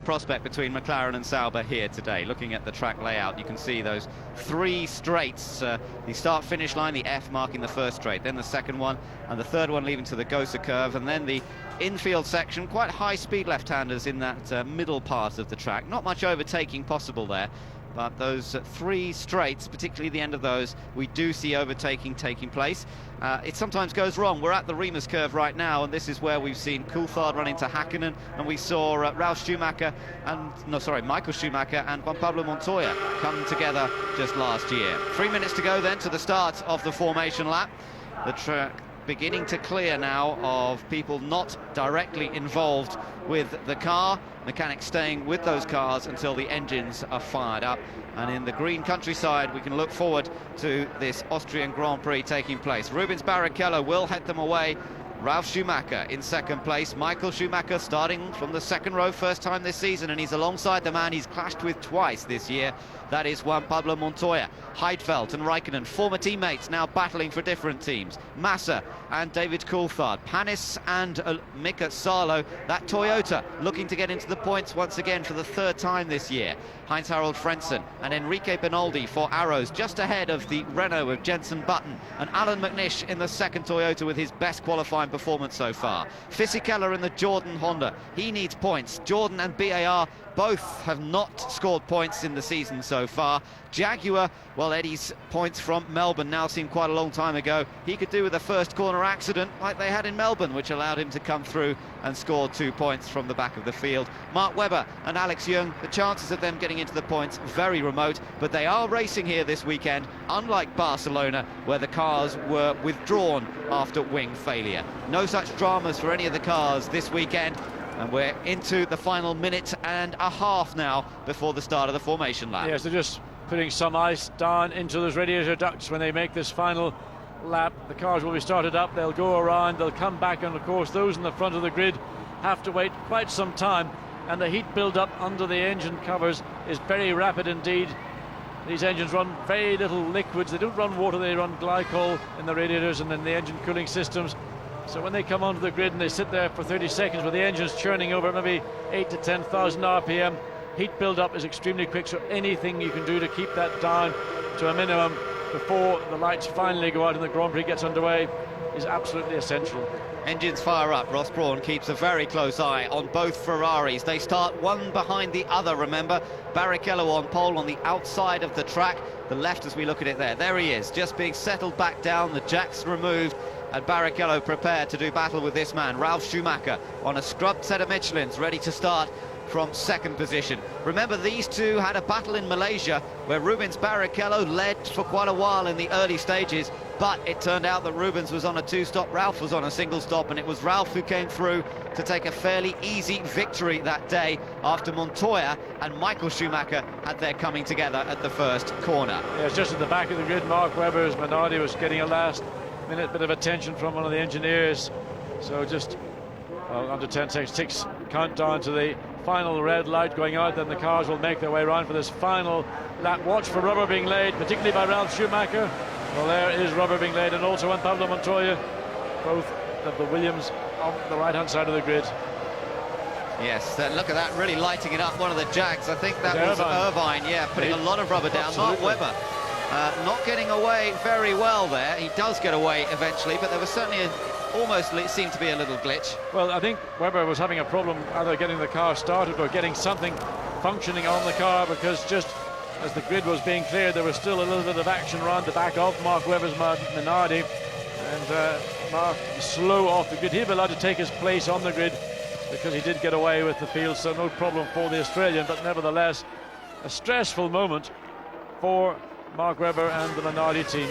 prospect between McLaren and Sauber here today. Looking at the track layout, you can see those three straights, the start-finish line, the F marking the first straight, then the second one, and the third one leading to the Gosa curve, and then the infield section, quite high-speed left-handers in that middle part of the track. Not much overtaking possible there, but those three straights, particularly the end of those, we do see overtaking taking place. It sometimes goes wrong. We're at the Remus curve right now, and this is where we've seen Coulthard run into Hakkinen, and we saw Michael Schumacher and Juan Pablo Montoya come together just last year. 3 minutes to go then to the start of the formation lap. The track beginning to clear now of people not directly involved with the car. Mechanics staying with those cars until the engines are fired up. And in the green countryside, we can look forward to this Austrian Grand Prix taking place. Rubens Barrichello will head them away. Ralf Schumacher in second place. Michael Schumacher starting from the second row, first time this season, and he's alongside the man he's clashed with twice this year. That is Juan Pablo Montoya. Heidfeld and Raikkonen, former teammates, now battling for different teams. Massa and David Coulthard. Panis and Mika Salo. That Toyota looking to get into the points once again for the third time this year. Heinz-Harald Frentzen and Enrique Benoldi for Arrows, just ahead of the Renault of Jenson Button, and Alan McNish in the second Toyota with his best qualifying performance so far. Fisichella in the Jordan Honda, he needs points. Jordan and BAR both have not scored points in the season so far. Jaguar, well, Eddie's points from Melbourne now seem quite a long time ago. He could do with a first corner accident like they had in Melbourne, which allowed him to come through and score 2 points from the back of the field. Mark Webber and Alex Young, the chances of them getting into the points very remote, but they are racing here this weekend, unlike Barcelona, where the cars were withdrawn after wing failure. No such dramas for any of the cars this weekend. And we're into the final minute and a half now before the start of the formation lap. Yes, they're just putting some ice down into those radiator ducts when they make this final lap. The cars will be started up, they'll go around, they'll come back, and of course those in the front of the grid have to wait quite some time, and the heat build-up under the engine covers is very rapid indeed. These engines run very little liquids, they don't run water, they run glycol in the radiators and in the engine cooling systems. So when they come onto the grid and they sit there for 30 seconds with the engines churning over maybe 8 to 10,000 RPM, heat build-up is extremely quick, so anything you can do to keep that down to a minimum before the lights finally go out and the Grand Prix gets underway is absolutely essential. Engines fire up. Ross Brawn keeps a very close eye on both Ferraris. They start one behind the other, remember. Barrichello on pole on the outside of the track. The left as we look at it there. There he is, just being settled back down, the jacks removed, and Barrichello prepared to do battle with this man, Ralf Schumacher, on a scrubbed set of Michelins, ready to start from second position. Remember, these two had a battle in Malaysia where Rubens Barrichello led for quite a while in the early stages, but it turned out that Rubens was on a two-stop, Ralf was on a single stop, and it was Ralf who came through to take a fairly easy victory that day after Montoya and Michael Schumacher had their coming together at the first corner. Yeah, it's just at the back of the grid. Mark Webber's Minardi was getting a last-minute bit of attention from one of the engineers, so just under 10 seconds, ticks countdown to the final red light going out, then the cars will make their way around for this final lap. Watch for rubber being laid, particularly by Ralf Schumacher. Well, there is rubber being laid, and also Juan Pablo Montoya, both of the Williams on the right-hand side of the grid. Yes, look at that, really lighting it up, one of the Jags. I think that was Irvine, yeah, putting a lot of rubber down. Mark Webber not getting away very well there. He does get away eventually, but there was certainly almost seemed to be a little glitch. Well, I think Webber was having a problem either getting the car started or getting something functioning on the car, because just as the grid was being cleared, there was still a little bit of action around the back of Mark Webber's Minardi, and Mark slow off the grid. He'd be allowed to take his place on the grid because he did get away with the field, so no problem for the Australian, but nevertheless a stressful moment for Mark Webber and the Minardi team.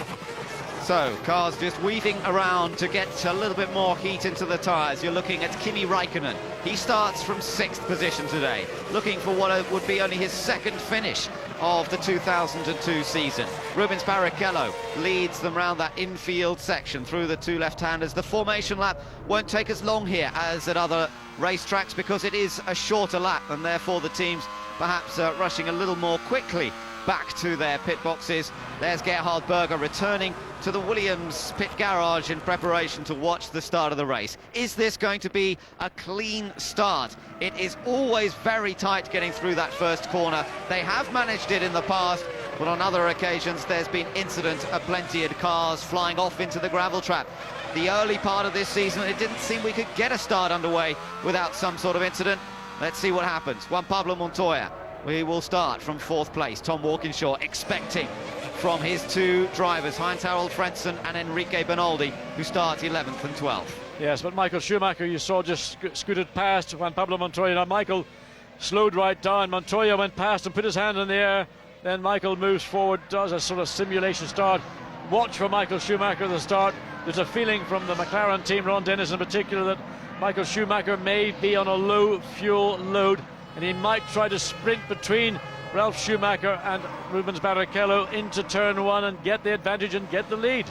So, cars just weaving around to get a little bit more heat into the tyres. You're looking at Kimi Raikkonen. He starts from 6th position today, looking for what would be only his second finish of the 2002 season. Rubens Barrichello leads them round that infield section through the two left-handers. The formation lap won't take as long here as at other racetracks because it is a shorter lap, and therefore the teams perhaps rushing a little more quickly back to their pit boxes. There's Gerhard Berger returning to the Williams pit garage in preparation to watch the start of the race. Is this going to be a clean start? It is always very tight getting through that first corner. They have managed it in the past, but on other occasions there's been incident aplenty of cars flying off into the gravel trap. The early part of this season, it didn't seem we could get a start underway without some sort of incident. Let's see what happens. Juan Pablo Montoya, we will start from 4th place. Tom Walkinshaw expecting from his two drivers, Heinz-Harald Frentzen and Enrique Bernoldi, who start 11th and 12th. Yes, but Michael Schumacher, you saw, just scooted past Juan Pablo Montoya. Now Michael slowed right down. Montoya went past and put his hand in the air. Then Michael moves forward, does a sort of simulation start. Watch for Michael Schumacher at the start. There's a feeling from the McLaren team, Ron Dennis in particular, that Michael Schumacher may be on a low fuel load, and he might try to sprint between Ralf Schumacher and Rubens Barrichello into turn 1 and get the advantage and get the lead.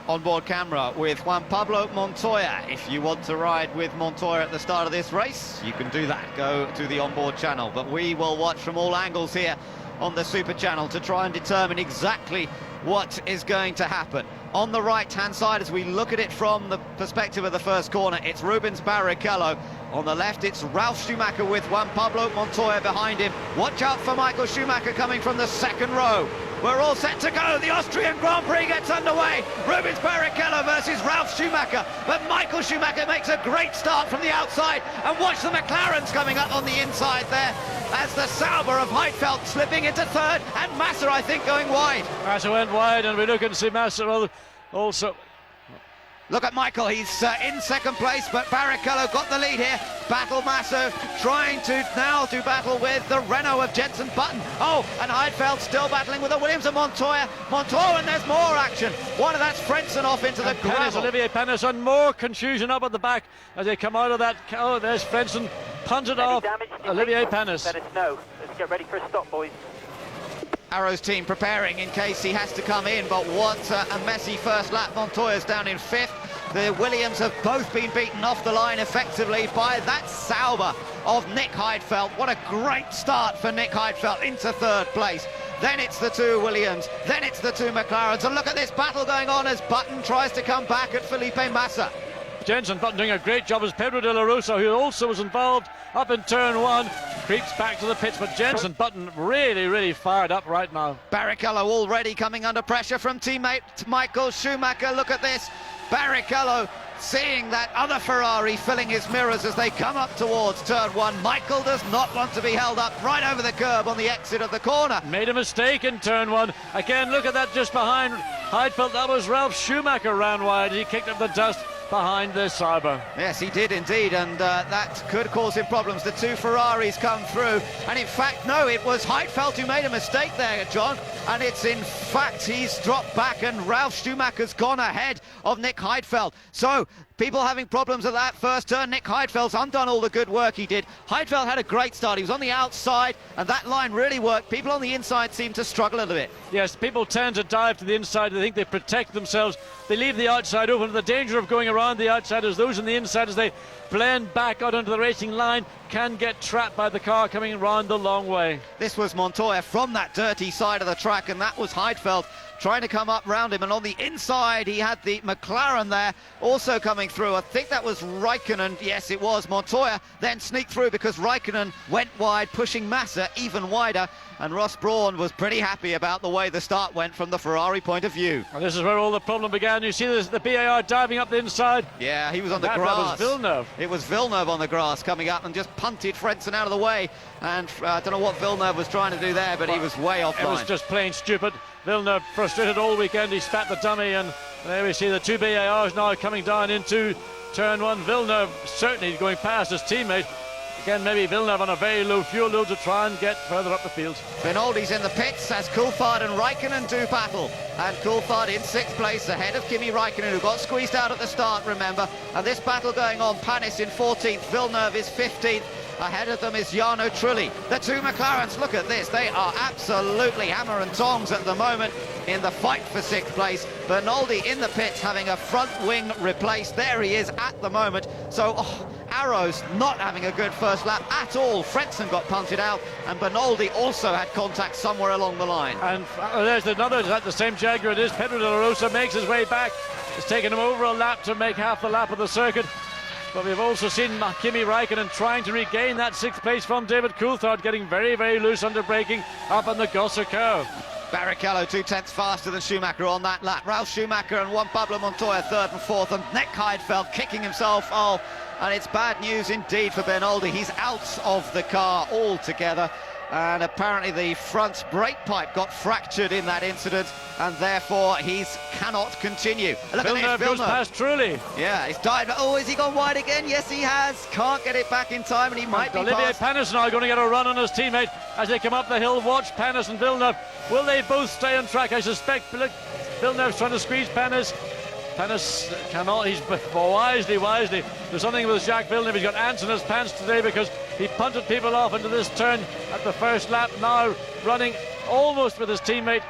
Onboard camera with Juan Pablo Montoya. If you want to ride with Montoya at the start of this race, you can do that. Go to the onboard channel. But we will watch from all angles here on the Super Channel to try and determine exactly what is going to happen. On the right-hand side, as we look at it from the perspective of the first corner, it's Rubens Barrichello. On the left, it's Ralf Schumacher with Juan Pablo Montoya behind him. Watch out for Michael Schumacher coming from the second row. We're all set to go. The Austrian Grand Prix gets underway. Rubens Barrichello versus Ralf Schumacher. But Michael Schumacher makes a great start from the outside. And watch the McLarens coming up on the inside there, as the Sauber of Heidfeld slipping into third, and Massa, I think, going wide. Massa went wide, and we look and see Massa also. Look at Michael, he's in second place, but Barrichello got the lead here. Battle Massa trying to now do battle with the Renault of Jenson Button. Oh, and Heidfeld still battling with the Williams of Montoya. And there's more action. One of that's Frentzen off into the gravel. Olivier Panis, and more confusion up at the back as they come out of that. Oh, there's Frentzen, punted off Olivier Panis. Let us know. Let's get ready for a stop, boys. Arrow's team preparing in case he has to come in, but what a messy first lap. Montoya's down in 5th. The Williams have both been beaten off the line effectively by that Sauber of Nick Heidfeld. What a great start for Nick Heidfeld into 3rd place. Then it's the two Williams, then it's the two McLarens. And look at this battle going on as Button tries to come back at Felipe Massa. Jenson Button doing a great job as Pedro de la Rosa, who also was involved up in turn 1, creeps back to the pits, but Jenson Button really fired up right now. Barrichello already coming under pressure from teammate Michael Schumacher. Look at this. Barrichello seeing that other Ferrari filling his mirrors as they come up towards turn 1. Michael does not want to be held up right over the curb on the exit of the corner. Made a mistake in turn 1. Again, look at that just behind Heidfeld. That was Ralf Schumacher ran wide. He kicked up the dust behind the Sauber. Yes, he did indeed, and that could cause him problems. The two Ferraris come through, and in fact, no, it was Heidfeld who made a mistake there, John, and it's in fact he's dropped back, and Ralf Schumacher's gone ahead of Nick Heidfeld. So people having problems at that first turn. Nick Heidfeld's undone all the good work he did. Heidfeld had a great start. He was on the outside, and that line really worked. People on the inside seem to struggle a little bit. Yes, people tend to dive to the inside. They think they protect themselves. They leave the outside open. The danger of going around the outside is those on the inside, as they blend back out onto the racing line, can get trapped by the car coming around the long way. This was Montoya from that dirty side of the track, and that was Heidfeld trying to come up round him, and on the inside he had the McLaren there also coming through. I think that was Raikkonen. Yes, it was. Montoya then sneaked through because Raikkonen went wide, pushing Massa even wider, and Ross Brawn was pretty happy about the way the start went from the Ferrari point of view. And this is where all the problem began. You see the BAR diving up the inside. Yeah, he was on the grass. That was Villeneuve. It was Villeneuve on the grass coming up and just punted Frentzen out of the way, and I don't know what Villeneuve was trying to do there, but he was way offline. It was just plain stupid. Villeneuve frustrated all weekend. He spat the dummy, and there we see the two BARs now coming down into turn 1. Villeneuve certainly going past his teammate. Again, maybe Villeneuve on a very low fuel load to try and get further up the field. Bernoldi's in the pits as Coulthard and Raikkonen do battle. And Coulthard in 6th place ahead of Kimi Raikkonen, who got squeezed out at the start, remember. And this battle going on, Panis in 14th, Villeneuve is 15th. Ahead of them is Jarno Trulli. The two McLarens, look at this. They are absolutely hammer and tongs at the moment in the fight for 6th place. Bernoldi in the pits having a front wing replaced. There he is at the moment. So, Arrows not having a good first lap at all. Frentzen got punted out, and Bernoldi also had contact somewhere along the line. And there's another, is that the same Jaguar it is? Pedro de la Rosa makes his way back. It's taken him over a lap to make half the lap of the circuit. But we've also seen Kimi Räikkönen trying to regain that 6th place from David Coulthard, getting very, very loose under braking up on the Gosser curve. Barrichello 2/10 faster than Schumacher on that lap. Ralf Schumacher and Juan Pablo Montoya 3rd and 4th, and Nick Heidfeld kicking himself. Oh, and it's bad news indeed for Bernoldi. He's out of the car altogether, and apparently the front brake pipe got fractured in that incident, and therefore he cannot continue. Look Villeneuve at this, goes past Trulli. Yeah, he's died. Oh, has he gone wide again? Yes, he has. Can't get it back in time, and he might be Olivier past. Panis now going to get a run on his teammate as they come up the hill. Watch Panis and Villeneuve. Will they both stay on track? I suspect Villeneuve's trying to squeeze Panis. Panis cannot, he's wisely. There's something with Jacques Villeneuve. He's got ants in his pants today because he punted people off into this turn at the first lap. Now running almost with his teammate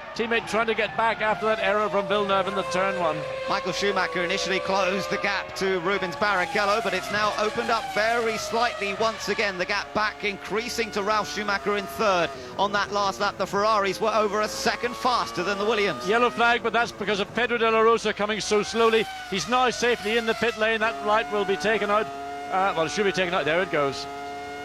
trying to get back after that error from Villeneuve in the turn 1. Michael Schumacher initially closed the gap to Rubens Barrichello, but it's now opened up very slightly once again. The gap back increasing to Ralf Schumacher in 3rd. On that last lap, the Ferraris were over a second faster than the Williams. Yellow flag, but that's because of Pedro de la Rosa coming so slowly. He's now safely in the pit lane. That light will be taken out. Well, it should be taken out. There it goes.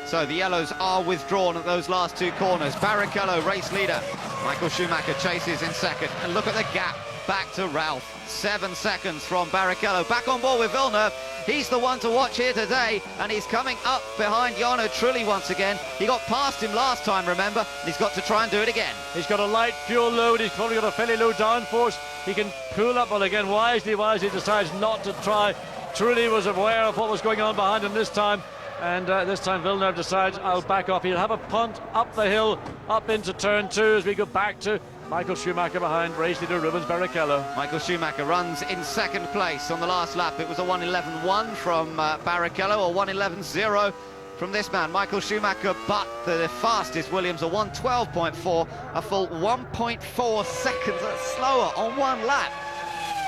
So the yellows are withdrawn at those last 2 corners. Barrichello, race leader. Michael Schumacher chases in 2nd. And look at the gap back to Ralf. 7 seconds from Barrichello. Back on board with Villeneuve. He's the one to watch here today, and he's coming up behind Jarno Trulli once again. He got past him last time, remember, and he's got to try and do it again. He's got a light fuel load. He's probably got a fairly low downforce. He can pull up, but again, wisely decides not to try. Trulli was aware of what was going on behind him this time. And this time Villeneuve decides, I'll back up. He'll have a punt up the hill, up into turn 2 as we go back to Michael Schumacher behind race leader Rubens Barrichello. Michael Schumacher runs in 2nd place on the last lap. It was a 1:11.1 from Barrichello, or 1:11.0 from this man, Michael Schumacher, but the fastest Williams, a 1:12.4, a full 1.4 seconds slower on 1 lap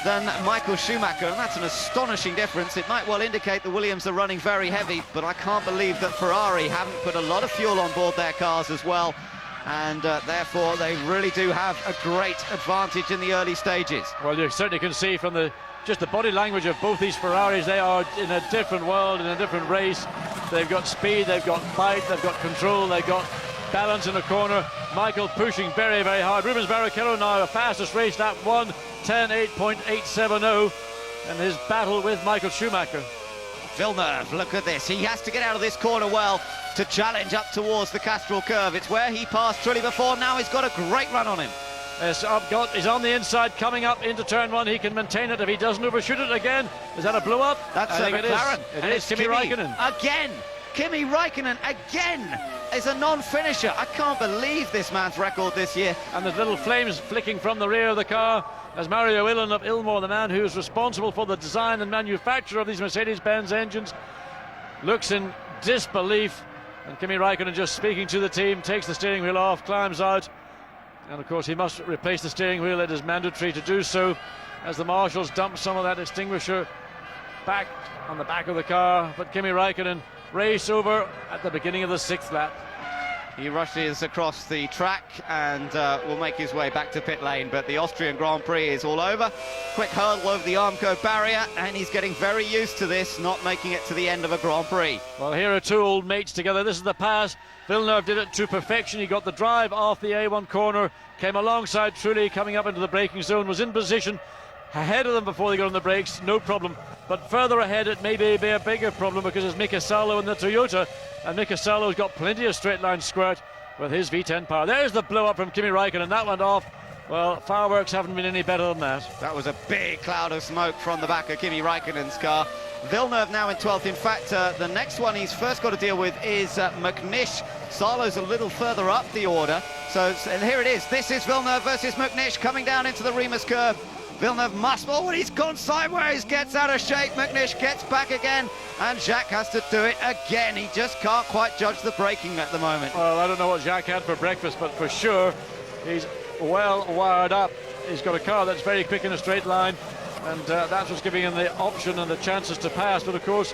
than Michael Schumacher, and that's an astonishing difference. It might well indicate the Williams are running very heavy, but I can't believe that Ferrari haven't put a lot of fuel on board their cars as well, and therefore they really do have a great advantage in the early stages. Well, you certainly can see from just the body language of both these Ferraris, they are in a different world, in a different race. They've got speed, they've got bite, they've got control, they've got balance in the corner. Michael pushing very, very hard. Rubens Barrichello now a fastest race lap, 1:10.8.870, and his battle with Michael Schumacher. Villeneuve, look at this. He has to get out of this corner well to challenge up towards the Castrol curve. It's where he passed Trulli before. Now he's got a great run on him. He's on the inside, coming up into turn 1. He can maintain it if he doesn't overshoot it again. Is that a blow up? That's McLaren. It is Kimi Räikkönen. Again. Kimi Räikkönen again is a non-finisher. I can't believe this man's record this year. And there's little flames flicking from the rear of the car as Mario Illen of Ilmor, the man who is responsible for the design and manufacture of these Mercedes-Benz engines, looks in disbelief. And Kimi Räikkönen, just speaking to the team, takes the steering wheel off, climbs out, and of course he must replace the steering wheel. It is mandatory to do so as the marshals dump some of that extinguisher back on the back of the car. But Kimi Räikkönen race over at the beginning of the 6th lap. He rushes across the track and will make his way back to pit lane, but the Austrian Grand Prix is all over. Quick hurdle over the Armco barrier, and he's getting very used to this, not making it to the end of a Grand Prix. Well, here are 2 old mates together. This is the pass. Villeneuve did it to perfection. He got the drive off the A1 corner, came alongside Trulli, coming up into the braking zone, was in position ahead of them before they got on the brakes, no problem. But further ahead it may be a bigger problem because it's Mika Salo in the Toyota, and Mika Salo's got plenty of straight line squirt with his V10 power. There's the blow up from Kimi Räikkönen, that went off. Well, fireworks haven't been any better than that. That was a big cloud of smoke from the back of Kimi Räikkönen's car. Villeneuve now in 12th. In fact, the next one he's first got to deal with is McNish. Salo's a little further up the order. And here it is. This is Villeneuve versus McNish coming down into the Remus curve. Villeneuve must, oh, and he's gone sideways, gets out of shape. McNish gets back again, and Jacques has to do it again. He just can't quite judge the braking at the moment. Well, I don't know what Jacques had for breakfast, but for sure he's well wired up. He's got a car that's very quick in a straight line, and that's what's giving him the option and the chances to pass. But of course,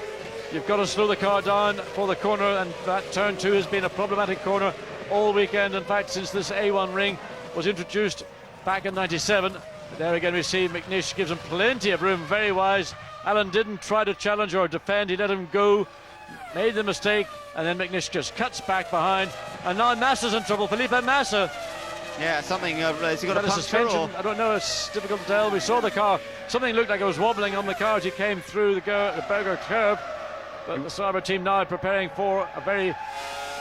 You've got to slow the car down for the corner, and that turn 2 has been a problematic corner all weekend. In fact, since this A1 ring was introduced back in '97. There again we see McNish gives him plenty of room, very wise. Allen didn't try to challenge or defend, he let him go, made the mistake, and then McNish just cuts back behind. And now Massa's in trouble, Felipe Massa. Yeah, something, has he got a puncture suspension? or? I don't know, it's difficult to tell. We saw the car, something looked like it was wobbling on the car as he came through the Berger curve. But the Sauber team now preparing for a very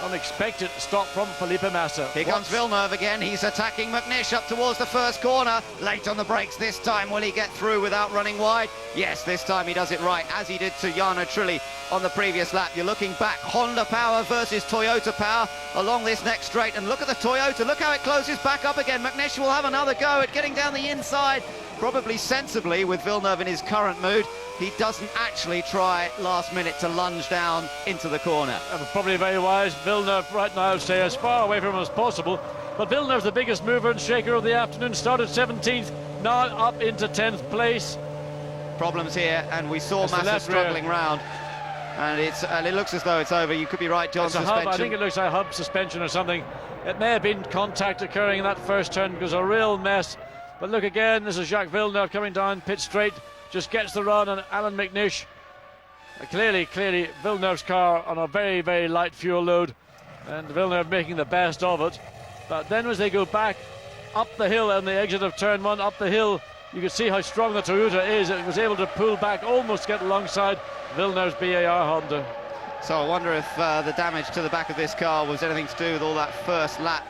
unexpected stop from Felipe Massa. Here comes Villeneuve again. He's attacking McNish up towards the first corner. Late on the brakes this time. Will he get through without running wide? Yes, this time he does it right, as he did to Jarno Trulli on the previous lap. You're looking back, Honda power versus Toyota power along this next straight. And look at the Toyota. Look how it closes back up again. McNish will have another go at getting down the inside. Probably sensibly with Villeneuve in his current mood. He doesn't actually try last minute to lunge down into the corner. Probably very wise. Villeneuve right now stay as far away from him as possible. But Villeneuve's the biggest mover and shaker of the afternoon. Started 17th, now up into 10th place. Problems here, and we saw Massa struggling round. And it looks as though it's over. You could be right, John. It's a hub. I think it looks like a hub suspension or something. It may have been contact occurring in that first turn. It was a real mess. But look again, this is Jacques Villeneuve coming down pit straight. Just gets the run on Allen McNish. Clearly Villeneuve's car on a very, very light fuel load, and Villeneuve making the best of it. But then as they go back up the hill on the exit of turn 1, up the hill, you can see how strong the Toyota is. It was able to pull back, almost get alongside Villeneuve's BAR Honda. So I wonder if the damage to the back of this car was anything to do with all that first lap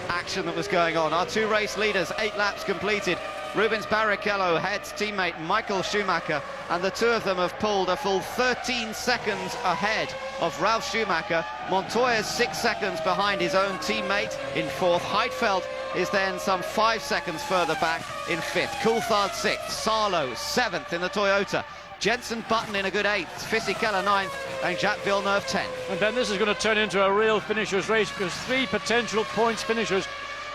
action that was going on. Our 2 race leaders, 8 laps completed. Rubens Barrichello heads teammate Michael Schumacher, and the two of them have pulled a full 13 seconds ahead of Ralf Schumacher. Montoya's 6 seconds behind his own teammate in 4th. Heidfeld is then some 5 seconds further back in 5th. Coulthard 6th, Sarlo 7th in the Toyota. Jenson Button in a good 8th, Fisichella 9th, and Jacques Villeneuve 10th. And then this is going to turn into a real finishers race, because 3 potential points finishers,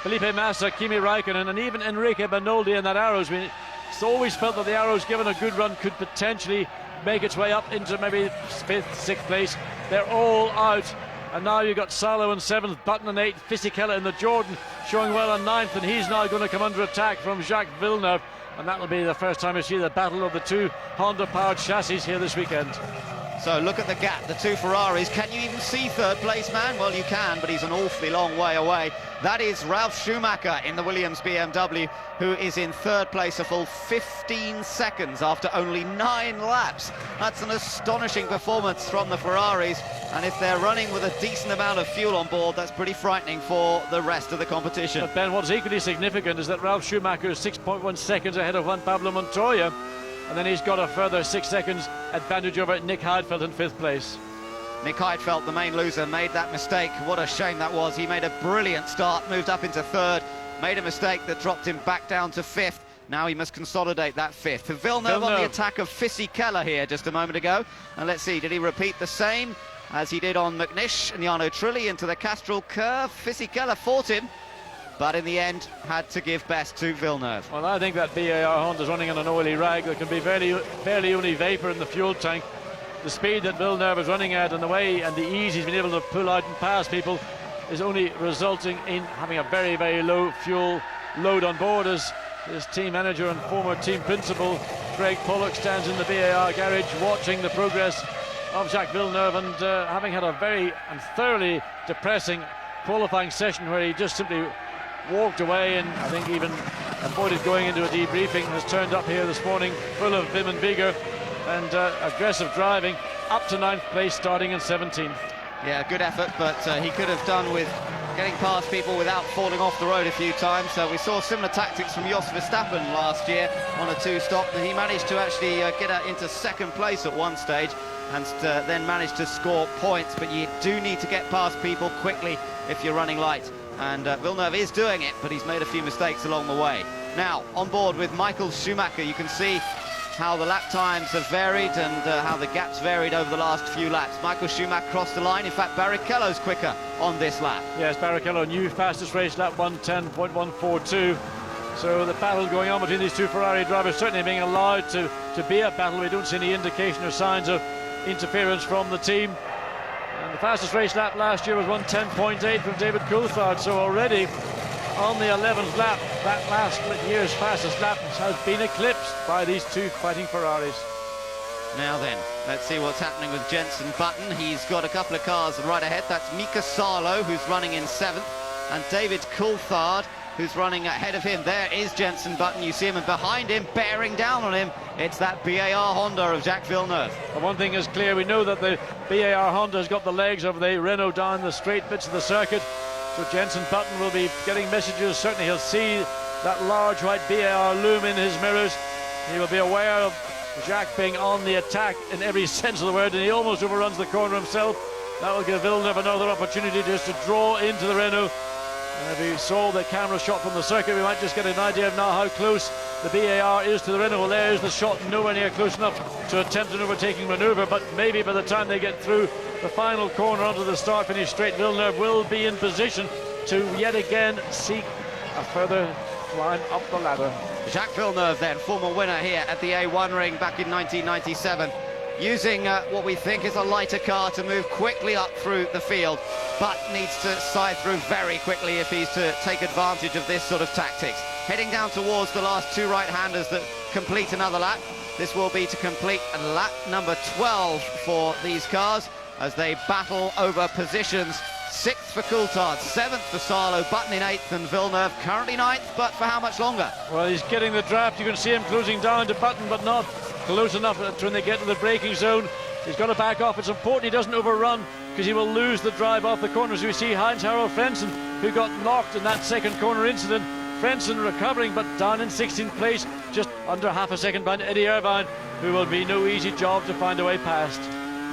Felipe Massa, Kimi Raikkonen, and even Enrique Benoldi in that Arrows. It's always felt that the Arrows, given a good run, could potentially make its way up into maybe 5th, 6th place. They're all out. And now you've got Sarlo in 7th, Button in 8th, Fisichella in the Jordan showing well on 9th, and he's now going to come under attack from Jacques Villeneuve. And that'll be the first time you see the battle of the 2 Honda-powered chassis here this weekend. So look at the gap, the 2 Ferraris. Can you even see 3rd place man? Well, you can, but he's an awfully long way away. That is Ralf Schumacher in the Williams BMW, who is in 3rd place, a full 15 seconds after only 9 laps. That's an astonishing performance from the Ferraris, and if they're running with a decent amount of fuel on board, that's pretty frightening for the rest of the competition. But Ben, what's equally significant is that Ralf Schumacher is 6.1 seconds ahead of Juan Pablo Montoya, and then he's got a further 6 seconds advantage over Nick Heidfeld in 5th place. Nick Heidfeld, the main loser, made that mistake. What a shame that was. He made a brilliant start, moved up into 3rd, made a mistake that dropped him back down to 5th. Now he must consolidate that 5th. For Villeneuve on the attack of Fisichella here just a moment ago. And let's see, did he repeat the same as he did on McNish and Jarno Trulli into the Castrol curve? Fisichella fought him, but in the end had to give best to Villeneuve. Well, I think that BAR Honda's running on an oily rag. There can be barely only vapour in the fuel tank. The speed that Villeneuve is running at and the way and the ease he's been able to pull out and pass people is only resulting in having a very, very low fuel load on board, as his team manager and former team principal Greg Pollock stands in the BAR garage watching the progress of Jacques Villeneuve, and having had a very and thoroughly depressing qualifying session where he just simply walked away and I think even avoided going into a debriefing, has turned up here this morning full of vim and vigour and aggressive driving, up to 9th place starting in 17th. Yeah, good effort, but he could have done with getting past people without falling off the road a few times. So we saw similar tactics from Jos Verstappen last year on a 2-stop, and he managed to actually get into 2nd place at one stage and then managed to score points. But you do need to get past people quickly if you're running light, and Villeneuve is doing it, but he's made a few mistakes along the way. Now, on board with Michael Schumacher, you can see how the lap times have varied and how the gaps varied over the last few laps. Michael Schumacher crossed the line. In fact, Barrichello's quicker on this lap. Yes, Barrichello, new fastest race lap, 1:10.142. So the battle going on between these 2 Ferrari drivers, certainly being allowed to be a battle. We don't see any indication or signs of interference from the team. And the fastest race lap last year was 1:10.8 from David Coulthard, so already on the 11th lap, that last year's fastest lap has been eclipsed by these two fighting Ferraris. Now then, let's see what's happening with Jenson Button. He's got a couple of cars right ahead. That's Mika Salo, who's running in 7th, and David Coulthard, who's running ahead of him. There is Jenson Button. You see him, and behind him, bearing down on him, it's that BAR Honda of Jacques Villeneuve. Well, one thing is clear, we know that the BAR Honda has got the legs of the Renault down the straight bits of the circuit, so Jenson Button will be getting messages. Certainly he'll see that large white BAR loom in his mirrors. He will be aware of Jacques being on the attack in every sense of the word, and he almost overruns the corner himself. That will give Villeneuve another opportunity just to draw into the Renault. And if we saw the camera shot from the circuit, we might just get an idea of now how close the BAR is to the Renault. Well, there's the shot, nowhere near close enough to attempt an overtaking manoeuvre, but maybe by the time they get through the final corner onto the start-finish straight, Villeneuve will be in position to yet again seek a further climb up the ladder. Jacques Villeneuve then, former winner here at the A1 ring back in 1997, using what we think is a lighter car to move quickly up through the field, but needs to side through very quickly if he's to take advantage of this sort of tactics. Heading down towards the last two right-handers that complete another lap. This will be to complete lap number 12 for these cars as they battle over positions. 6th for Coulthard, 7th for Salo, Button in 8th, and Villeneuve currently 9th, but for how much longer? Well, he's getting the draft. You can see him closing down to Button, but not close enough when they get to the braking zone. He's got to back off. It's important he doesn't overrun, because he will lose the drive off the corner. So we see Heinz-Harald Frentzen, who got knocked in that second corner incident. Frentzen recovering, but down in 16th place, just under half a second behind Eddie Irvine, who will be no easy job to find a way past.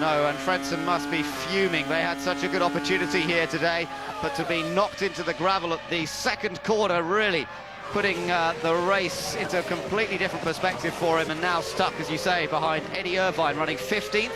No, and Frentzen must be fuming. They had such a good opportunity here today, but to be knocked into the gravel at the second corner, really putting the race into a completely different perspective for him, and now stuck, as you say, behind Eddie Irvine running 15th.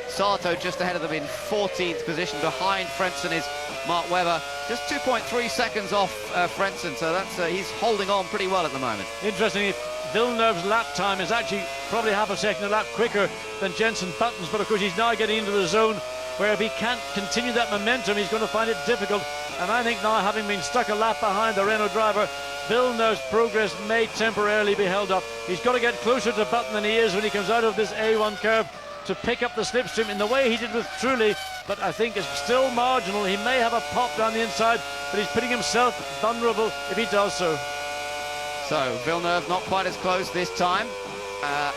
Sato just ahead of them in 14th position. Behind Frentzen is Mark Webber, just 2.3 seconds off Frentzen, so that's he's holding on pretty well at the moment. Interestingly, Villeneuve's lap time is actually probably half a second a lap quicker than Jenson Button's, but of course he's now getting into the zone where if he can't continue that momentum, he's going to find it difficult. And I think now, having been stuck a lap behind the Renault driver, Villeneuve's progress may temporarily be held up. He's got to get closer to Button than he is when he comes out of this A1 curve to pick up the slipstream in the way he did with Trulli, but I think it's still marginal. He may have a pop down the inside, but he's putting himself vulnerable if he does so. So Villeneuve not quite as close this time,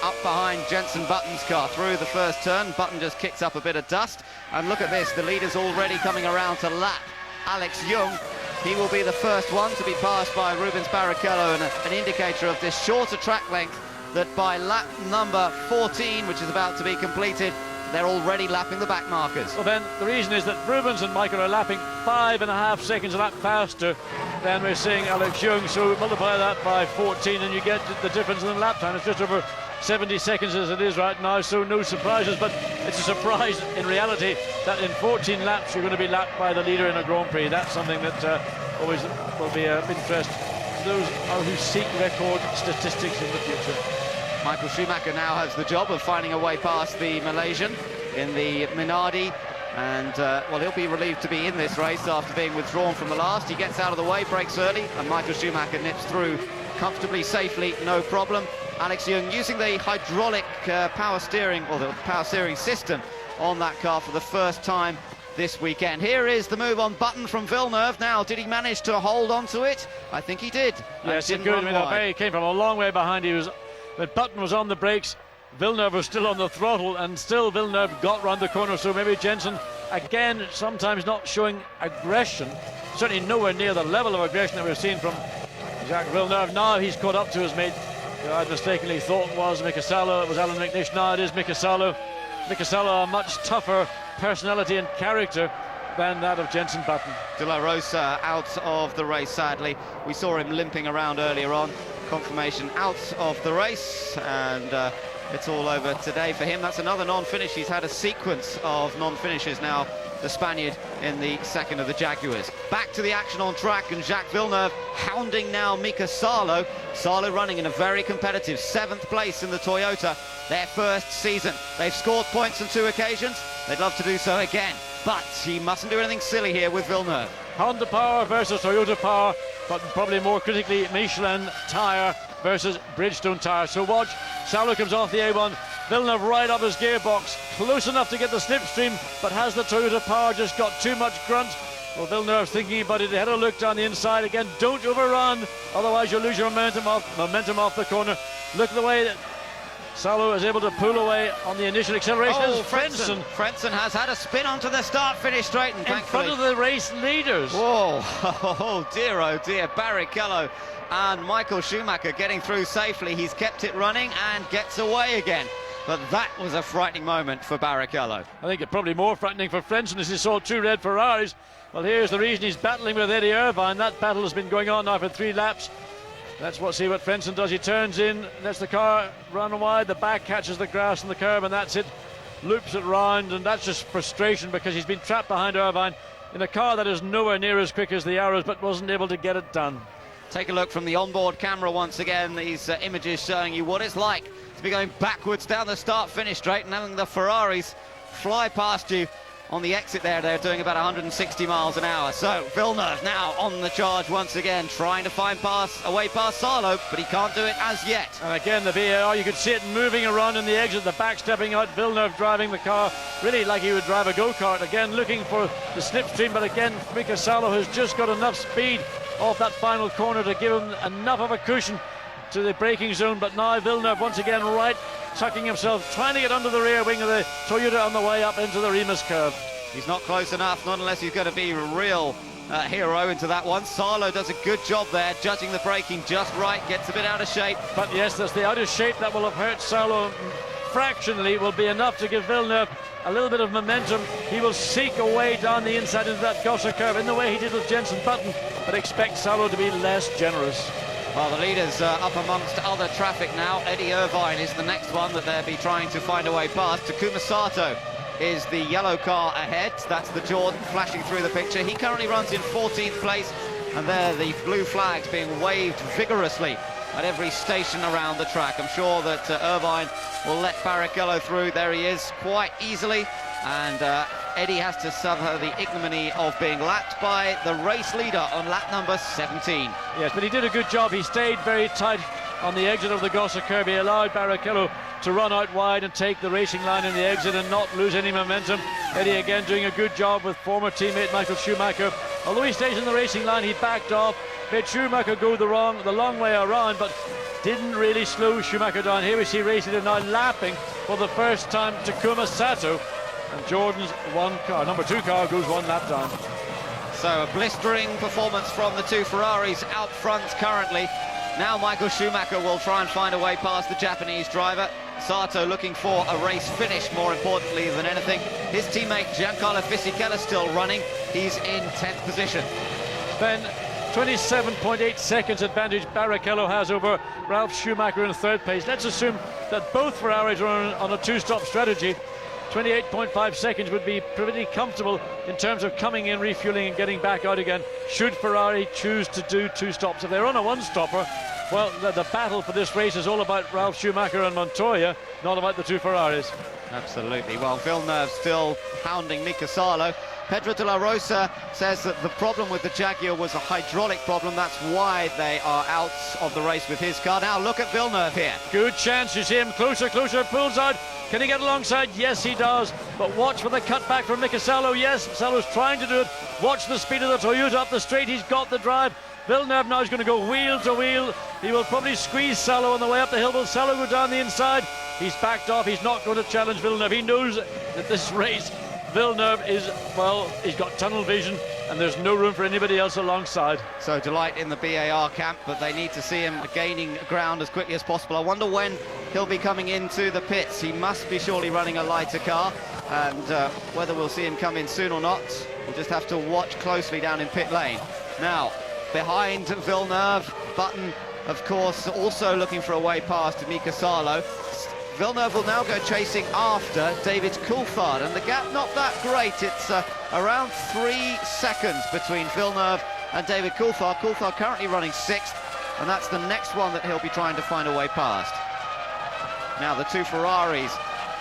up behind Jenson Button's car through the first turn. Button just kicks up a bit of dust, and look at this, the leader's already coming around to lap Alex Young. He will be the first one to be passed by Rubens Barrichello, and an indicator of this shorter track length, that by lap number 14, which is about to be completed, they're already lapping the back markers. Well, then the reason is that Rubens and Michael are lapping 5.5 seconds a lap faster than we're seeing Alex Young, so multiply that by 14 and you get the difference in the lap time. It's just over 70 seconds as it is right now, so no surprises, but it's a surprise in reality that in 14 laps you're going to be lapped by the leader in a Grand Prix. That's something that always will be of interest to those who seek record statistics in the future. Michael Schumacher now has the job of finding a way past the Malaysian in the Minardi, and well, he'll be relieved to be in this race after being withdrawn from the last. He gets out of the way, brakes early, and Michael Schumacher nips through comfortably, safely, no problem. Alex Young using the hydraulic power steering, or the power steering system on that car for the first time this weekend. Here is the move on Button from Villeneuve. Now, did he manage to hold on to it? I think he did. Yes, he could. He came from a long way behind. When Button was on the brakes, Villeneuve was still on the throttle, and still Villeneuve got round the corner. So maybe Jenson, again, sometimes not showing aggression, certainly nowhere near the level of aggression that we've seen from Jacques Villeneuve. Now he's caught up to his mate, who I mistakenly thought was Mika Salo. It was Alan McNish. Now it is Mika Salo. Mika Salo, a much tougher personality and character than that of Jenson Button. De La Rosa out of the race, sadly. We saw him limping around earlier on. confirmation out of the race, and it's all over today for him. That's another non-finish. He's had a sequence of non-finishes now, the Spaniard in the second of the Jaguars. Back to the action on track, and Jacques Villeneuve hounding now Mika Salo. Salo running in a very competitive 7th place in the Toyota, their first season. They've scored points on 2 occasions. They'd love to do so again, but he mustn't do anything silly here with Villeneuve. Honda power versus Toyota power, but probably more critically Michelin tyre versus Bridgestone tyre. So watch, Salo comes off the A1, Villeneuve right up his gearbox, close enough to get the slipstream, but has the Toyota power just got too much grunt? Well, Villeneuve's thinking about it. He had a look down the inside again. Don't overrun, otherwise you'll lose your momentum off the corner. Look at the way that Salo is able to pull away on the initial acceleration. Oh, Frentzen has had a spin onto the start-finish straight, and in front of the race leaders. Whoa, oh dear, Barrichello and Michael Schumacher getting through safely. He's kept it running and gets away again. But that was a frightening moment for Barrichello. I think it's probably more frightening for Frentzen as he saw 2 red Ferraris. Well, here's the reason he's battling with Eddie Irvine. That battle has been going on now for 3 laps. See what Frentzen does. He turns in, lets the car run wide, the back catches the grass and the curb, and that's it. Loops it round, and that's just frustration because he's been trapped behind Irvine in a car that is nowhere near as quick as the Arrows, but wasn't able to get it done. Take a look from the onboard camera once again. These images showing you what it's like to be going backwards down the start-finish straight and having the Ferraris fly past you. On the exit there, they're doing about 160 miles an hour. So Villeneuve now on the charge once again, trying to find a way past Salo, but he can't do it as yet. And again, the VAR, you could see it moving around in the exit, the back stepping out, Villeneuve driving the car, really like he would drive a go-kart. Again, looking for the slipstream, but again, Mika Salo has just got enough speed off that final corner to give him enough of a cushion to the braking zone. But now Villeneuve once again right, tucking himself, trying to get under the rear wing of the Toyota on the way up into the Remus curve. He's not close enough, not unless he's going to be a real hero into that one. Salo does a good job there, judging the braking just right, gets a bit out of shape. But yes, that's the out of shape that will have hurt Salo fractionally, will be enough to give Villeneuve a little bit of momentum. He will seek a way down the inside into that Gosser curve in the way he did with Jenson Button, but expect Salo to be less generous. Well, the leader's up amongst other traffic now. Eddie Irvine is the next one that they'll be trying to find a way past. Takuma Sato is the yellow car ahead. That's the Jordan flashing through the picture. He currently runs in 14th place, and there the blue flags being waved vigorously at every station around the track. I'm sure that Irvine will let Barrichello through. There he is, quite easily, and Eddie has to suffer the ignominy of being lapped by the race leader on lap number 17. Yes, but he did a good job. He stayed very tight on the exit of the Gosser curve. He allowed Barrichello to run out wide and take the racing line in the exit and not lose any momentum. Eddie again doing a good job with former teammate Michael Schumacher. Although he stays in the racing line, he backed off, made Schumacher go the long way around, but didn't really slow Schumacher down. Here we see race leader now lapping for the first time Takuma Sato, and Jordan's number 2 car goes 1 lap down. So a blistering performance from the 2 Ferraris out front currently. Now Michael Schumacher will try and find a way past the Japanese driver. Sato looking for a race finish, more importantly than anything. His teammate Giancarlo Fisichella still running. He's in 10th position. Ben, 27.8 seconds advantage Barrichello has over Ralf Schumacher in 3rd place. Let's assume that both Ferraris are on a 2-stop strategy. 28.5 seconds would be pretty comfortable in terms of coming in, refueling and getting back out again, should Ferrari choose to do 2 stops. If they're on a 1-stopper, well, the battle for this race is all about Ralf Schumacher and Montoya, not about the 2 Ferraris. Absolutely. Well, Villeneuve still hounding Mika Salo. Pedro de la Rosa says that the problem with the Jaguar was a hydraulic problem. That's why they are out of the race with his car. Now look at Villeneuve here. Good chance. You see him closer, pulls out. Can he get alongside? Yes, he does. But watch for the cutback from Mika Salo. Yes, Salo's trying to do it. Watch the speed of the Toyota up the straight. He's got the drive. Villeneuve now is going to go wheel to wheel. He will probably squeeze Salo on the way up the hill. Will Salo go down the inside? He's backed off. He's not going to challenge Villeneuve. He knows that this race, Villeneuve is, well, he's got tunnel vision and there's no room for anybody else alongside. So delight in the BAR camp, but they need to see him gaining ground as quickly as possible. I wonder when he'll be coming into the pits. He must be surely running a lighter car, and whether we'll see him come in soon or not, we'll just have to watch closely down in pit lane. Now, behind Villeneuve, Button of course, also looking for a way past Mika Salo. Villeneuve will now go chasing after David Coulthard, and the gap not that great. It's around 3 seconds between Villeneuve and David Coulthard. Coulthard currently running 6th, and that's the next one that he'll be trying to find a way past. Now the two Ferraris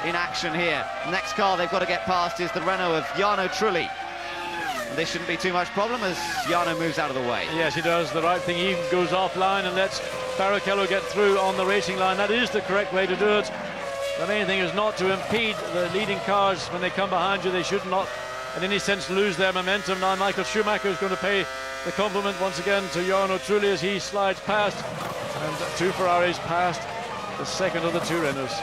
in action here. Next car they've got to get past is the Renault of Jarno Trulli. This shouldn't be too much problem as Jarno moves out of the way. Yes, he does the right thing. He goes offline and lets Barrichello get through on the racing line. That is the correct way to do it. The main thing is not to impede the leading cars when they come behind you. They should not in any sense lose their momentum. Now Michael Schumacher is going to pay the compliment once again to Jarno Trulli as he slides past, and two Ferraris past the second of the two Renaults.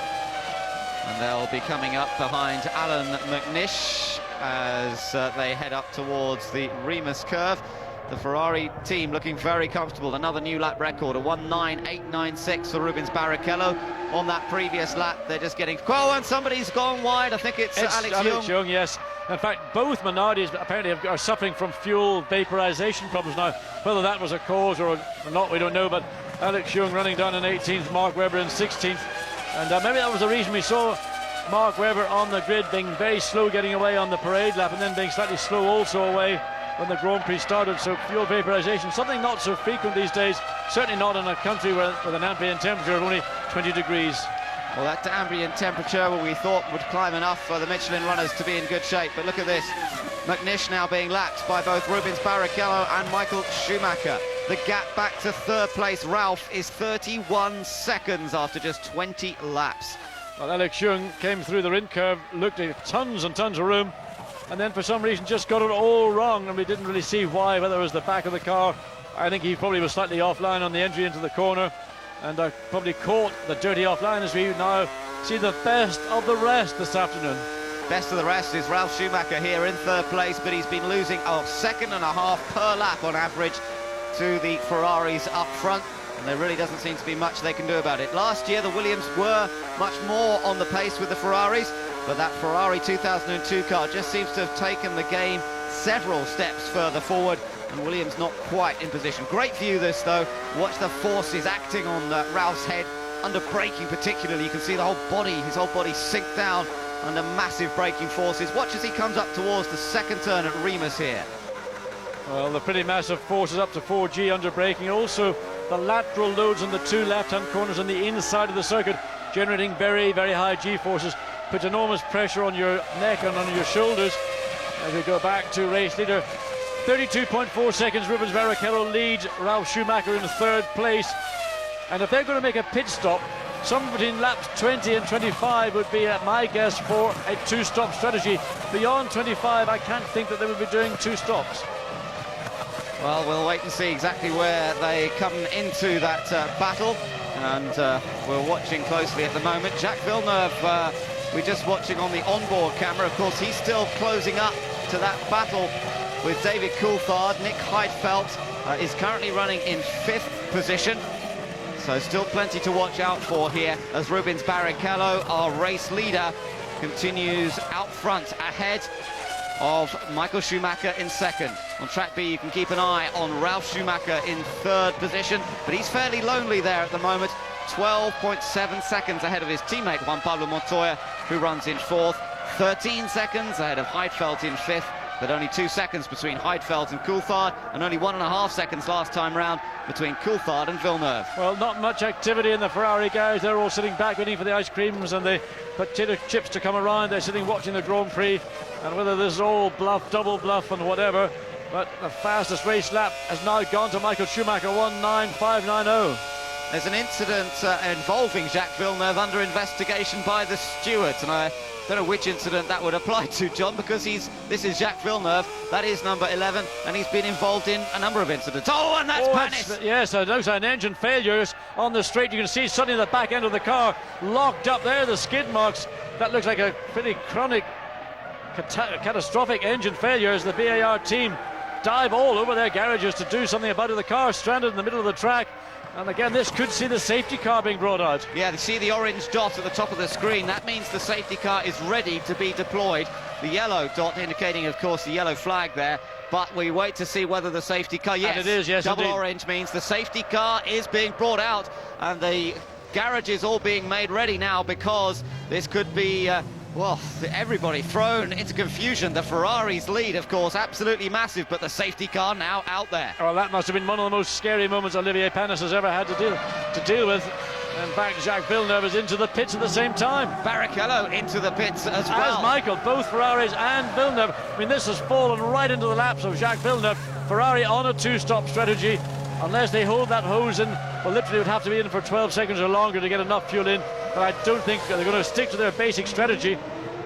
And they'll be coming up behind Alan McNish as they head up towards the Remus curve. The Ferrari team looking very comfortable. Another new lap record, a 1:9.896 for Rubens Barrichello. On that previous lap, they're just getting... Oh, and somebody's gone wide. I think it's Alex Young. Yes. In fact, both Minardis apparently are suffering from fuel vaporization problems now. Whether that was a cause or not, we don't know. But Alex Young running down in 18th, Mark Webber in 16th. And maybe that was the reason we saw Mark Webber on the grid being very slow getting away on the parade lap, and then being slightly slow also away when the Grand Prix started. So fuel vaporization, something not so frequent these days, certainly not in a country with an ambient temperature of only 20 degrees. Well, that ambient temperature we thought would climb enough for the Michelin runners to be in good shape, but look at this. McNish now being lapped by both Rubens Barrichello and Michael Schumacher. The gap back to third place, Ralph, is 31 seconds after just 20 laps. Well, Alex Young came through the Rindt curve, looked at tons and tons of room, and then for some reason just got it all wrong, and we didn't really see why, whether it was the back of the car. I think he probably was slightly offline on the entry into the corner, and probably caught the dirty offline as we now see the best of the rest this afternoon. Best of the rest is Ralf Schumacher here in third place, but he's been losing a second and a half per lap on average to the Ferraris up front, and there really doesn't seem to be much they can do about it. Last year the Williams were much more on the pace with the Ferraris, but that Ferrari 2002 car just seems to have taken the game several steps further forward, and Williams not quite in position. Great view this though. Watch the forces acting on Ralph's head under braking particularly. You can see the whole body, his whole body sink down under massive braking forces. Watch as he comes up towards the second turn at Remus here. Well, the pretty massive forces up to 4G under braking. Also the lateral loads on the two left-hand corners on the inside of the circuit, generating very, very high G-forces. Puts enormous pressure on your neck and on your shoulders. As we go back to race leader, 32.4 seconds, Rubens Barrichello leads Ralf Schumacher in third place. And if they're going to make a pit stop, somewhere between laps 20 and 25 would be my guess for a two-stop strategy. Beyond 25, I can't think that they would be doing two stops. Well, we'll wait and see exactly where they come into that battle, and we're watching closely at the moment. Jacques Villeneuve, we're just watching on the onboard camera. Of course, he's still closing up to that battle with David Coulthard. Nick Heidfeld is currently running in 5th position, so still plenty to watch out for here as Rubens Barrichello, our race leader, continues out front ahead of Michael Schumacher in second. On track B, you can keep an eye on Ralf Schumacher in third position, but he's fairly lonely there at the moment. 12.7 seconds ahead of his teammate Juan Pablo Montoya, who runs in 4th. 13 seconds ahead of Heidfeld in 5th, but only 2 seconds between Heidfeld and Coulthard, and only 1.5 seconds last time round between Coulthard and Villeneuve. Well, not much activity in the Ferrari guys. They're all sitting back waiting for the ice creams and the potato chips to come around. They're sitting watching the Grand Prix, and whether this is all bluff, double bluff and whatever, but the fastest race lap has now gone to Michael Schumacher, 1:9.590. There's an incident involving Jacques Villeneuve under investigation by the stewards, and I don't know which incident that would apply to, John, because this is Jacques Villeneuve, that is number 11, and he's been involved in a number of incidents. Oh, and that's Panis! Yes, there's an engine failure on the straight. You can see suddenly the back end of the car locked up there, the skid marks. That looks like a pretty chronic, catastrophic engine failure as the BAR team dive all over their garages to do something about it. The car stranded in the middle of the track. And again, this could see the safety car being brought out. Yeah, you see the orange dot at the top of the screen. That means the safety car is ready to be deployed. The yellow dot indicating, of course, the yellow flag there but we wait to see whether the safety car, yes, and it is, yes, double indeed. orange means the safety car is being brought out, and the garage is all being made ready now, because this could be well, everybody thrown into confusion. The Ferrari's lead, of course, absolutely massive, but the safety car now out there. Well, that must have been one of the most scary moments Olivier Panis has ever had to deal with. In fact, Jacques Villeneuve is into the pits at the same time. Barrichello into the pits as well. As Michael, both Ferraris and Villeneuve. I mean, this has fallen right into the laps of Jacques Villeneuve. Ferrari on a two-stop strategy. Unless they hold that hose in, well, literally would have to be in for 12 seconds or longer to get enough fuel in. But I don't think they're going to stick to their basic strategy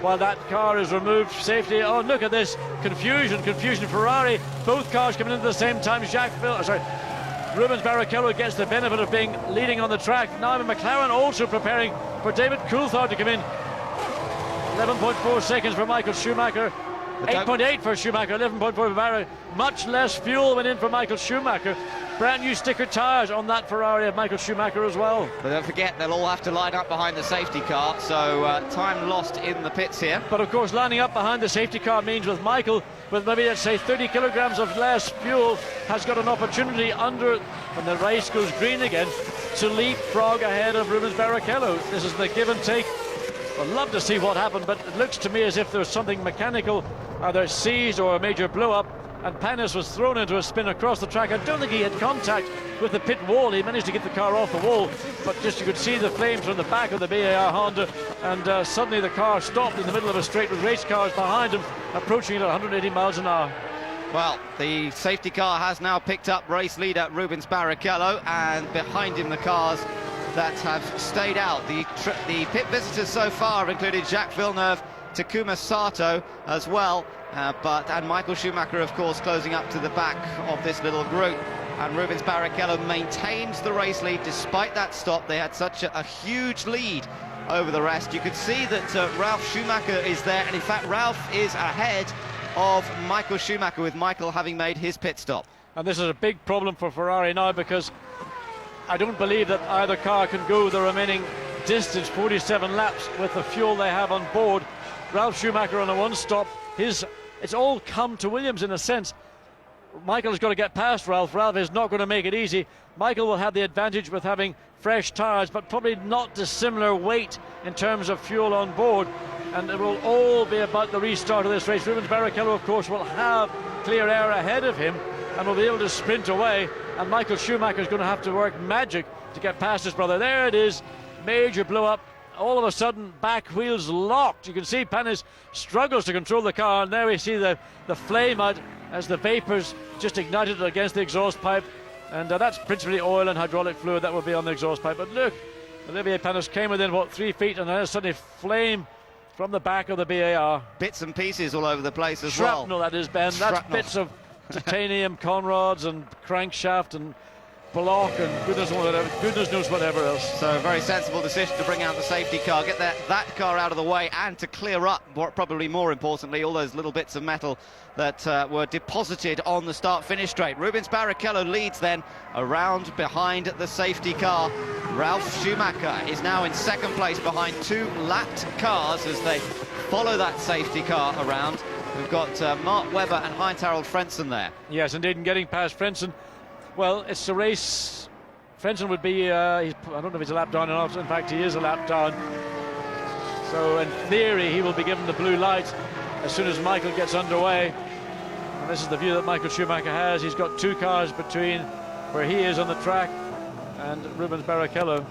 while that car is removed. Safety. Oh, look at this. Confusion. Ferrari. Both cars coming in at the same time. Rubens Barrichello gets the benefit of being leading on the track. Now McLaren also preparing for David Coulthard to come in. 11.4 seconds for Michael Schumacher. 8.8 for Schumacher, 11.4 for Barrichello. Much less fuel went in for Michael Schumacher. Brand new sticker tyres on that Ferrari of Michael Schumacher as well. But don't forget, they'll all have to line up behind the safety car, so time lost in the pits here. But of course, lining up behind the safety car means with Michael, with maybe let's say 30 kilograms of less fuel, has got an opportunity when the race goes green again, to leapfrog ahead of Rubens Barrichello. This is the give and take. I'd love to see what happened, but it looks to me as if there's something mechanical, either seized or a major blow-up, and Panis was thrown into a spin across the track. I don't think he had contact with the pit wall. He managed to get the car off the wall, but just you could see the flames from the back of the BAR Honda, and suddenly the car stopped in the middle of a straight with race cars behind him, approaching it at 180 miles an hour. Well, the safety car has now picked up race leader Rubens Barrichello, and behind him the cars that have stayed out. The pit visitors so far have included Jacques Villeneuve, Takuma Sato as well, and Michael Schumacher, of course, closing up to the back of this little group. And Rubens Barrichello maintains the race lead despite that stop. They had such a huge lead over the rest. You could see that Ralf Schumacher is there, and in fact Ralf is ahead of Michael Schumacher, with Michael having made his pit stop. And this is a big problem for Ferrari now, because I don't believe that either car can go the remaining distance, 47 laps, with the fuel they have on board. Ralf Schumacher on a one-stop, it's all come to Williams in a sense. Michael has got to get past Ralf. Ralf is not going to make it easy. Michael will have the advantage with having fresh tyres, but probably not dissimilar weight in terms of fuel on board. And it will all be about the restart of this race. Rubens Barrichello, of course, will have clear air ahead of him and will be able to sprint away. And Michael Schumacher is going to have to work magic to get past his brother. There it is, major blow-up. All of a sudden, back wheels locked. You can see Panis struggles to control the car, and there we see the flame out as the vapors just ignited against the exhaust pipe. And that's principally oil and hydraulic fluid that will be on the exhaust pipe. But look, Olivier Panis came within, 3 feet, and there's suddenly flame from the back of the BAR. Bits and pieces all over the place as Shrapnel, well. That is, Ben. Shrapnel. That's bits of titanium conrods and crankshaft and block and goodness knows whatever else. So a very sensible decision to bring out the safety car, get that car out of the way, and to clear up, probably more importantly, all those little bits of metal that were deposited on the start-finish straight. Rubens Barrichello leads then around behind the safety car. Ralf Schumacher is now in second place behind 2 lapped cars as they follow that safety car around. We've got Mark Webber and Heinz-Harald Frentzen there. Yes, indeed, and getting past Frentzen. Well, it's a race. Frentzen would be, I don't know if he's a lap down or not. In fact, he is a lap down. So, in theory, he will be given the blue light as soon as Michael gets underway. And this is the view that Michael Schumacher has. He's got 2 cars between where he is on the track and Rubens Barrichello.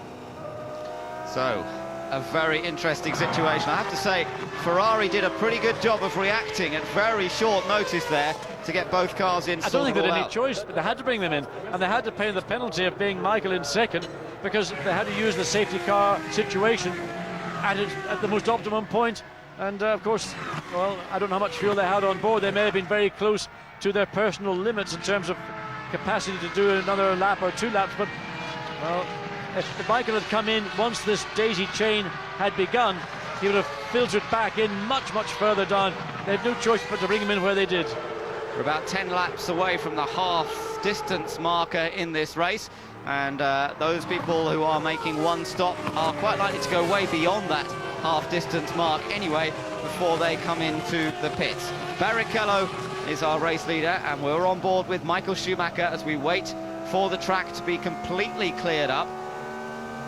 So, a very interesting situation. I have to say, Ferrari did a pretty good job of reacting at very short notice there to get both cars in. I don't think they had any out. choice, but they had to bring them in, and they had to pay the penalty of being Michael in second, because they had to use the safety car situation at the most optimum point. And of course, well, I don't know how much fuel they had on board. They may have been very close to their personal limits in terms of capacity to do another lap or 2 laps, but well, if Michael had come in once this daisy chain had begun, he would have filtered back in much further down. They had no choice but to bring him in where they did. We're about 10 laps away from the half distance marker in this race, and those people who are making one stop are quite likely to go way beyond that half distance mark anyway before they come into the pits. Barrichello is our race leader, and we're on board with Michael Schumacher as we wait for the track to be completely cleared up.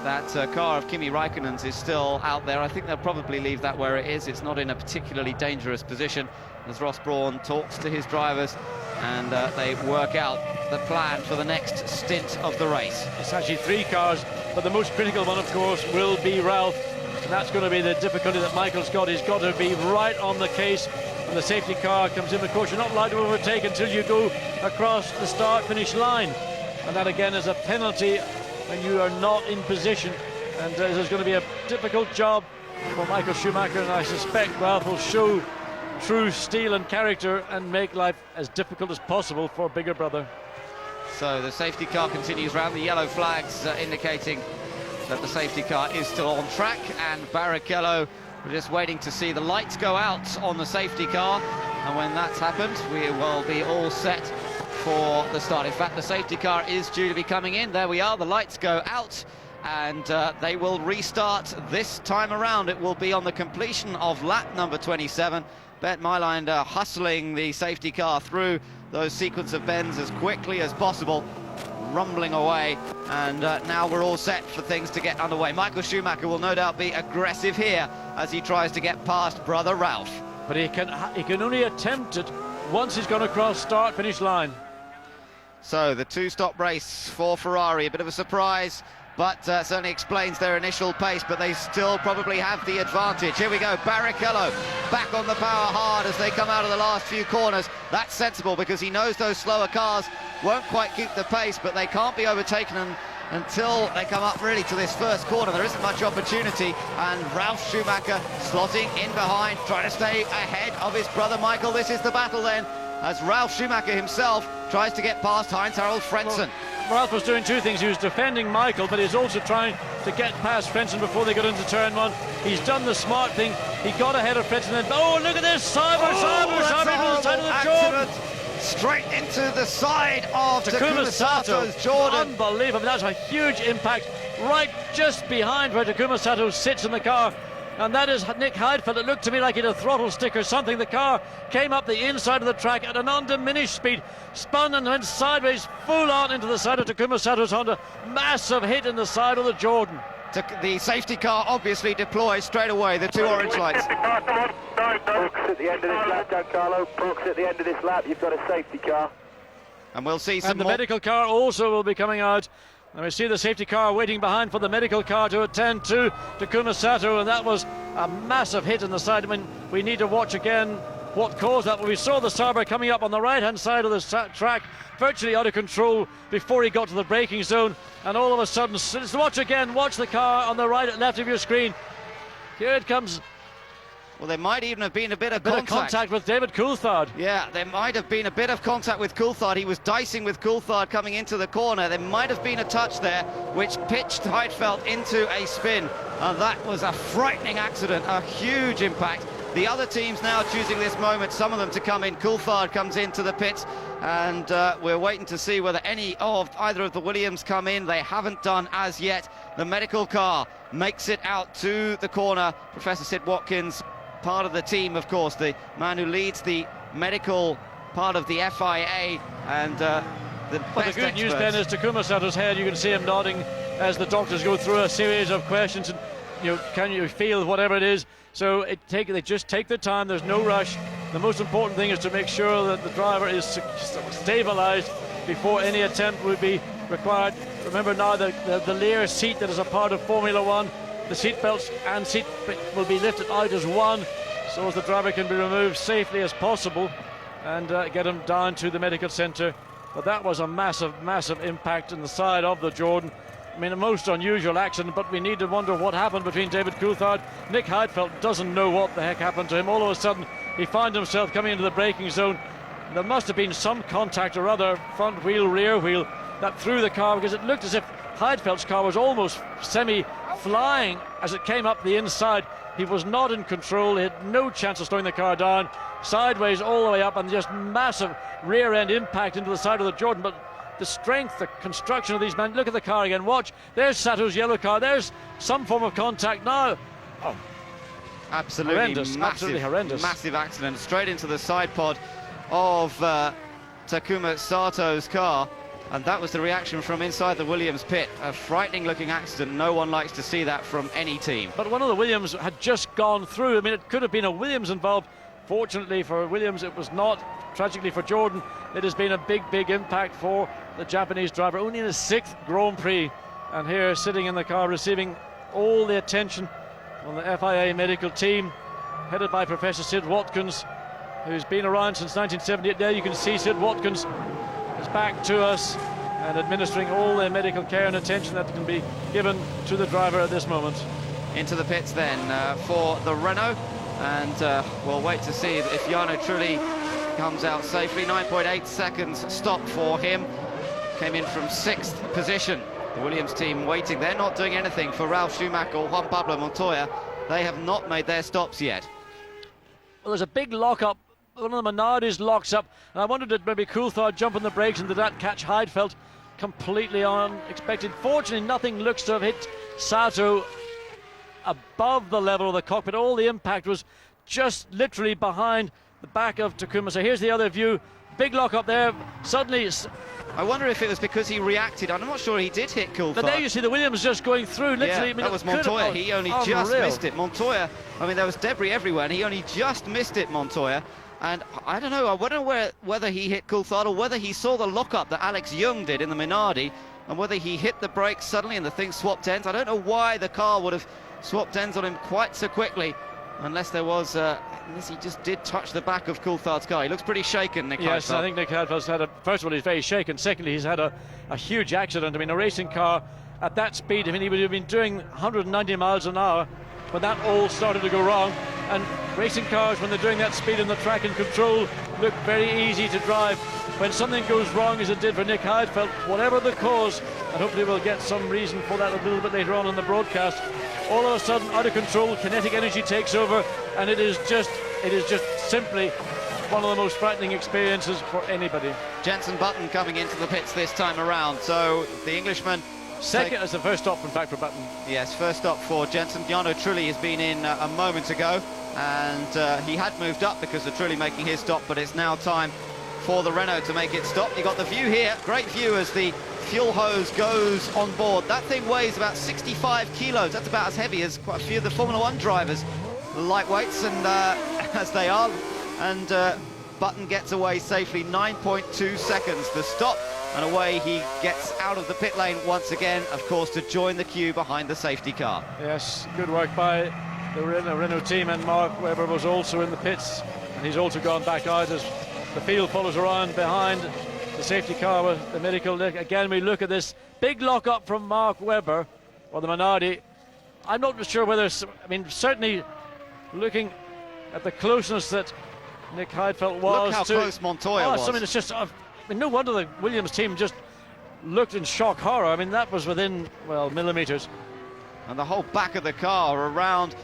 That car of Kimi Raikkonen's is still out there. I think they'll probably leave that where it is. It's not in a particularly dangerous position as Ross Brawn talks to his drivers and they work out the plan for the next stint of the race. It's actually 3 cars, but the most critical one, of course, will be Ralph. And that's going to be the difficulty that Michael's got. He's got to be right on the case when the safety car comes in. Of course, you're not allowed to overtake until you go across the start-finish line. And that, again, is a penalty when you are not in position. And there's going to be a difficult job for Michael Schumacher, and I suspect Ralph will show true steel and character and make life as difficult as possible for bigger brother. So the safety car continues round, the yellow flags indicating that the safety car is still on track, and Barrichello, we're just waiting to see the lights go out on the safety car, and when that's happened we will be all set for the start. In fact, the safety car is due to be coming in. There we are, the lights go out, and they will restart this time around. It will be on the completion of lap number 27. Bert Mailander hustling the safety car through those sequence of bends as quickly as possible, rumbling away, and now we're all set for things to get underway. Michael Schumacher will no doubt be aggressive here as he tries to get past brother Ralph. But he can only attempt it once he's gone across start-finish line. So the 2-stop race for Ferrari, a bit of a surprise, but certainly explains their initial pace, but they still probably have the advantage. Here we go, Barrichello back on the power hard as they come out of the last few corners. That's sensible because he knows those slower cars won't quite keep the pace, but they can't be overtaken until they come up really to this first corner. There isn't much opportunity, and Ralf Schumacher slotting in behind, trying to stay ahead of his brother Michael. This is the battle then, as Ralf Schumacher himself tries to get past Heinz-Harald Frentzen. Well, Ralph was doing 2 things. He was defending Michael, but he's also trying to get past Frentzen before they got into turn 1. He's done the smart thing. He got ahead of Frentzen, and oh, look at this! Cyber into the side of the Jordan. Straight into the side of Takuma Sato's Jordan. Unbelievable. That's a huge impact right just behind where Takuma Sato sits in the car. And that is Nick Heidfeld. It looked to me like he had a throttle stick or something. The car came up the inside of the track at an undiminished speed, spun and went sideways full on into the side of Takuma Sato's Honda. Massive hit in the side of the Jordan. The safety car obviously deploys straight away, the 2 orange lights. Brooks at the end of this lap, Giancarlo. Brooks at the end of this lap, you've got a safety car. And we'll see some And the more. medical car also will be coming out. And we see the safety car waiting behind for the medical car to attend to Takuma Sato, and that was a massive hit in the side. I mean, we need to watch again what caused that. We saw the Sauber coming up on the right-hand side of the track, virtually out of control before he got to the braking zone, and all of a sudden, let's watch again, watch the car on the right and left of your screen. Here it comes. Well, there might even have been a bit of contact with David Coulthard. Yeah, there might have been a bit of contact with Coulthard. He was dicing with Coulthard coming into the corner. There might have been a touch there which pitched Heidfeld into a spin, and that was a frightening accident, a huge impact. The other teams now choosing this moment, some of them to come in. Coulthard comes into the pits, and we're waiting to see whether either of the Williams come in. They haven't done as yet. The medical car makes it out to the corner. Professor Sid Watkins, part of the team, of course, the man who leads the medical part of the FIA, and the good news, Ben, is Takuma Sato's head. You can see him nodding as the doctors go through a series of questions, and can you feel whatever it is. So they just take their time. There's no rush. The most important thing is to make sure that the driver is stabilized before any attempt would be required. Remember now the Lear seat that is a part of Formula One, the seat belts and seat will be lifted out as one, so as the driver can be removed safely as possible and get him down to the medical centre. But that was a massive impact in the side of the Jordan. I mean, a most unusual accident, but we need to wonder what happened between David Coulthard. Nick Heidfeld doesn't know what the heck happened to him. All of a sudden, he found himself coming into the braking zone. There must have been some contact or other, front wheel, rear wheel, that threw the car, because it looked as if Heidfeld's car was almost semi-flying as it came up the inside. He was not in control. He had no chance of slowing the car down. Sideways all the way up, and just massive rear-end impact into the side of the Jordan. But the strength, the construction of these men. Look at the car again. Watch. There's Sato's yellow car. There's some form of contact now. Oh, absolutely horrendous. Absolutely horrendous. Massive accident straight into the side pod of Takuma Sato's car, and that was the reaction from inside the Williams pit. A frightening looking accident. No one likes to see that from any team. But one of the Williams had just gone through. I mean, it could have been a Williams involved. Fortunately for Williams, it was not. Tragically for Jordan, it has been a big impact for the Japanese driver, only in his 6th Grand Prix, and here sitting in the car receiving all the attention on the FIA medical team, headed by Professor Sid Watkins, who's been around since 1978. There you can see Sid Watkins is back to us and administering all the medical care and attention that can be given to the driver at this moment. Into the pits then for the Renault, and we'll wait to see if Jarno Trulli comes out safely. 9.8 seconds stop for him. Came in from 6th position. The Williams team waiting. They're not doing anything for Ralf Schumacher or Juan Pablo Montoya. They have not made their stops yet. Well, there's a big lock-up. One of the Minardis locks up, and I wondered did maybe Coulthard jump on the brakes and did that catch Heidfeld completely unexpected. Fortunately, nothing looks to have hit Sato above the level of the cockpit. All the impact was just literally behind the back of Takuma. So here's the other view. Big lock up there. Suddenly, I wonder if it was because he reacted. I'm not sure he did hit Coulthard. But there you see the Williams just going through. Literally, yeah, I mean, that was Montoya. He only just missed it. Montoya, I mean, there was debris everywhere, and he only just missed it, Montoya. And I don't know, I wonder whether he hit Coulthard or whether he saw the lock-up that Alex Young did in the Minardi, and whether he hit the brakes suddenly and the thing swapped ends. I don't know why the car would have swapped ends on him quite so quickly, unless there was, unless he just did touch the back of Coulthard's car. He looks pretty shaken, Nick Yes, Heidfeld. I think Nick Heidfeld's had first of all, he's very shaken. Secondly, he's had a huge accident. I mean, a racing car at that speed, I mean, he would have been doing 190 miles an hour when that all started to go wrong. And racing cars, when they're doing that speed in the track and control, look very easy to drive. When something goes wrong, as it did for Nick Heidfeld, whatever the cause, and hopefully we'll get some reason for that a little bit later on in the broadcast, all of a sudden, out of control, kinetic energy takes over, and it is just simply one of the most frightening experiences for anybody. Jenson Button coming into the pits this time around, so the Englishman... Second as the first stop, in fact, for Button. Yes, first stop for Jenson. Jarno Trulli has been in a moment ago, and he had moved up because of Trulli making his stop, but it's now time for the Renault to make its stop. You've got the view here, great view as the fuel hose goes on board. That thing weighs about 65 kilos. That's about as heavy as quite a few of the Formula One drivers, lightweights, and as they are. And Button gets away safely. 9.2 seconds to stop, and away he gets out of the pit lane once again, of course, to join the queue behind the safety car. Yes, good work by the Renault team, and Mark Webber was also in the pits, and he's also gone back out as the field follows around behind the safety car with the medical. Again, we look at this big lock-up from Mark Webber, or the Minardi. I'm not sure whether, I mean, certainly looking at the closeness that Nick Heidfeld was. Look how close Montoya was. I mean, it's just, I mean, no wonder the Williams team just looked in shock horror. I mean, that was within, well, millimetres. And the whole back of the car around,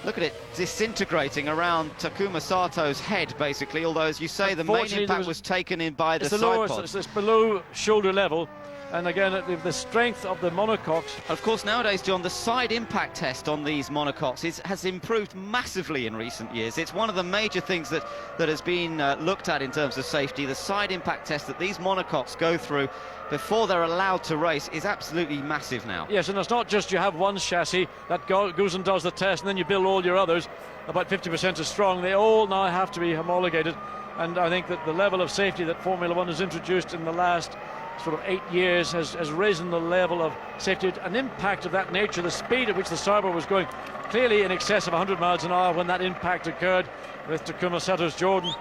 look at it disintegrating around Takuma Sato's head, basically, although, as you say, the main impact was taken in by the side pod. It's below shoulder level, and again, the strength of the monocoques. Of course, nowadays, John, the side impact test on these monocoques has improved massively in recent years. It's one of the major things that has been looked at in terms of safety. The side impact test that these monocoques go through before they're allowed to race is absolutely massive now. Yes, and it's not just you have one chassis that goes and does the test, and then you build all your others about 50% as strong. They all now have to be homologated, and I think that the level of safety that Formula One has introduced in the last sort of 8 years has risen the level of safety. An impact of that nature, the speed at which the Sauber was going, clearly in excess of 100 miles an hour when that impact occurred with Takuma Sato's Jordan.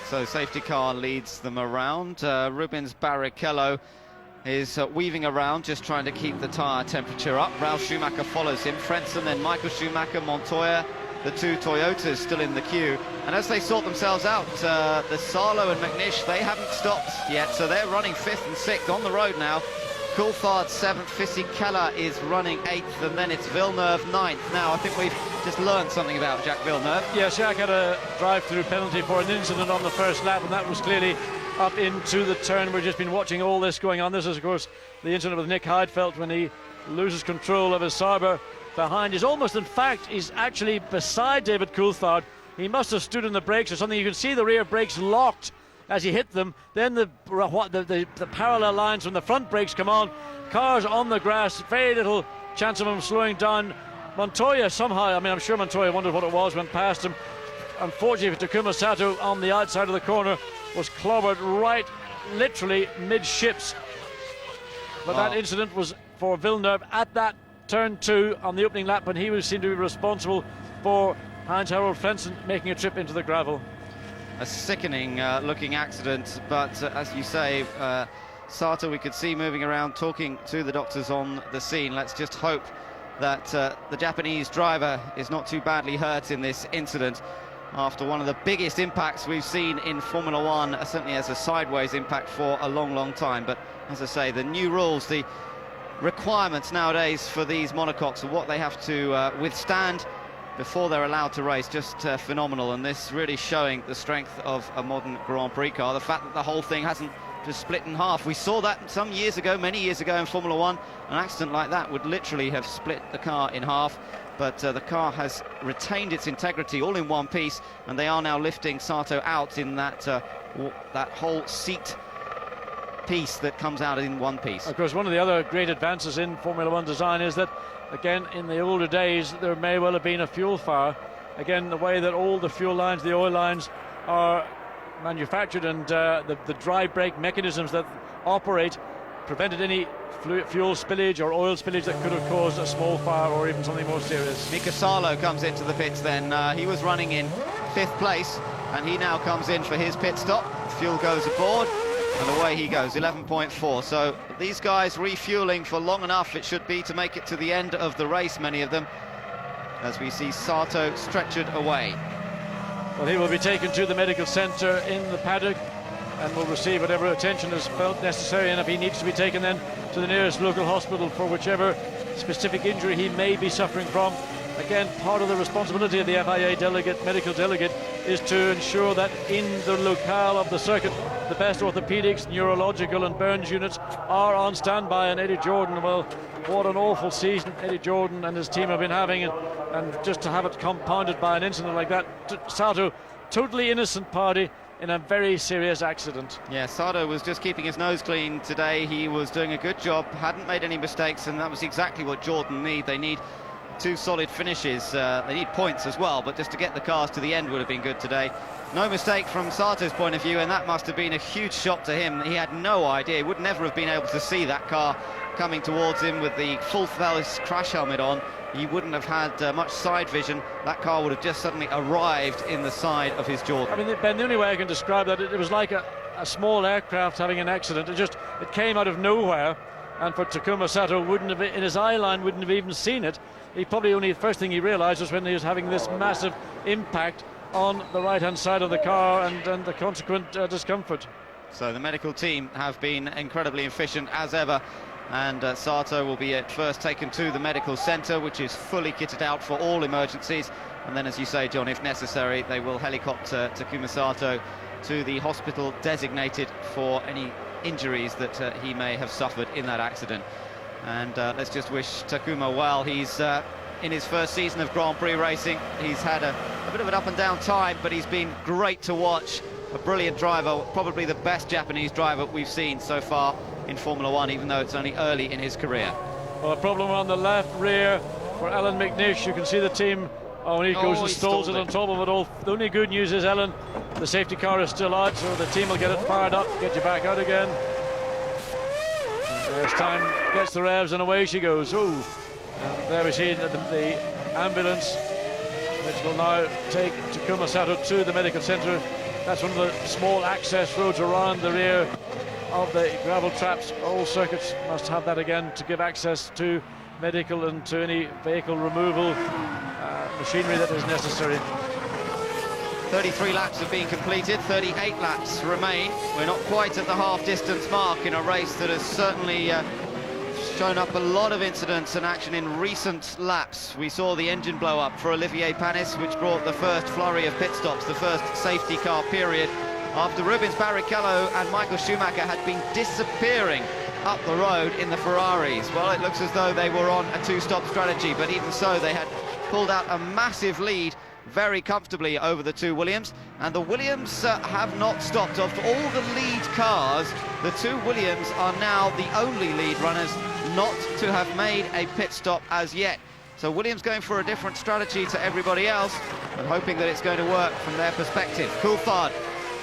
So safety car leads them around. Rubens Barrichello is weaving around, just trying to keep the tyre temperature up. Ralf Schumacher follows him. Frentzen, then Michael Schumacher, Montoya, the two Toyotas still in the queue. And as they sort themselves out, the Salo and McNish, they haven't stopped yet, so they're running 5th and 6th on the road now. Coulthard 7th, Fisichella is running 8th, and then it's Villeneuve 9th. Now, I think we've just learned something about Jacques Villeneuve. Yeah, Jacques had a drive-through penalty for an incident on the first lap, and that was clearly up into the turn. We've just been watching all this going on. This is, of course, the incident with Nick Heidfeld when he loses control of his Sauber behind. He's almost, in fact, he's actually beside David Coulthard, He must have stood on the brakes or something. You can see the rear brakes locked as he hit them. Then the parallel lines when the front brakes come on. Cars on the grass, very little chance of him slowing down. Montoya somehow, I mean, I'm sure Montoya wondered what it was, went past him. Unfortunately for Takuma Sato, on the outside of the corner, was clobbered right, literally midships. But that incident was for Villeneuve at that turn 2 on the opening lap, and he was seen to be responsible for Heinz-Harald Frentzen making a trip into the gravel. A sickening looking accident, but as you say, Sato we could see moving around talking to the doctors on the scene. Let's just hope that the Japanese driver is not too badly hurt in this incident after one of the biggest impacts we've seen in Formula One, certainly as a sideways impact for a long time. But as I say, the new rules, the requirements nowadays for these monocoques and what they have to withstand before they're allowed to race, just phenomenal. And this really showing the strength of a modern Grand Prix car. The fact that the whole thing hasn't just split in half. We saw that some years ago, many years ago in Formula One. An accident like that would literally have split the car in half. But the car has retained its integrity all in one piece, and they are now lifting Sato out in that that whole seat piece that comes out in one piece. Of course, one of the other great advances in Formula One design is that, again, in the older days, there may well have been a fuel fire. Again, the way that all the fuel lines, the oil lines, are manufactured, and the dry brake mechanisms that operate prevented any fuel spillage or oil spillage that could have caused a small fire or even something more serious. Mika Salo comes into the pits then. He was running in 5th place, and he now comes in for his pit stop. Fuel goes aboard, and away he goes, 11.4. So these guys refueling for long enough, it should be, to make it to the end of the race, many of them, as we see Sato stretchered away. Well, he will be taken to the medical centre in the paddock and will receive whatever attention is felt necessary, and if he needs to be taken then to the nearest local hospital for whichever specific injury he may be suffering from. Again, part of the responsibility of the FIA delegate, medical delegate, is to ensure that in the locale of the circuit, the best orthopedics, neurological and burns units are on standby. And Eddie Jordan, well, what an awful season Eddie Jordan and his team have been having, and just to have it compounded by an incident like that. Sato, totally innocent party in a very serious accident. Yeah, Sato was just keeping his nose clean today. He was doing a good job, hadn't made any mistakes, and that was exactly what Jordan need. They need 2 solid finishes. They need points as well, but just to get the cars to the end would have been good today. No mistake from Sato's point of view, and that must have been a huge shock to him. He had no idea. He would never have been able to see that car coming towards him with the full-face crash helmet on. He wouldn't have had much side vision. That car would have just suddenly arrived in the side of his Jordan. I mean, Ben, the only way I can describe that, it was like a small aircraft having an accident. It came out of nowhere, and for Takuma Sato, wouldn't have, in his eye line, wouldn't have even seen it. He probably only, the first thing he realised was when he was having this massive impact on the right-hand side of the car, and the consequent discomfort. So the medical team have been incredibly efficient as ever, and Sato will be at first taken to the medical centre, which is fully kitted out for all emergencies, and then, as you say, John, if necessary, they will helicopter Takuma Sato to the hospital designated for any injuries that he may have suffered in that accident. And let's just wish Takuma well. He's in his first season of Grand Prix racing. He's had a bit of an up and down time, but he's been great to watch. A brilliant driver, probably the best Japanese driver we've seen so far in Formula One, even though it's only early in his career. Well, a problem on the left rear for Alan McNish. You can see the team. Oh, and he goes and stalls it on top of it all. The only good news is, Ellen, the safety car is still out, so the team will get it fired up, get you back out again. There's time, gets the revs, and away she goes. Ooh. There we see the ambulance, which will now take Takuma Sato to the medical centre. That's one of the small access roads around the rear of the gravel traps. All circuits must have that again to give access to medical and to any vehicle removal machinery that is necessary. 33 laps have been completed, 38 laps remain. We're not quite at the half-distance mark in a race that has certainly shown up a lot of incidents and action in recent laps. We saw the engine blow up for Olivier Panis, which brought the first flurry of pit stops, the first safety car period, after Rubens Barrichello and Michael Schumacher had been disappearing up the road in the Ferraris. Well, it looks as though they were on a 2-stop strategy, but even so, they had pulled out a massive lead very comfortably over the two Williams, and the Williams have not stopped. Of all the lead cars, the two Williams are now the only lead runners not to have made a pit stop as yet. So Williams going for a different strategy to everybody else and hoping that it's going to work from their perspective. Coulthard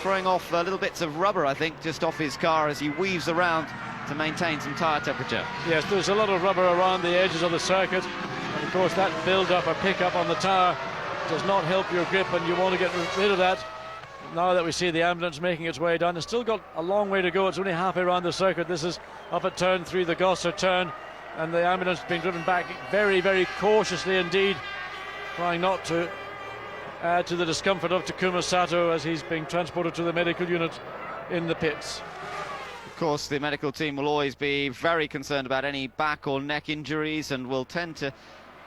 throwing off little bits of rubber, I think, just off his car as he weaves around to maintain some tyre temperature. Yes, there's a lot of rubber around the edges of the circuit, and of course that build-up or pick-up on the tyre does not help your grip, and you want to get rid of that. Now that we see the ambulance making its way down, it's still got a long way to go. It's only halfway around the circuit. This is up at turn 3, the Gosser turn, and the ambulance being driven back very, very cautiously indeed, trying not to add to the discomfort of Takuma Sato as he's being transported to the medical unit in the pits. Of course, the medical team will always be very concerned about any back or neck injuries and will tend to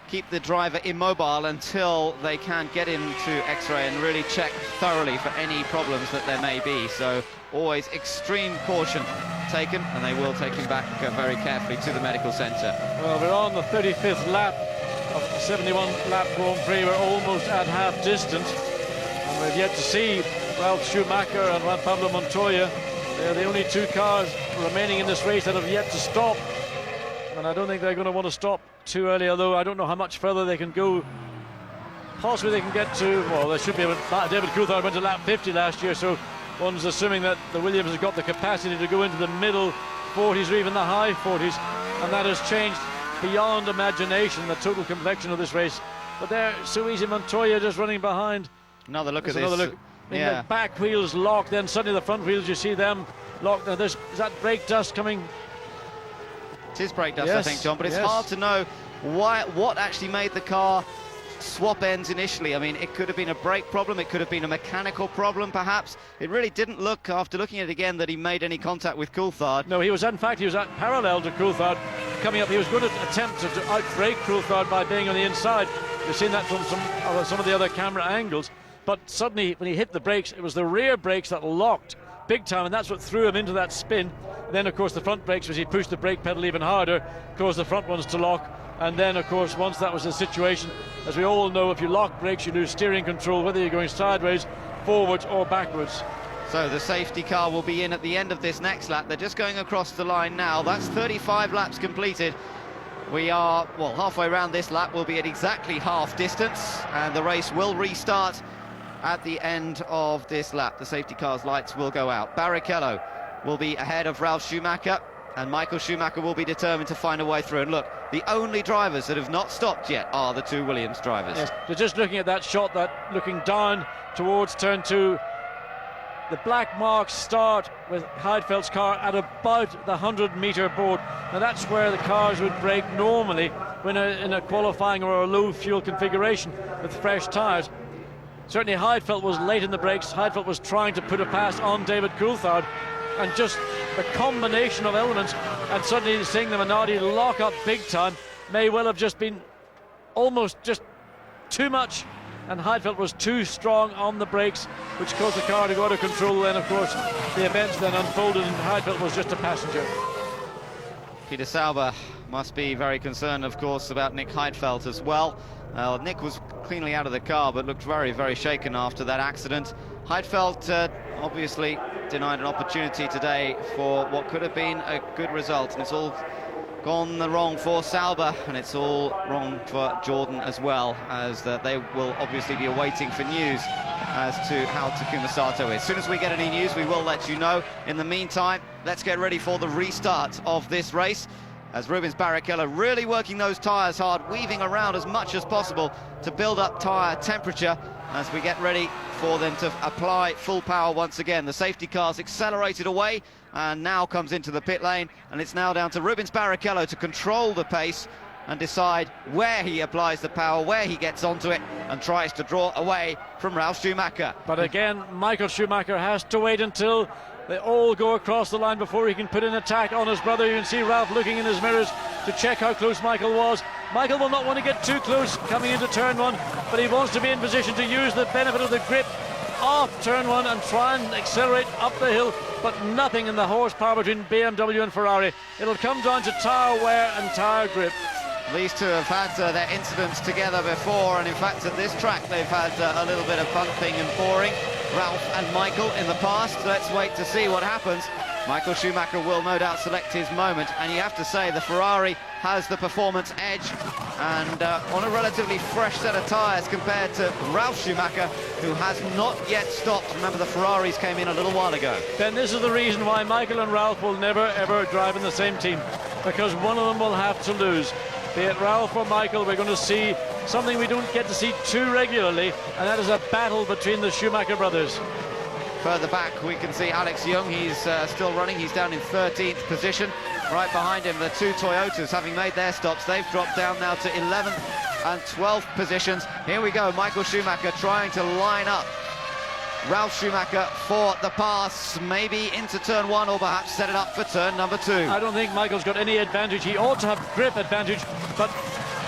keep the driver immobile until they can get him to X-ray and really check thoroughly for any problems that there may be. So always extreme caution taken, and they will take him back very carefully to the medical centre. Well, we're on the 35th lap of the 71 lap Grand Prix. We're almost at half distance, and we've yet to see Ralf Schumacher and Juan Pablo Montoya. They're the only two cars remaining in this race that have yet to stop, and I don't think they're going to want to stop too early, although I don't know how much further they can go. Possibly they can get to, well, they should be able to. David Coulthard went to lap 50 last year, so one's assuming that the Williams has got the capacity to go into the middle 40s or even the high 40s, and that has changed beyond imagination the total complexion of this race. But there, Suisi Montoya just running behind. Another look at this. Another look. Yeah. The back wheels locked, then suddenly the front wheels, you see them locked. Now is that brake dust coming? It is brake dust, yes, I think, John, but it's hard to know what actually made the car swap ends initially. I mean, it could have been a brake problem, it could have been a mechanical problem, perhaps. It really didn't look, after looking at it again, that he made any contact with Coulthard. No, he was, in fact, he was at parallel to Coulthard coming up. He was going to attempt to outbrake Coulthard by being on the inside. We've seen that from some of the other camera angles. But suddenly, when he hit the brakes, it was the rear brakes that locked big time, and that's what threw him into that spin. Then, of course, the front brakes, as he pushed the brake pedal even harder, caused the front ones to lock. And then, of course, once that was the situation, as we all know, if you lock brakes, you lose steering control, whether you're going sideways, forwards, or backwards. So the safety car will be in at the end of this next lap. They're just going across the line now. That's 35 laps completed. We are, well, halfway around this lap. We'll be at exactly half distance, and the race will restart at the end of this lap. The safety car's lights will go out. Barrichello will be ahead of Ralf Schumacher, and Michael Schumacher will be determined to find a way through. And look, the only drivers that have not stopped yet are the two Williams drivers. Yes, so just looking at that shot, that looking down towards turn 2, the black marks start with Heidfeld's car at about the 100-meter board. Now that's where the cars would brake normally when in a qualifying or a low fuel configuration with fresh tyres. Certainly Heidfeld was late in the brakes. Heidfeld was trying to put a pass on David Coulthard, and just the combination of elements, and suddenly seeing the Minardi lock up big time may well have just been almost just too much, and Heidfeld was too strong on the brakes, which caused the car to go out of control. Then, of course, the events then unfolded, and Heidfeld was just a passenger. Peter Sauber must be very concerned, of course, about Nick Heidfeld as well. Nick was cleanly out of the car, but looked very, very shaken after that accident. Heidfeld obviously denied an opportunity today for what could have been a good result, and it's all gone wrong for Sauber, and it's all wrong for Jordan as well, as they will obviously be awaiting for news as to how Takuma Sato is. As soon as we get any news, we will let you know. In the meantime, let's get ready for the restart of this race, as Rubens Barrichello really working those tyres hard, weaving around as much as possible to build up tyre temperature as we get ready for them to apply full power once again. The safety car's accelerated away and now comes into the pit lane, and it's now down to Rubens Barrichello to control the pace and decide where he applies the power, where he gets onto it and tries to draw away from Ralf Schumacher. But again, Michael Schumacher has to wait until they all go across the line before he can put an attack on his brother. You can see Ralph looking in his mirrors to check how close Michael was. Michael will not want to get too close coming into turn 1, but he wants to be in position to use the benefit of the grip off turn 1 and try and accelerate up the hill, but nothing in the horsepower between BMW and Ferrari. It'll come down to tyre wear and tyre grip. These two have had their incidents together before, and in fact at this track they've had a little bit of bumping and boring. Ralph and Michael in the past. Let's wait to see what happens. Michael Schumacher will no doubt select his moment, and you have to say the Ferrari has the performance edge, and on a relatively fresh set of tyres compared to Ralf Schumacher, who has not yet stopped. Remember, the Ferraris came in a little while ago. Ben, this is the reason why Michael and Ralph will never ever drive in the same team, because one of them will have to lose. Be it Ralph or Michael, we're going to see something we don't get to see too regularly, and that is a battle between the Schumacher brothers. Further back we can see Alex Young. He's still running. He's down in 13th position. Right behind him the two Toyotas, having made their stops, they've dropped down now to 11th and 12th positions. Here we go, Michael Schumacher trying to line up Ralf Schumacher for the pass, maybe into turn one, or perhaps set it up for turn number two. I don't think Michael's got any advantage. He ought to have grip advantage, but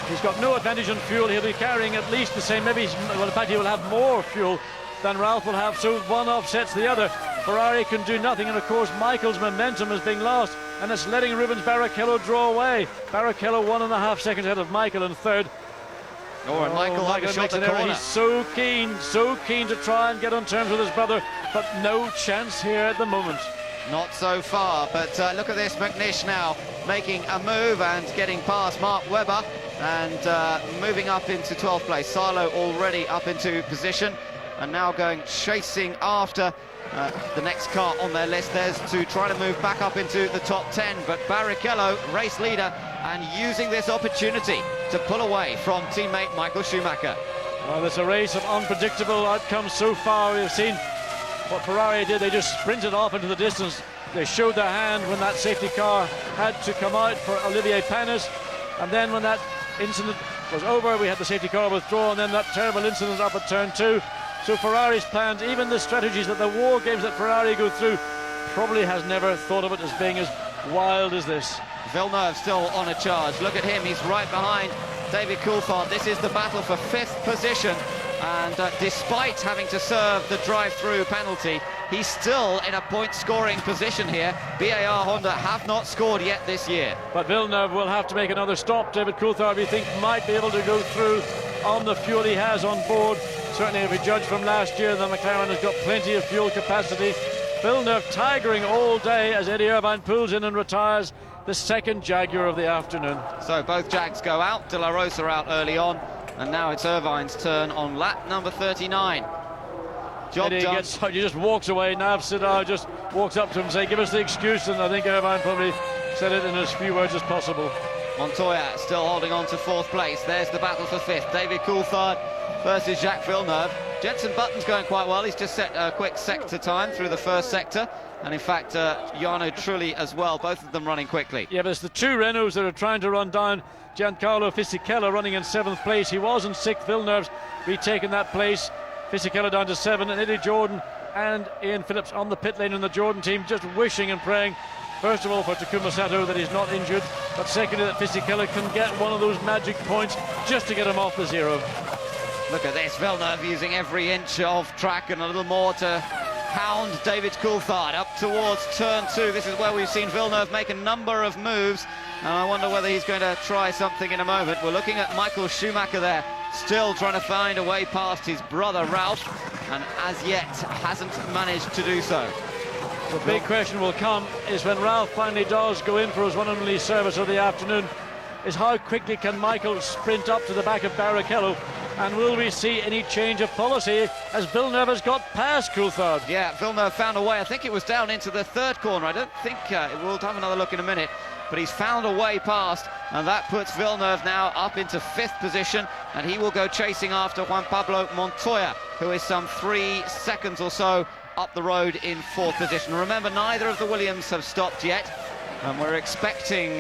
he's got no advantage on fuel. He'll be carrying at least the same, maybe, well, in fact he will have more fuel than Ralph will have, so one offsets the other. Ferrari can do nothing, and of course Michael's momentum is being lost, and it's letting Rubens Barrichello draw away. Barrichello 1.5 seconds ahead of Michael in third. And Michael overshot the corner. He's so keen to try and get on terms with his brother, but no chance here at the moment. Not so far, but look at this, McNish now making a move and getting past Mark Webber, and moving up into 12th place. Salo already up into position, and now going chasing after the next car on their list. There's to try to move back up into the top 10, but Barrichello, race leader, and using this opportunity to pull away from teammate Michael Schumacher. Well, it's a race of unpredictable outcomes so far. We've seen what Ferrari did. They just sprinted off into the distance. They showed their hand when that safety car had to come out for Olivier Panis, and then when that incident was over, we had the safety car withdraw, and then that terrible incident up at turn two. So Ferrari's plans, even the strategies that the war games that Ferrari go through, probably has never thought of it as being as wild as this. Villeneuve still on a charge. Look at him, he's right behind David Coulthard. This is the battle for 5th position, and despite having to serve the drive-through penalty, he's still in a point-scoring position here. BAR Honda have not scored yet this year. But Villeneuve will have to make another stop. David Coulthard, we think, might be able to go through on the fuel he has on board. Certainly, if we judge from last year, the McLaren has got plenty of fuel capacity. Villeneuve tigering all day as Eddie Irvine pulls in and retires the second Jaguar of the afternoon. So both Jags go out, De La Rosa out early on, and now it's Irvine's turn on lap number 39. Job Eddie done. he just walks away. Nav Sidar just walks up to him and says, give us the excuse, and I think Irvine probably said it in as few words as possible. Montoya still holding on to 4th place. There's the battle for 5th. David Coulthard versus Jacques Villeneuve. Jenson Button's going quite well. He's just set a quick sector time through the first sector, and in fact Jarno Trulli as well, both of them running quickly. Yeah, but it's the two Renaults that are trying to run down Giancarlo Fisichella, running in 7th place. He was in 6th. Villeneuve's retaken that place. Fisichella down to 7, and Eddie Jordan and Ian Phillips on the pit lane in the Jordan team, just wishing and praying, first of all for Takuma Sato that he's not injured, but secondly that Fisichella can get one of those magic points just to get him off the zero. Look at this, Villeneuve using every inch of track and a little more to hound David Coulthard up towards turn 2. This is where we've seen Villeneuve make a number of moves, and I wonder whether he's going to try something in a moment. We're looking at Michael Schumacher there, still trying to find a way past his brother Ralph, and as yet hasn't managed to do so. The big question will come is when Ralph finally does go in for his one and only service of the afternoon, is how quickly can Michael sprint up to the back of Barrichello, and will we see any change of policy as Villeneuve has got past Coulthard? Yeah, Villeneuve found a way. I think it was down into the 3rd corner. I don't think we'll have another look in a minute, but he's found a way past, and that puts Villeneuve now up into 5th position, and he will go chasing after Juan Pablo Montoya, who is some 3 seconds or so up the road in 4th position. Remember, neither of the Williams have stopped yet, and we're expecting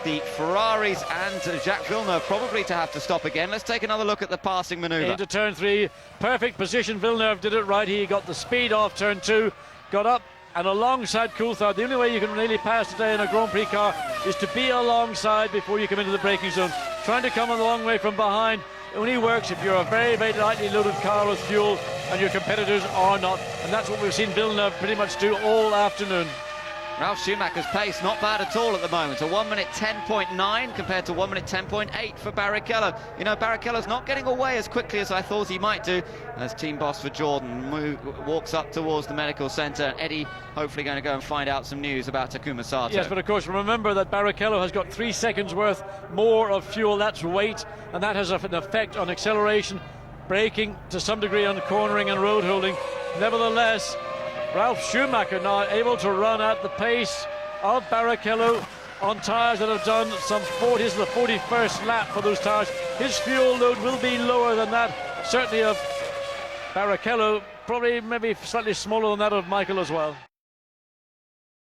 the Ferraris and Jacques Villeneuve probably to have to stop again. Let's take another look at the passing manoeuvre. Into turn 3, perfect position. Villeneuve did it right. He got the speed off turn 2, got up and alongside Coulthard. The only way you can really pass today in a Grand Prix car is to be alongside before you come into the braking zone. Trying to come a long way from behind only works if you're a very, very lightly loaded car with fuel and your competitors are not. And that's what we've seen Villeneuve pretty much do all afternoon. Ralf Schumacher's pace not bad at all at the moment. A 1 minute 10.9 compared to 1 minute 10.8 for Barrichello. You know, Barrichello's not getting away as quickly as I thought he might do, as team boss for Jordan walks up towards the medical centre. Eddie hopefully going to go and find out some news about Takuma Sato. Yes, but of course remember that Barrichello has got 3 seconds worth more of fuel. That's weight, and that has an effect on acceleration, braking, to some degree on cornering and road holding. Nevertheless, Ralf Schumacher now able to run at the pace of Barrichello on tyres that have done some 40s, the 41st lap for those tyres. His fuel load will be lower than that, certainly of Barrichello, probably maybe slightly smaller than that of Michael as well.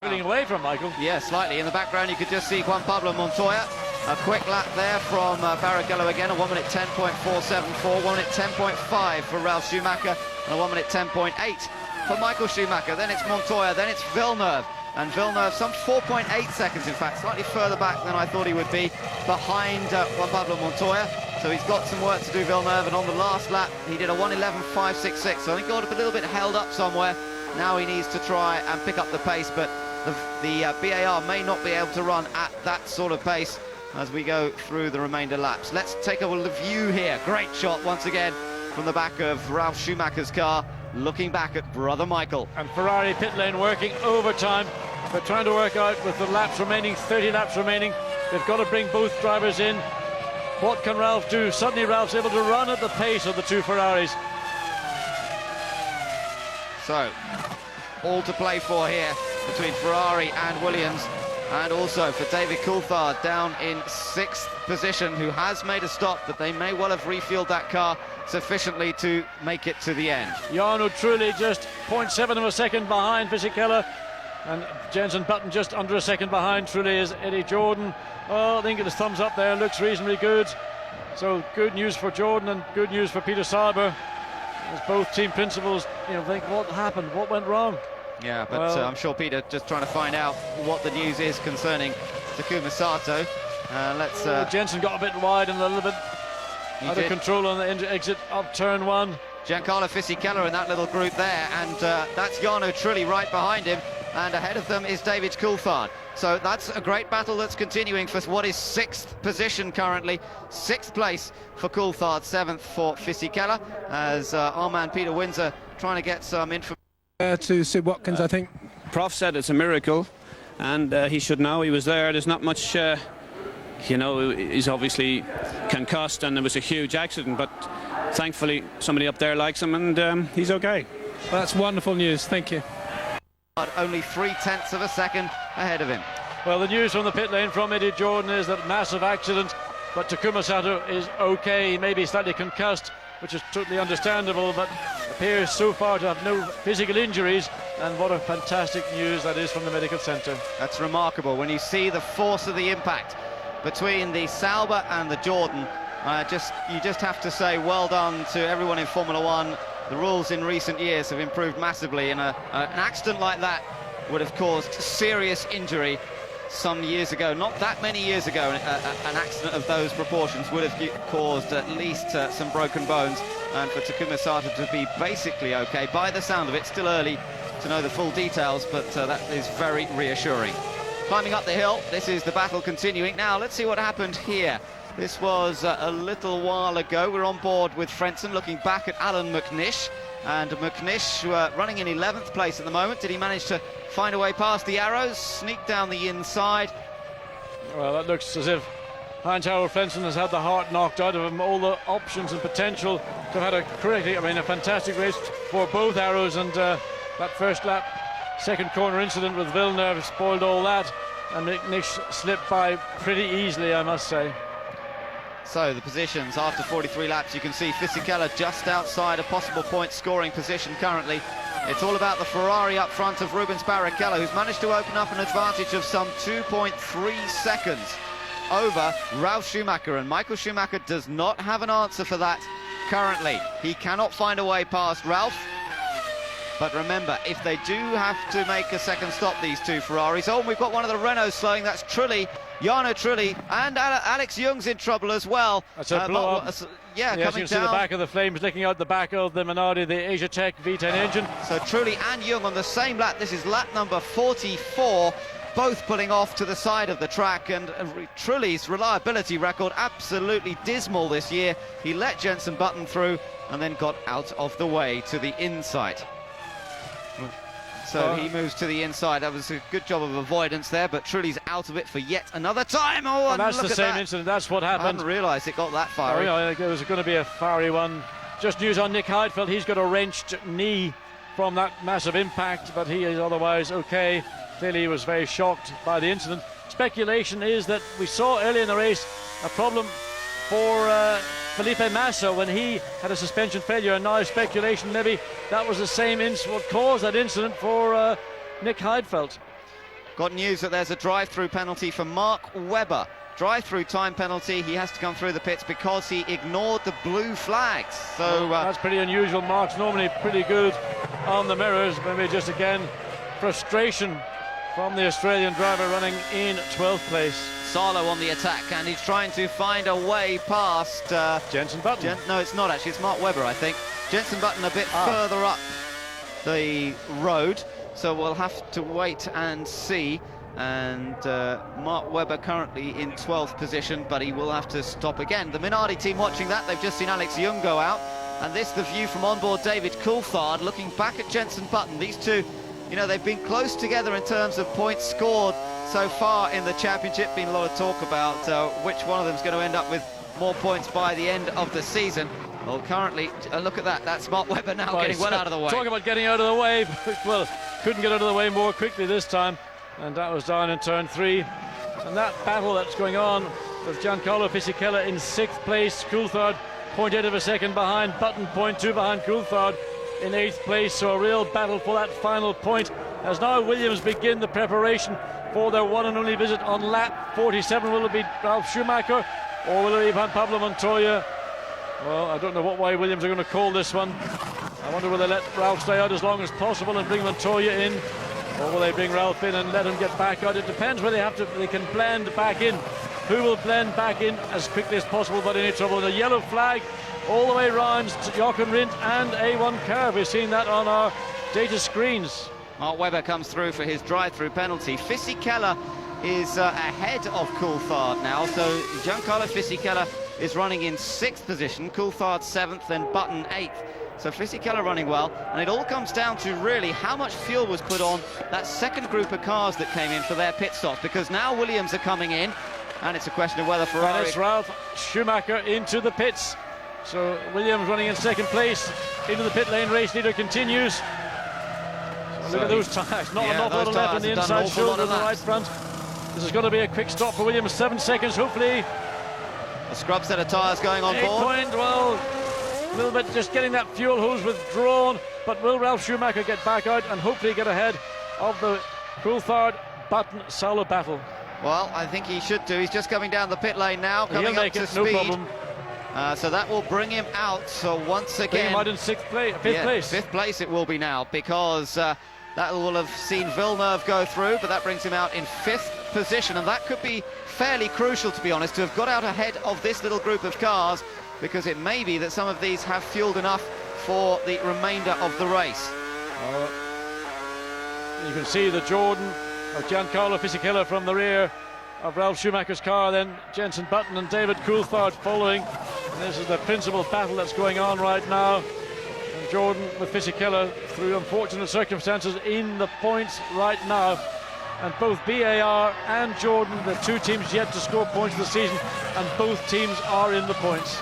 Pulling away from Michael. Yeah, slightly. In the background you could just see Juan Pablo Montoya. A quick lap there from Barrichello again, a 1 minute 10.474, 1 minute 10.5 for Ralf Schumacher, and a 1 minute 10.8 for Michael Schumacher. Then it's Montoya, then it's Villeneuve, and Villeneuve some 4.8 seconds, in fact, slightly further back than I thought he would be, behind Juan Pablo Montoya. So he's got some work to do, Villeneuve, and on the last lap he did a 1:11.566, so he got a little bit held up somewhere. Now he needs to try and pick up the pace, but the BAR may not be able to run at that sort of pace as we go through the remainder laps. Let's take a view here. Great shot once again from the back of Ralf Schumacher's car, looking back at brother Michael. And Ferrari pit lane working overtime. They're trying to work out with the laps remaining, 30 laps remaining. They've got to bring both drivers in. What can Ralf do? Suddenly Ralf's able to run at the pace of the two Ferraris. So, all to play for here between Ferrari and Williams, and also for David Coulthard down in 6th position, who has made a stop, but they may well have refueled that car sufficiently to make it to the end. Jarno Trulli just 0.7 of a second behind Fisichella, and Jenson Button just under a second behind Trulli is Eddie Jordan. Oh, I think his thumbs up there, looks reasonably good. So good news for Jordan and good news for Peter Sauber, as both team principals, you know, think what happened, what went wrong. Yeah, but well, I'm sure Peter just trying to find out what the news is concerning Takuma Sato. Jenson got a bit wide and a little bit out of control on the exit of turn 1. Giancarlo Fisichella in that little group there, and that's Jarno Trulli right behind him, and ahead of them is David Coulthard. So that's a great battle that's continuing for what is 6th position currently. 6th place for Coulthard, 7th for Fisichella, as our man Peter Windsor trying to get some information. To Sid Watkins, I think. Prof said it's a miracle, and he should know. He was there. There's not much, you know, he's obviously concussed, and there was a huge accident, but thankfully somebody up there likes him, and he's okay. Well, that's wonderful news. Thank you. Only 0.3 of a second ahead of him. Well, the news from the pit lane from Eddie Jordan is that massive accident, but Takuma Sato is okay. He may be slightly concussed, which is totally understandable, but appears so far to have no physical injuries, and what a fantastic news that is from the medical centre. That's remarkable when you see the force of the impact between the Sauber and the Jordan. You just have to say well done to everyone in Formula One. The rules in recent years have improved massively, and an accident like that would have caused serious injury some years ago, not that many years ago. An accident of those proportions would have caused at least some broken bones, and for Takuma Sato to be basically okay, by the sound of it. Still early to know the full details, but that is very reassuring. Climbing up the hill, this is the battle continuing. Now let's see what happened here. This was a little while ago. We're on board with Frentzen, looking back at Alan McNish, and McNish running in 11th place at the moment. Did he manage to find a way past the arrows, sneak down the inside? Well, that looks as if Heinz-Harald Frentzen has had the heart knocked out of him. All the options and potential to have had a fantastic race for both arrows, and that first lap, second corner incident with Villeneuve spoiled all that, and McNish slipped by pretty easily, I must say. So the positions after 43 laps, you can see Fisichella just outside a possible point scoring position currently. It's all about the Ferrari up front of Rubens Barrichello, who's managed to open up an advantage of some 2.3 seconds over Ralf Schumacher, and Michael Schumacher does not have an answer for that currently. He cannot find a way past Ralf. But remember, if they do have to make a second stop, these two Ferraris... Oh, we've got one of the Renaults slowing. That's Trulli Jarno Trulli and Alex Young's in trouble as well. That's a blow up. Yeah, yes, coming you can down. see the back of the flames licking out the back of the Minardi, the Asia Tech V10 engine. So Trulli and Young on the same lap. This is lap number 44. Both pulling off to the side of the track, and Trulli's reliability record absolutely dismal this year. He let Jenson Button through and then got out of the way to the inside. So he moves to the inside. That was a good job of avoidance there, but Trulli's out of it for yet another time. Oh, and that's look the at same that. incident. That's what I happened. hadn't realised it got that far. Oh, yeah, it was going to be a fiery one. Just news on Nick Heidfeld. He's got a wrenched knee from that massive impact, but he is otherwise okay. Clearly he was very shocked by the incident. Speculation is that we saw early in the race a problem for Felipe Massa when he had a suspension failure, and now speculation maybe that was the same what caused that incident for Nick Heidfeld. Got news that there's a drive-through penalty for Mark Webber. Drive-through time penalty. He has to come through the pits because he ignored the blue flags. So that's pretty unusual. Mark's normally pretty good on the mirrors. Maybe just again frustration from the Australian driver running in 12th place. Salo on the attack, and he's trying to find a way past Jenson Button. No, it's not actually. It's Mark Webber, I think. Jenson Button a bit further up the road, so we'll have to wait and see. And Mark Webber currently in 12th position, but he will have to stop again. The Minardi team watching that, they've just seen Alex Young go out, and this the view from onboard David Coulthard looking back at Jenson Button. These two, you know, they've been close together in terms of points scored so far in the championship. Been a lot of talk about which one of them is going to end up with more points by the end of the season. Well, currently, look at that. That's Mark Webber now getting well out of the way. Talking about getting out of the way, well, couldn't get out of the way more quickly this time. And that was down in turn 3. And that battle that's going on with Giancarlo Fisichella in 6th place, Coulthard 0.8 of a second behind, Button 0.2 behind Coulthard in 8th place. So a real battle for that final point as now Williams begin the preparation for their one and only visit on lap 47. Will it be Ralf Schumacher or will it be Juan Pablo Montoya? Well, I don't know what way Williams are going to call this one. I wonder will they let Ralf stay out as long as possible and bring Montoya in, or will they bring Ralf in and let him get back out? It depends where they can blend back in. Who will blend back in as quickly as possible without any trouble? And a yellow flag all the way round to Jochen Rindt and A1 curve. We've seen that on our data screens. Mark Webber comes through for his drive-through penalty. Fisichella is ahead of Coulthard now, so Giancarlo Fisichella is running in 6th position, Coulthard 7th and Button 8th. So Fisichella running well, and it all comes down to really how much fuel was put on that second group of cars that came in for their pit stops, because now Williams are coming in, and it's a question of whether Ferrari... And it's Ralf Schumacher into the pits. So Williams running in 2nd place, into the pit lane, race leader continues. Look at those tyres, not an awful lot of left on the inside shoulder on the right front. This is going to be a quick stop for Williams, 7 seconds, hopefully. A scrub set of tyres going on board. Well, a little bit just getting that fuel hose withdrawn, but will Ralf Schumacher get back out and hopefully get ahead of the Coulthard-Button solo battle? Well, I think he should do. He's just coming down the pit lane now, coming up to speed. No problem. So that will bring him out. So once again, bring him out in 5th place. 5th place it will be now, because that will have seen Villeneuve go through, but that brings him out in 5th position, and that could be fairly crucial, to be honest, to have got out ahead of this little group of cars, because it may be that some of these have fueled enough for the remainder of the race. You can see the Jordan of Giancarlo Fisichella from the rear of Ralf Schumacher's car, then Jenson Button and David Coulthard following. And this is the principal battle that's going on right now. And Jordan with Fisichella through unfortunate circumstances in the points right now. And both BAR and Jordan, the two teams yet to score points this season, and both teams are in the points.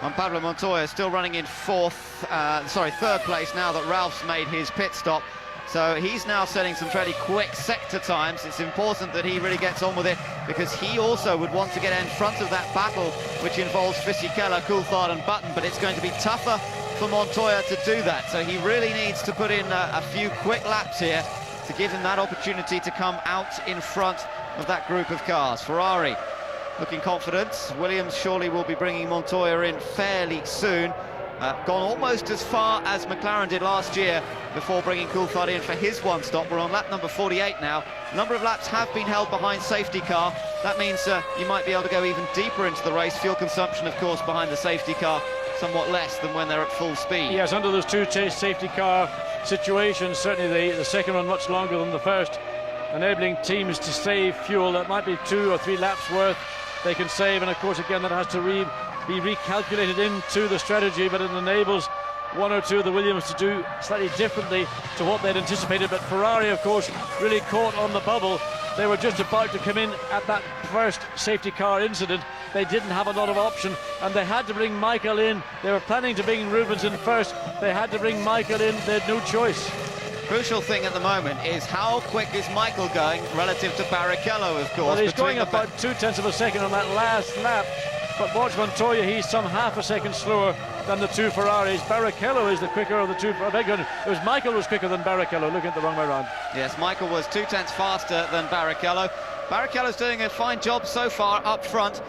And Pablo Montoya still running in 3rd place now that Ralph's made his pit stop. So he's now setting some fairly quick sector times. It's important that he really gets on with it, because he also would want to get in front of that battle, which involves Fisichella, Coulthard and Button, but it's going to be tougher for Montoya to do that. So he really needs to put in a few quick laps here to give him that opportunity to come out in front of that group of cars. Ferrari looking confident. Williams surely will be bringing Montoya in fairly soon. gone almost as far as McLaren did last year before bringing Coulthard in for his one stop. We're on lap number 48 now. A number of laps have been held behind safety car. That means you might be able to go even deeper into the race. Fuel consumption, of course, behind the safety car somewhat less than when they're at full speed. Yes, under those two chase safety car situations, certainly the second one much longer than the first, enabling teams to save fuel. That might be 2 or 3 laps worth they can save, and of course again that has to be recalculated into the strategy, but it enables one or two of the Williams to do slightly differently to what they'd anticipated. But Ferrari, of course, really caught on the bubble. They were just about to come in at that first safety car incident. They didn't have a lot of option, and they had to bring Michael in. They were planning to bring Rubens in first. They had to bring Michael in. They had no choice. Crucial thing at the moment is how quick is Michael going relative to Barrichello, of course. Well, he's going about 0.2 of a second on that last lap, but watch Montoya, he's some half a second slower than the two Ferraris. Barrichello is the quicker of the two. I beg your pardon, it was Michael was quicker than Barrichello, looking at the wrong way around. Yes, Michael was 0.2 faster than Barrichello. Barrichello's doing a fine job so far up front.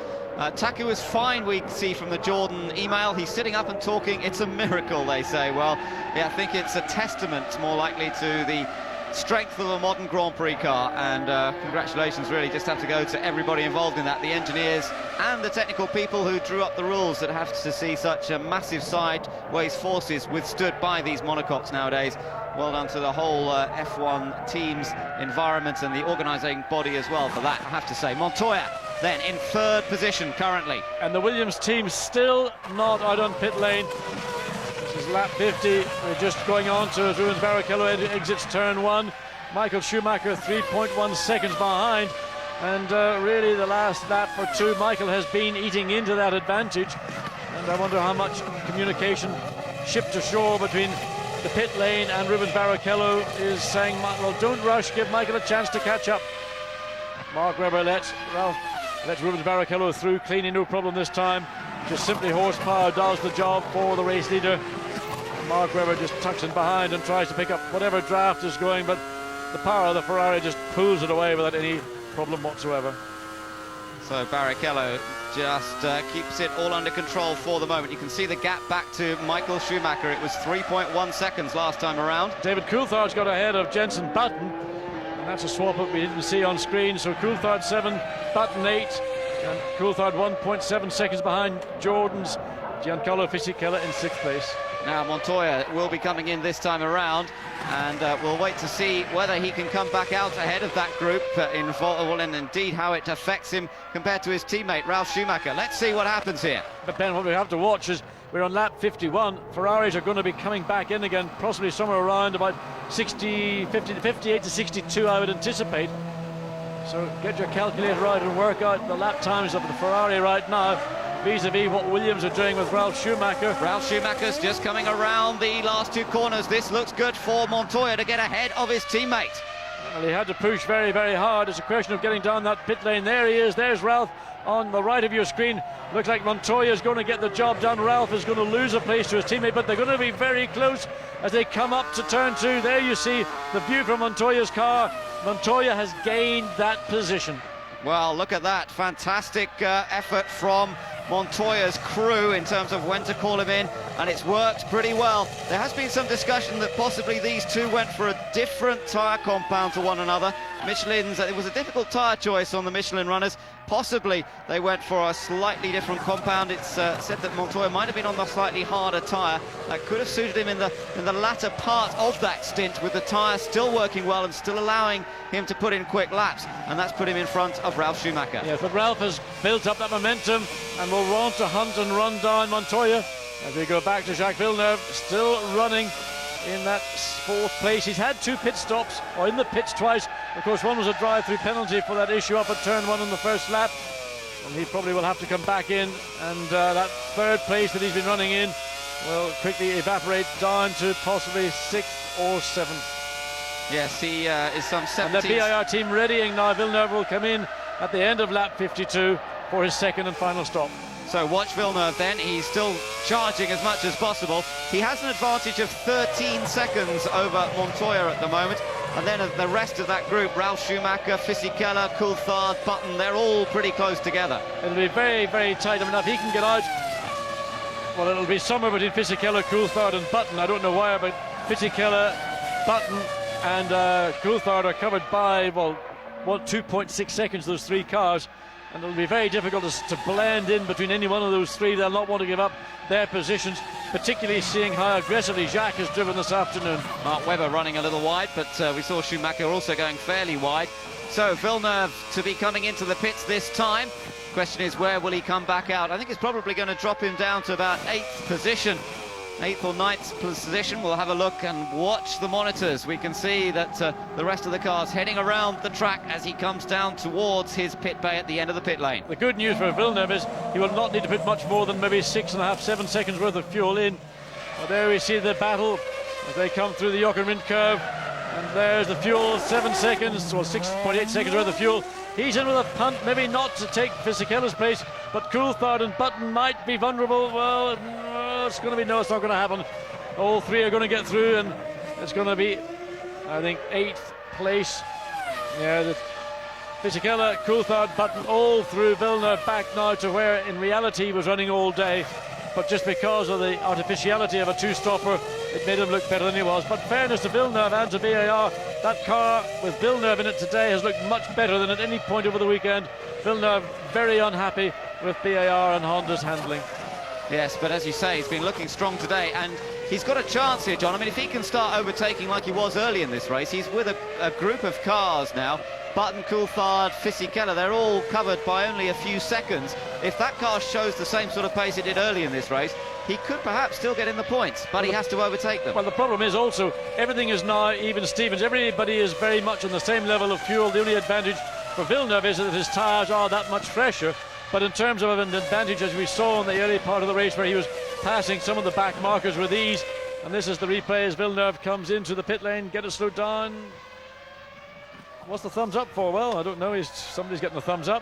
Taku is fine, we see from the Jordan email. He's sitting up and talking. It's a miracle, they say. Well, yeah, I think it's a testament more likely to the strength of a modern Grand Prix car, and congratulations really just have to go to everybody involved in that, the engineers and the technical people who drew up the rules that have to see such a massive sideways forces withstood by these monocoques nowadays. Well done to the whole F1 team's environment and the organising body as well for that, I have to say. Montoya then in 3rd position currently. And the Williams team still not out on pit lane. This is lap 50. We're just going on to Rubens Barrichello exits turn 1. Michael Schumacher 3.1 seconds behind. And really the last lap or two, Michael has been eating into that advantage. And I wonder how much communication shipped ashore between the pit lane and Rubens Barrichello is saying, well, don't rush, give Michael a chance to catch up. Mark Webber lets Rubens Barrichello through cleanly, no problem this time. Just simply horsepower does the job for the race leader. Mark Webber just tucks in behind and tries to pick up whatever draft is going, but the power of the Ferrari just pulls it away without any problem whatsoever. So Barrichello just keeps it all under control for the moment. You can see the gap back to Michael Schumacher. It was 3.1 seconds last time around. David Coulthard's got ahead of Jenson Button, and that's a swap that we didn't see on screen. So Coulthard 7, Button 8, and Coulthard 1.7 seconds behind Jordan's Giancarlo Fisichella in 6th place. Now Montoya will be coming in this time around, and we'll wait to see whether he can come back out ahead of that group and indeed how it affects him compared to his teammate Ralf Schumacher. Let's see what happens here. But Ben, what we have to watch is we're on lap 51. Ferraris are going to be coming back in again, possibly somewhere around about 58 to 62, I would anticipate. So get your calculator out and work out the lap times of the Ferrari right now, vis-a-vis what Williams are doing with Ralf Schumacher. Ralf Schumacher's just coming around the last 2 corners. This looks good for Montoya to get ahead of his teammate. Well, he had to push very, very hard. It's a question of getting down that pit lane. There he is. There's Ralf on the right of your screen. Looks like Montoya is going to get the job done. Ralf is going to lose a place to his teammate, but they're going to be very close as they come up to turn 2. There you see the view from Montoya's car. Montoya has gained that position. Well, look at that. Fantastic effort from Montoya's crew in terms of when to call him in, and it's worked pretty well. There has been some discussion that possibly these two went for a different tyre compound to one another. Michelin's, it was a difficult tyre choice on the Michelin runners. Possibly they went for a slightly different compound. It's said that Montoya might have been on the slightly harder tyre. That could have suited him in the latter part of that stint, with the tyre still working well and still allowing him to put in quick laps, and that's put him in front of Ralf Schumacher. Yes, but Ralf has built up that momentum and will want to hunt and run down Montoya. As we go back to Jacques Villeneuve, still running in that 4th place. He's had 2 pit stops, or in the pits twice. Of course, one was a drive-through penalty for that issue up at turn 1 in the first lap, and he probably will have to come back in, and that 3rd place that he's been running in will quickly evaporate down to possibly 6th or 7th. Yes, he is some 17th. And the BIR team readying now. Villeneuve will come in at the end of lap 52 for his 2nd and final stop. So watch Villeneuve then. He's still charging as much as possible. He has an advantage of 13 seconds over Montoya at the moment. And then the rest of that group, Ralf Schumacher, Fisichella, Coulthard, Button, they're all pretty close together. It'll be very, very tight. I mean, if he can get out Well, it'll be somewhere between Fisichella, Coulthard and Button. I don't know why, but Fisichella, Button and Coulthard are covered by, well, 2.6 seconds, those three cars. And it'll be very difficult to blend in between any one of those three. They'll not want to give up their positions, particularly seeing how aggressively Jacques has driven this afternoon. Mark Webber running a little wide, but we saw Schumacher also going fairly wide. So Villeneuve to be coming into the pits this time. Question is, where will he come back out? I think it's probably going to drop him down to about 8th position. 8th or 9th position. We'll have a look and watch the monitors. We can see that the rest of the cars heading around the track as he comes down towards his pit bay at the end of the pit lane. The good news for Villeneuve is he will not need to put much more than maybe 6.5, 7 seconds worth of fuel in. Well, there we see the battle as they come through the Jochen-Rindt curve. And there's the fuel, 7 seconds, or 6.8 seconds worth of fuel. He's in with a punt, maybe not to take Fisichella's place, but Coulthard and Button might be vulnerable. Well, it's going to be, no, it's not going to happen. All three are going to get through, and it's going to be, I think, 8th place. Yeah, Fisichella, Coulthard, Button, all through. Villeneuve back now to where in reality he was running all day. But just because of the artificiality of a two-stopper, it made him look better than he was. But fairness to Villeneuve and to BAR, that car with Villeneuve in it today has looked much better than at any point over the weekend. Villeneuve very unhappy with BAR and Honda's handling. Yes, but as you say, he's been looking strong today, and he's got a chance here, John. I mean, if he can start overtaking like he was early in this race, he's with a group of cars now. Button, Coulthard, Fisichella, they're all covered by only a few seconds. If that car shows the same sort of pace it did early in this race, he could perhaps still get in the points, but he has to overtake them. Well, the problem is also, everything is now even Stevens. Everybody is very much on the same level of fuel. The only advantage for Villeneuve is that his tyres are that much fresher. But in terms of an advantage, as we saw in the early part of the race, where he was passing some of the back markers with ease, and this is the replay as Villeneuve comes into the pit lane. Get it slowed down. What's the thumbs up for? Well, I don't know. Somebody's getting the thumbs up.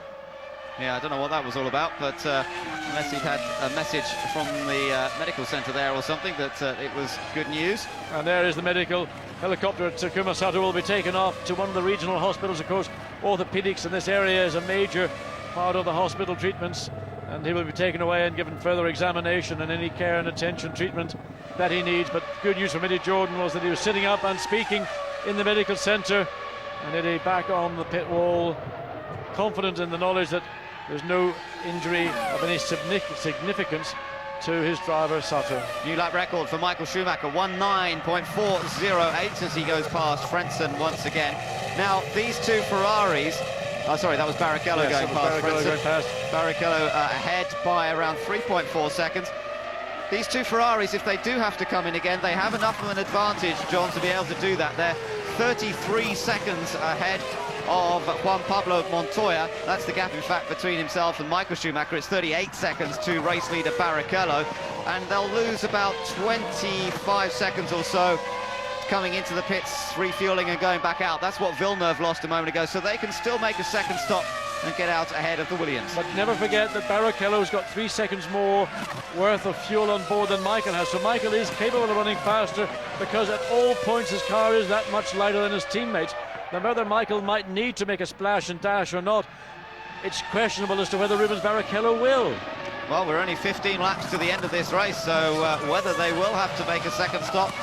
Yeah, I don't know what that was all about, but unless he'd had a message from the medical centre there or something, that it was good news. And there is the medical helicopter. Takuma Sato will be taken off to one of the regional hospitals. Of course, orthopedics in this area is a major part of the hospital treatments, and he will be taken away and given further examination and any care and attention treatment that he needs. But good news for Eddie Jordan was that he was sitting up and speaking in the medical centre, and Eddie back on the pit wall, confident in the knowledge that there's no injury of any significance to his driver Sato. New lap record for Michael Schumacher, 1:09.408 as he goes past Frentzen once again. Now these two Ferraris, sorry, that was Barrichello going past Frentzen. Barrichello ahead by around 3.4 seconds. These two Ferraris, if they do have to come in again, they have enough of an advantage, John, to be able to do that. They're 33 seconds ahead of Juan Pablo Montoya. That's the gap, in fact, between himself and Michael Schumacher. It's 38 seconds to race leader Barrichello, and they'll lose about 25 seconds or so coming into the pits, refueling and going back out. That's what Villeneuve lost a moment ago, so they can still make a second stop and get out ahead of the Williams. But never forget that Barrichello's got 3 seconds more worth of fuel on board than Michael has, so Michael is capable of running faster because at all points his car is that much lighter than his teammates. Now whether Michael might need to make a splash and dash or not, it's questionable as to whether Rubens Barrichello will. Well, we're only 15 laps to the end of this race, so whether they will have to make a second stop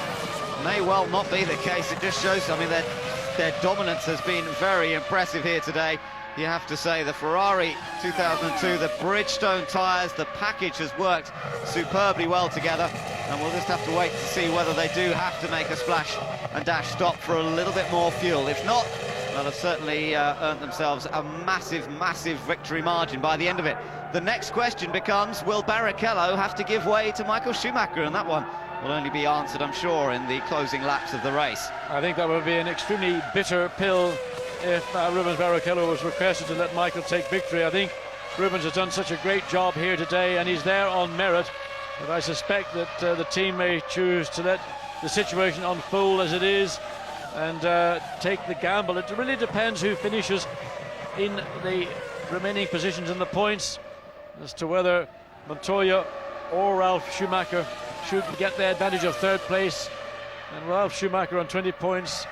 may well not be the case. It just shows, I mean, their dominance has been very impressive here today. You have to say the Ferrari 2002, the Bridgestone tyres, the package has worked superbly well together, and we'll just have to wait to see whether they do have to make a splash and dash stop for a little bit more fuel. If not, they'll have certainly earned themselves a massive, massive victory margin by the end of it. The next question becomes, will Barrichello have to give way to Michael Schumacher? And that one will only be answered, I'm sure, in the closing laps of the race. I think that would be an extremely bitter pill if Rubens Barrichello was requested to let Michael take victory. I think Rubens has done such a great job here today, and he's there on merit. But I suspect that the team may choose to let the situation unfold as it is and take the gamble. It really depends who finishes in the remaining positions in the points as to whether Montoya or Ralf Schumacher should get the advantage of third place. And Ralf Schumacher on 20 points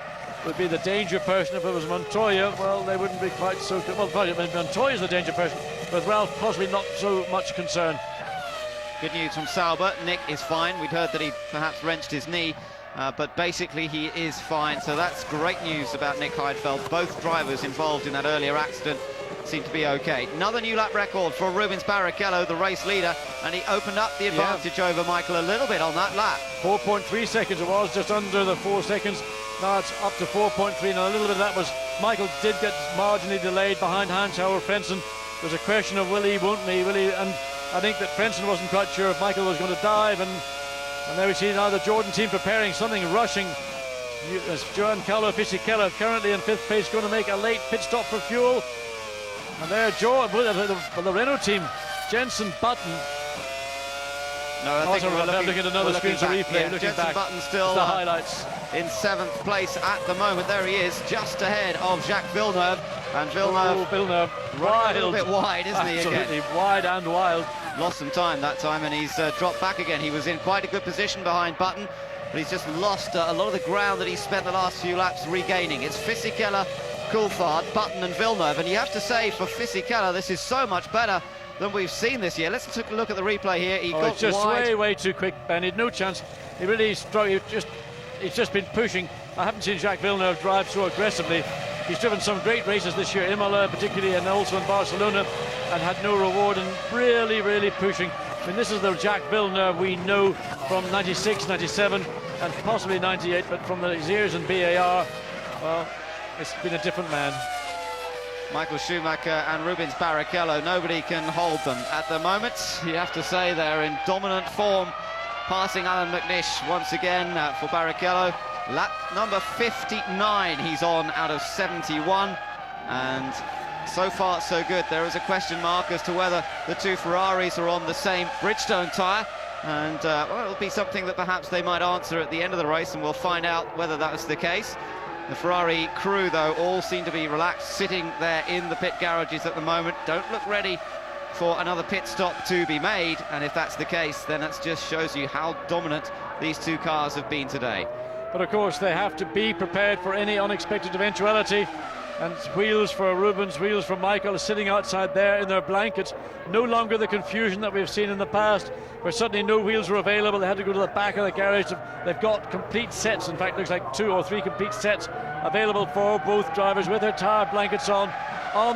would be the danger person. If it was Montoya, well, they wouldn't be quite so good. Well, probably Montoya's the danger person, with Ralf possibly not so much concern. Good news from Sauber. Nick is fine. We'd heard that he perhaps wrenched his knee, but basically he is fine. So that's great news about Nick Heidfeld. Both drivers involved in that earlier accident seem to be okay. Another new lap record for Rubens Barrichello, the race leader, and he opened up the advantage over Michael a little bit on that lap. 4.3 seconds it was, just under the 4 seconds. Now it's up to 4.3. Now a little bit of that was Michael did get marginally delayed behind Hans-Hauer Frentzen. There's a question of will he, won't he, will he? And I think that Frentzen wasn't quite sure if Michael was going to dive, and there we see now the Jordan team preparing something, rushing. As Giancarlo Fisichella currently in 5th place, going to make a late pit stop for fuel. And there, the Renault team, Jenson Button. No, I think we're looking at another screen replay. Yeah, looking Jenson back. Button still the highlights in 7th place at the moment. There he is, just ahead of Jacques Villeneuve. And Villeneuve wild. A little bit wide, isn't he? Absolutely again? wide and wild. Lost some time that time, and he's dropped back again. He was in quite a good position behind Button, but he's just lost a lot of the ground that he spent the last few laps regaining. It's Fisichella, Coulthard, Button and Villeneuve, and you have to say for Fisichella this is so much better than we've seen this year. Let's take a look at the replay here. He got just wide. way too quick, Ben. He had no chance. He really struggled. He's just been pushing. I haven't seen Jacques Villeneuve drive so aggressively. He's driven some great races this year, Imola particularly, and also in Barcelona, and had no reward, and really pushing. I mean, this is the Jacques Villeneuve we know from 96, 97 and possibly 98, but from the years in BAR, well, it's been a different man. Michael Schumacher and Rubens Barrichello, nobody can hold them at the moment. You have to say they're in dominant form, passing Alan McNish once again for Barrichello. Lap number 59 he's on out of 71, and so far so good. There is a question mark as to whether the two Ferraris are on the same Bridgestone tyre, and well, it'll be something that perhaps they might answer at the end of the race, and we'll find out whether that's the case. The Ferrari crew, though, all seem to be relaxed, sitting there in the pit garages at the moment, don't look ready for another pit stop to be made, and if that's the case, then that just shows you how dominant these two cars have been today. But of course they have to be prepared for any unexpected eventuality, and wheels for Rubens, wheels for Michael are sitting outside there in their blankets. No longer the confusion that we've seen in the past, where suddenly no wheels were available. They had to go to the back of the garage. They've got complete sets, in fact looks like 2 or 3 complete sets available for both drivers with their tire blankets on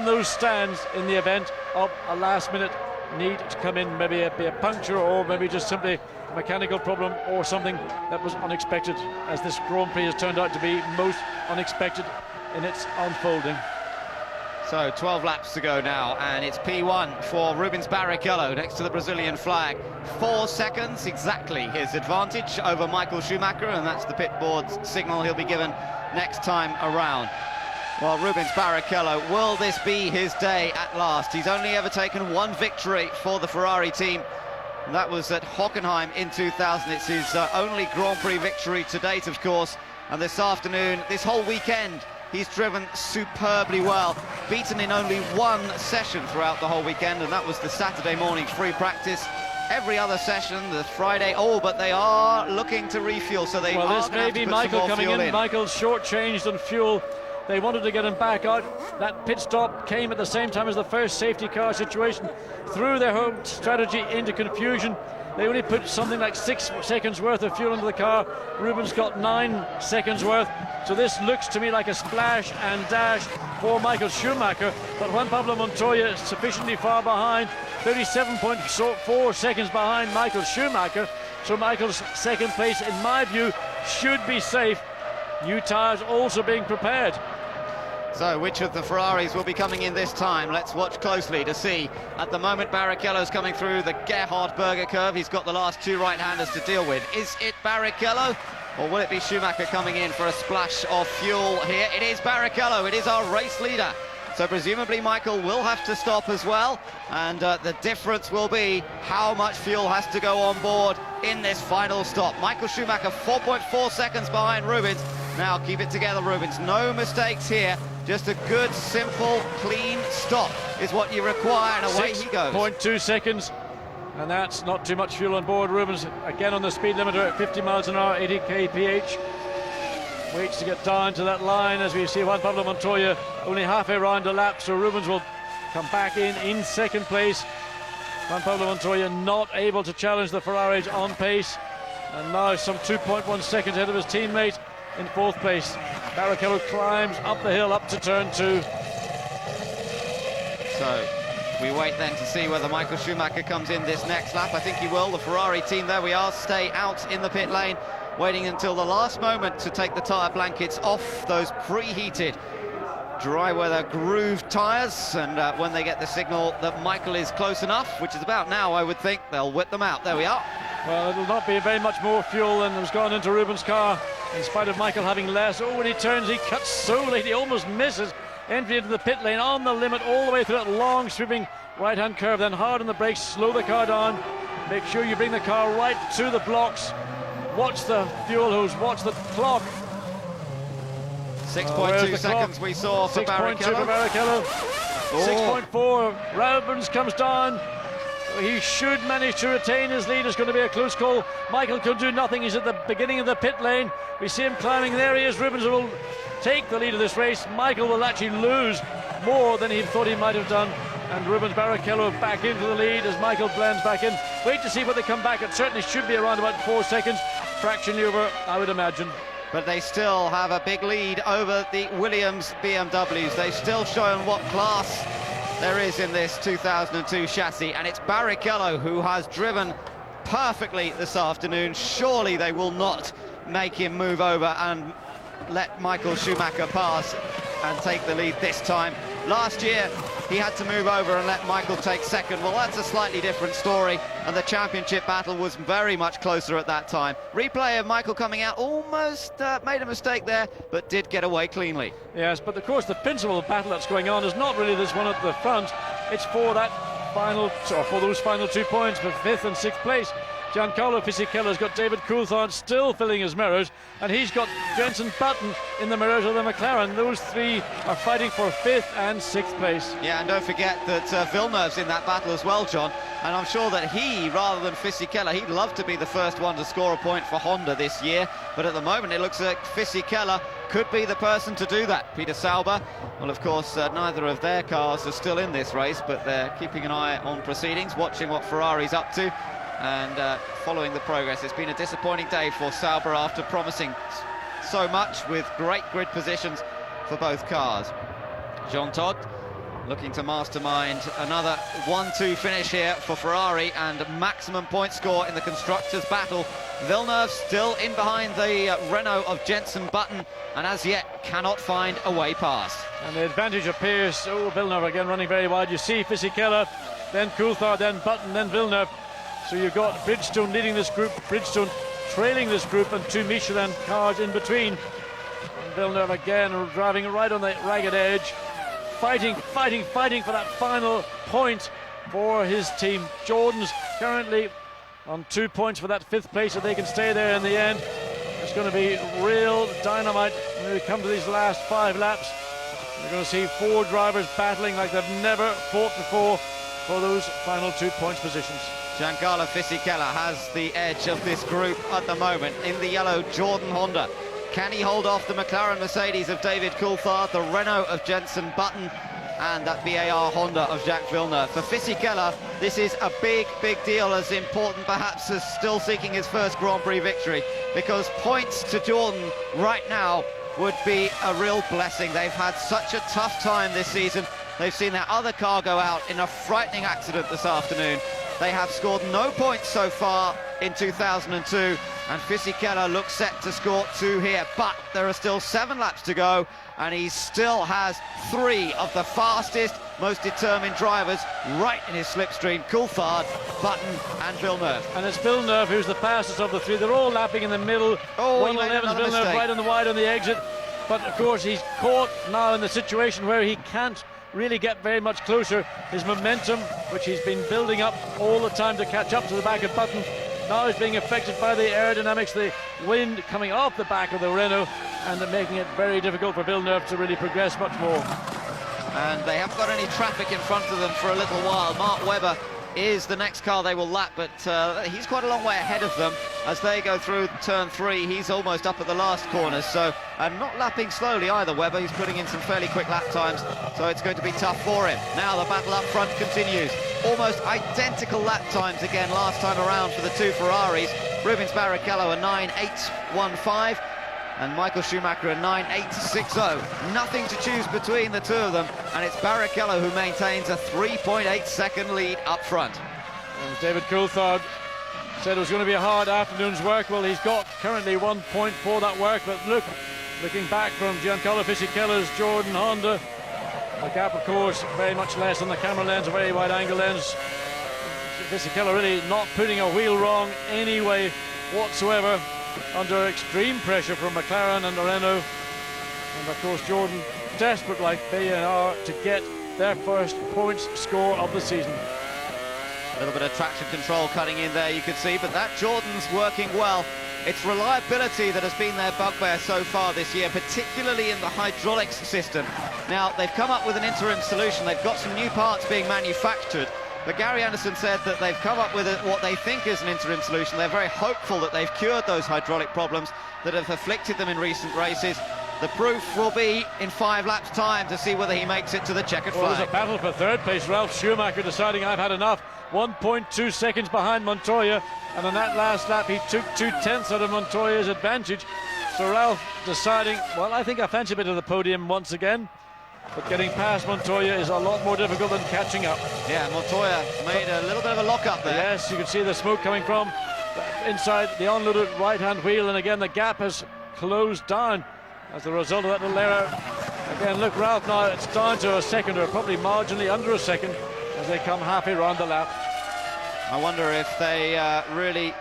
those stands in the event of a last minute need to come in, maybe a puncture, or maybe just simply a mechanical problem or something that was unexpected, as this Grand Prix has turned out to be most unexpected in its unfolding. So 12 laps to go now, and it's P1 for Rubens Barrichello next to the Brazilian flag. 4 seconds exactly his advantage over Michael Schumacher, and that's the pit board's signal he'll be given next time around. Well, Rubens Barrichello, will this be his day at last? He's only ever taken 1 victory for the Ferrari team, and that was at Hockenheim in 2000. It's his only Grand Prix victory to date, of course, and this afternoon, this whole weekend, he's driven superbly well, beaten in only 1 session throughout the whole weekend, and that was the Saturday morning free practice. Every other session, the Friday, but they are looking to refuel, so they are this may be Michael coming in. Michael's short-changed on fuel. They wanted to get him back out. That pit stop came at the same time as the first safety car situation, threw their home strategy into confusion. They only put something like 6 seconds worth of fuel into the car. Rubens got 9 seconds worth. So this looks to me like a splash and dash for Michael Schumacher. But Juan Pablo Montoya is sufficiently far behind, 37.4 seconds behind Michael Schumacher. So Michael's second place, in my view, should be safe. New tyres also being prepared. So which of the Ferraris will be coming in this time? Let's watch closely to see. At the moment, Barrichello's coming through the Gerhard Berger curve. He's got the last 2 right-handers to deal with. Is it Barrichello, or will it be Schumacher coming in for a splash of fuel here? It is Barrichello. It is our race leader. So presumably Michael will have to stop as well, and the difference will be how much fuel has to go on board in this final stop. Michael Schumacher 4.4 seconds behind Rubens. Now keep it together, Rubens. No mistakes here. Just a good, simple, clean stop is what you require, and away he goes. 6.2 seconds, and that's not too much fuel on board. Rubens again on the speed limiter at 50 miles an hour, 80 kph. Waits to get down to that line as we see Juan Pablo Montoya only half a round a lap, so Rubens will come back in second place. Juan Pablo Montoya not able to challenge the Ferraris on pace, and now some 2.1 seconds ahead of his teammate in fourth place. Barrichello climbs up the hill up to turn 2. So we wait then to see whether Michael Schumacher comes in this next lap. I think he will. The Ferrari team, there we are, stay out in the pit lane, waiting until the last moment to take the tyre blankets off those preheated dry weather grooved tyres, and when they get the signal that Michael is close enough, which is about now, I would think, they'll whip them out. There we are. Well, it'll not be very much more fuel than has gone into Ruben's car, in spite of Michael having less. Oh, when he turns, he cuts so late, he almost misses entry into the pit lane on the limit, all the way through that long sweeping right-hand curve, then hard on the brakes, slow the car down, make sure you bring the car right to the blocks, watch the fuel hose, watch the clock. 6.2 seconds we saw for Barrichello. 6.4, Rubens comes down. He should manage to retain his lead. It's going to be a close call. Michael could do nothing. He's at the beginning of the pit lane. We see him climbing. There he is. Rubens will take the lead of this race. Michael will actually lose more than he thought he might have done. And Rubens Barrichello back into the lead as Michael blends back in. Wait to see what they come back. It certainly should be around about 4 seconds. Fractionally over, I would imagine. But they still have a big lead over the Williams BMWs. They've still shown what class there is in this 2002 chassis, and it's Barrichello who has driven perfectly this afternoon. Surely they will not make him move over and let Michael Schumacher pass and take the lead this time. Last year he had to move over and let Michael take second. Well, that's a slightly different story, and the championship battle was very much closer at that time. Replay of Michael coming out, almost made a mistake there, but did get away cleanly. Yes, but of course the principal battle that's going on is not really this one at the front. It's for that final, or for those final 2 points for 5th and 6th place. Giancarlo Fisichella's got David Coulthard still filling his mirrors, and he's got Jenson Button in the mirrors of the McLaren. Those three are fighting for 5th and 6th place. Yeah, and don't forget that Villeneuve's in that battle as well, John, and I'm sure that he, rather than Fisichella, he'd love to be the first one to score a point for Honda this year, but at the moment it looks like Fisichella could be the person to do that. Peter Sauber, well, of course, neither of their cars are still in this race, but they're keeping an eye on proceedings, watching what Ferrari's up to, and following the progress. It's been a disappointing day for Sauber after promising so much with great grid positions for both cars. Jean Todt looking to mastermind another 1-2 finish here for Ferrari and maximum point score in the constructors' battle. Villeneuve still in behind the Renault of Jenson Button, and as yet cannot find a way past. And the advantage appears. Oh, Villeneuve again running very wide. You see Fisichella, then Coulthard, then Button, then Villeneuve. So you've got Bridgestone leading this group, Bridgestone trailing this group, and 2 Michelin cars in between. And Villeneuve again driving right on the ragged edge, fighting for that final point for his team. Jordan's currently on 2 points for that 5th place, if they can stay there in the end. It's going to be real dynamite when we come to these last 5 laps. We're going to see 4 drivers battling like they've never fought before for those final 2 points positions. Giancarlo Fisichella has the edge of this group at the moment in the yellow Jordan Honda. Can he hold off the McLaren Mercedes of David Coulthard, the Renault of Jenson Button, and that BAR Honda of Jacques Villeneuve? For Fisichella, this is a big deal, as important perhaps as still seeking his first Grand Prix victory, because points to Jordan right now would be a real blessing. They've had such a tough time this season. They've seen their other car go out in a frightening accident this afternoon. They have scored no points so far in 2002, and Fisichella looks set to score 2 here, but there are still 7 laps to go, and he still has 3 of the fastest, most determined drivers right in his slipstream: Coulthard, Button and Villeneuve. And it's Villeneuve who's the fastest of the 3. They're all lapping in the middle. Oh, 111's Villeneuve right on the wide on the exit, but of course he's caught now in the situation where he can't really get very much closer. His momentum, which he's been building up all the time to catch up to the back of Button, now is being affected by the aerodynamics, the wind coming off the back of the Renault, and they're making it very difficult for Villeneuve to really progress much more. And they haven't got any traffic in front of them for a little while. Mark Webber is the next car they will lap, but he's quite a long way ahead of them as they go through turn 3. He's almost up at the last corner, so not lapping slowly either, Webber. He's putting in some fairly quick lap times, so it's going to be tough for him. Now the battle up front continues. almost identical lap times again last time around for the two Ferraris. Rubens Barrichello a 9.815 and Michael Schumacher a 9.860. Nothing to choose between the two of them, and it's Barrichello who maintains a 3.8 second lead up front. And David Coulthard said it was going to be a hard afternoon's work. Well, he's got currently 1 point for that work, but looking back from Giancarlo Fisichello's Jordan Honda, the gap, of course, very much less on the camera lens, a very wide angle lens. Fisichello really not putting a wheel wrong anyway whatsoever, under extreme pressure from McLaren and Renault. And of course Jordan desperate, like they are, to get their first points score of the season. A little bit of traction control cutting in there, you could see, but that Jordan's working well. It's reliability that has been their bugbear so far this year, particularly in the hydraulics system. Now, they've come up with an interim solution. They've got some new parts being manufactured, but Gary Anderson said that they've come up with what they think is an interim solution. They're very hopeful that they've cured those hydraulic problems that have afflicted them in recent races. The proof will be in 5 laps' time to see whether he makes it to the checkered flag. Well, there's a battle for third place. Ralf Schumacher deciding, I've had enough. 1.2 seconds behind Montoya, and on that last lap he took 2/10 out of Montoya's advantage. So Ralf deciding, well, I think I fancy a bit of the podium once again, but getting past Montoya is a lot more difficult than catching up. Yeah, Montoya made a little bit of a lock-up there. Yes, you can see the smoke coming from inside the unloaded right-hand wheel, and again the gap has closed down as a result of that little error. Again, look, Ralf, now it's down to a second, or probably marginally under a second, as they come halfway round the lap. I wonder if they really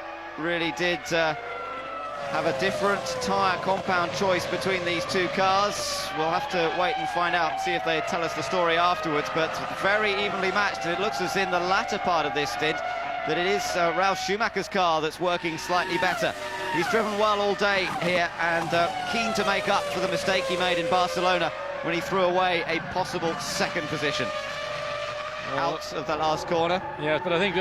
did have a different tyre compound choice between these two cars. We'll have to wait and find out, see if they tell us the story afterwards, but very evenly matched, and it looks as in the latter part of this stint that it is Ralf Schumacher's car that's working slightly better. He's driven well all day here and keen to make up for the mistake he made in Barcelona when he threw away a possible second position. Out of that last corner. Yes, but I think,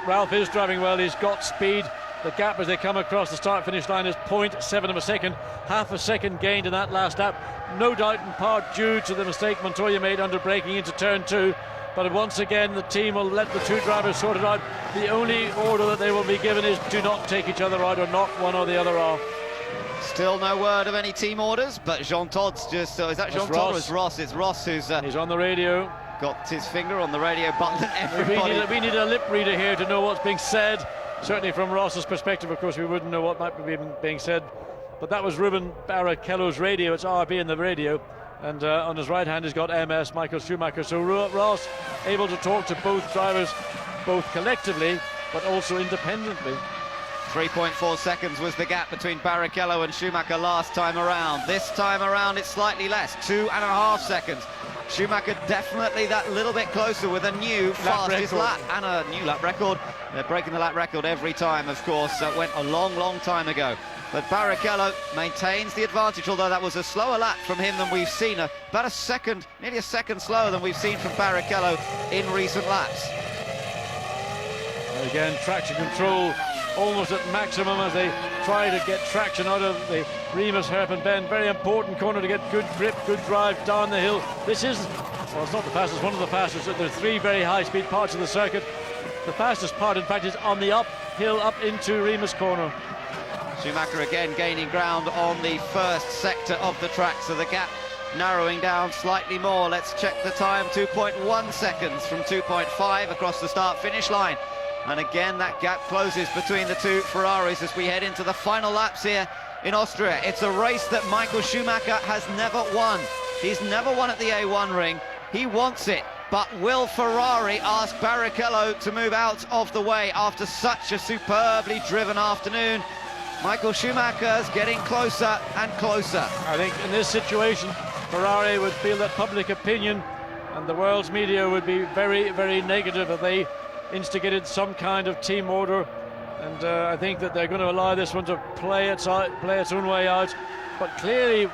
Ralf is driving well. He's got speed. The gap as they come across the start-finish line is 0.7 of a second. Half a second gained in that last lap. No doubt in part due to the mistake Montoya made under braking into turn 2. But once again, the team will let the two drivers sort it out. The only order that they will be given is do not take each other out or knock one or the other off. Still no word of any team orders, but Jean Todt's just... is that Jean Todt or is Ross? It's Ross who's... he's on the radio. Got his finger on the radio button. Everybody. We need a lip reader here to know what's being said. Certainly from Ross's perspective, of course, we wouldn't know what might be being said. But that was Ruben Barrichello's radio. It's RB in the radio. And on his right hand he's got MS, Michael Schumacher. So Ross able to talk to both drivers, both collectively, but also independently. 3.4 seconds was the gap between Barrichello and Schumacher last time around. This time around it's slightly less, 2.5 seconds. Schumacher definitely that little bit closer with a new fastest lap and a new lap record. They're breaking the lap record every time, of course. That went a long time ago. But Barrichello maintains the advantage, although that was a slower lap from him than we've seen. About a second, nearly a second slower than we've seen from Barrichello in recent laps. And again, traction control almost at maximum as they try to get traction out of the Remus hairpin bend. Very important corner to get good grip, good drive down the hill. This is, well, it's not the fastest, one of the fastest. There's 3 very high-speed parts of the circuit. The fastest part, in fact, is on the uphill up into Remus corner. Schumacher again gaining ground on the first sector of the track, so the gap narrowing down slightly more. Let's check the time, 2.1 seconds from 2.5 across the start-finish line. And again, that gap closes between the two Ferraris as we head into the final laps here in Austria. It's a race that Michael Schumacher has never won. He's never won at the A1 ring. He wants it. But will Ferrari ask Barrichello to move out of the way after such a superbly driven afternoon? Michael Schumacher's getting closer and closer. I think in this situation, Ferrari would feel that public opinion and the world's media would be very negative if they instigated some kind of team order, and I think that they're going to allow this one to play its own way out. But clearly,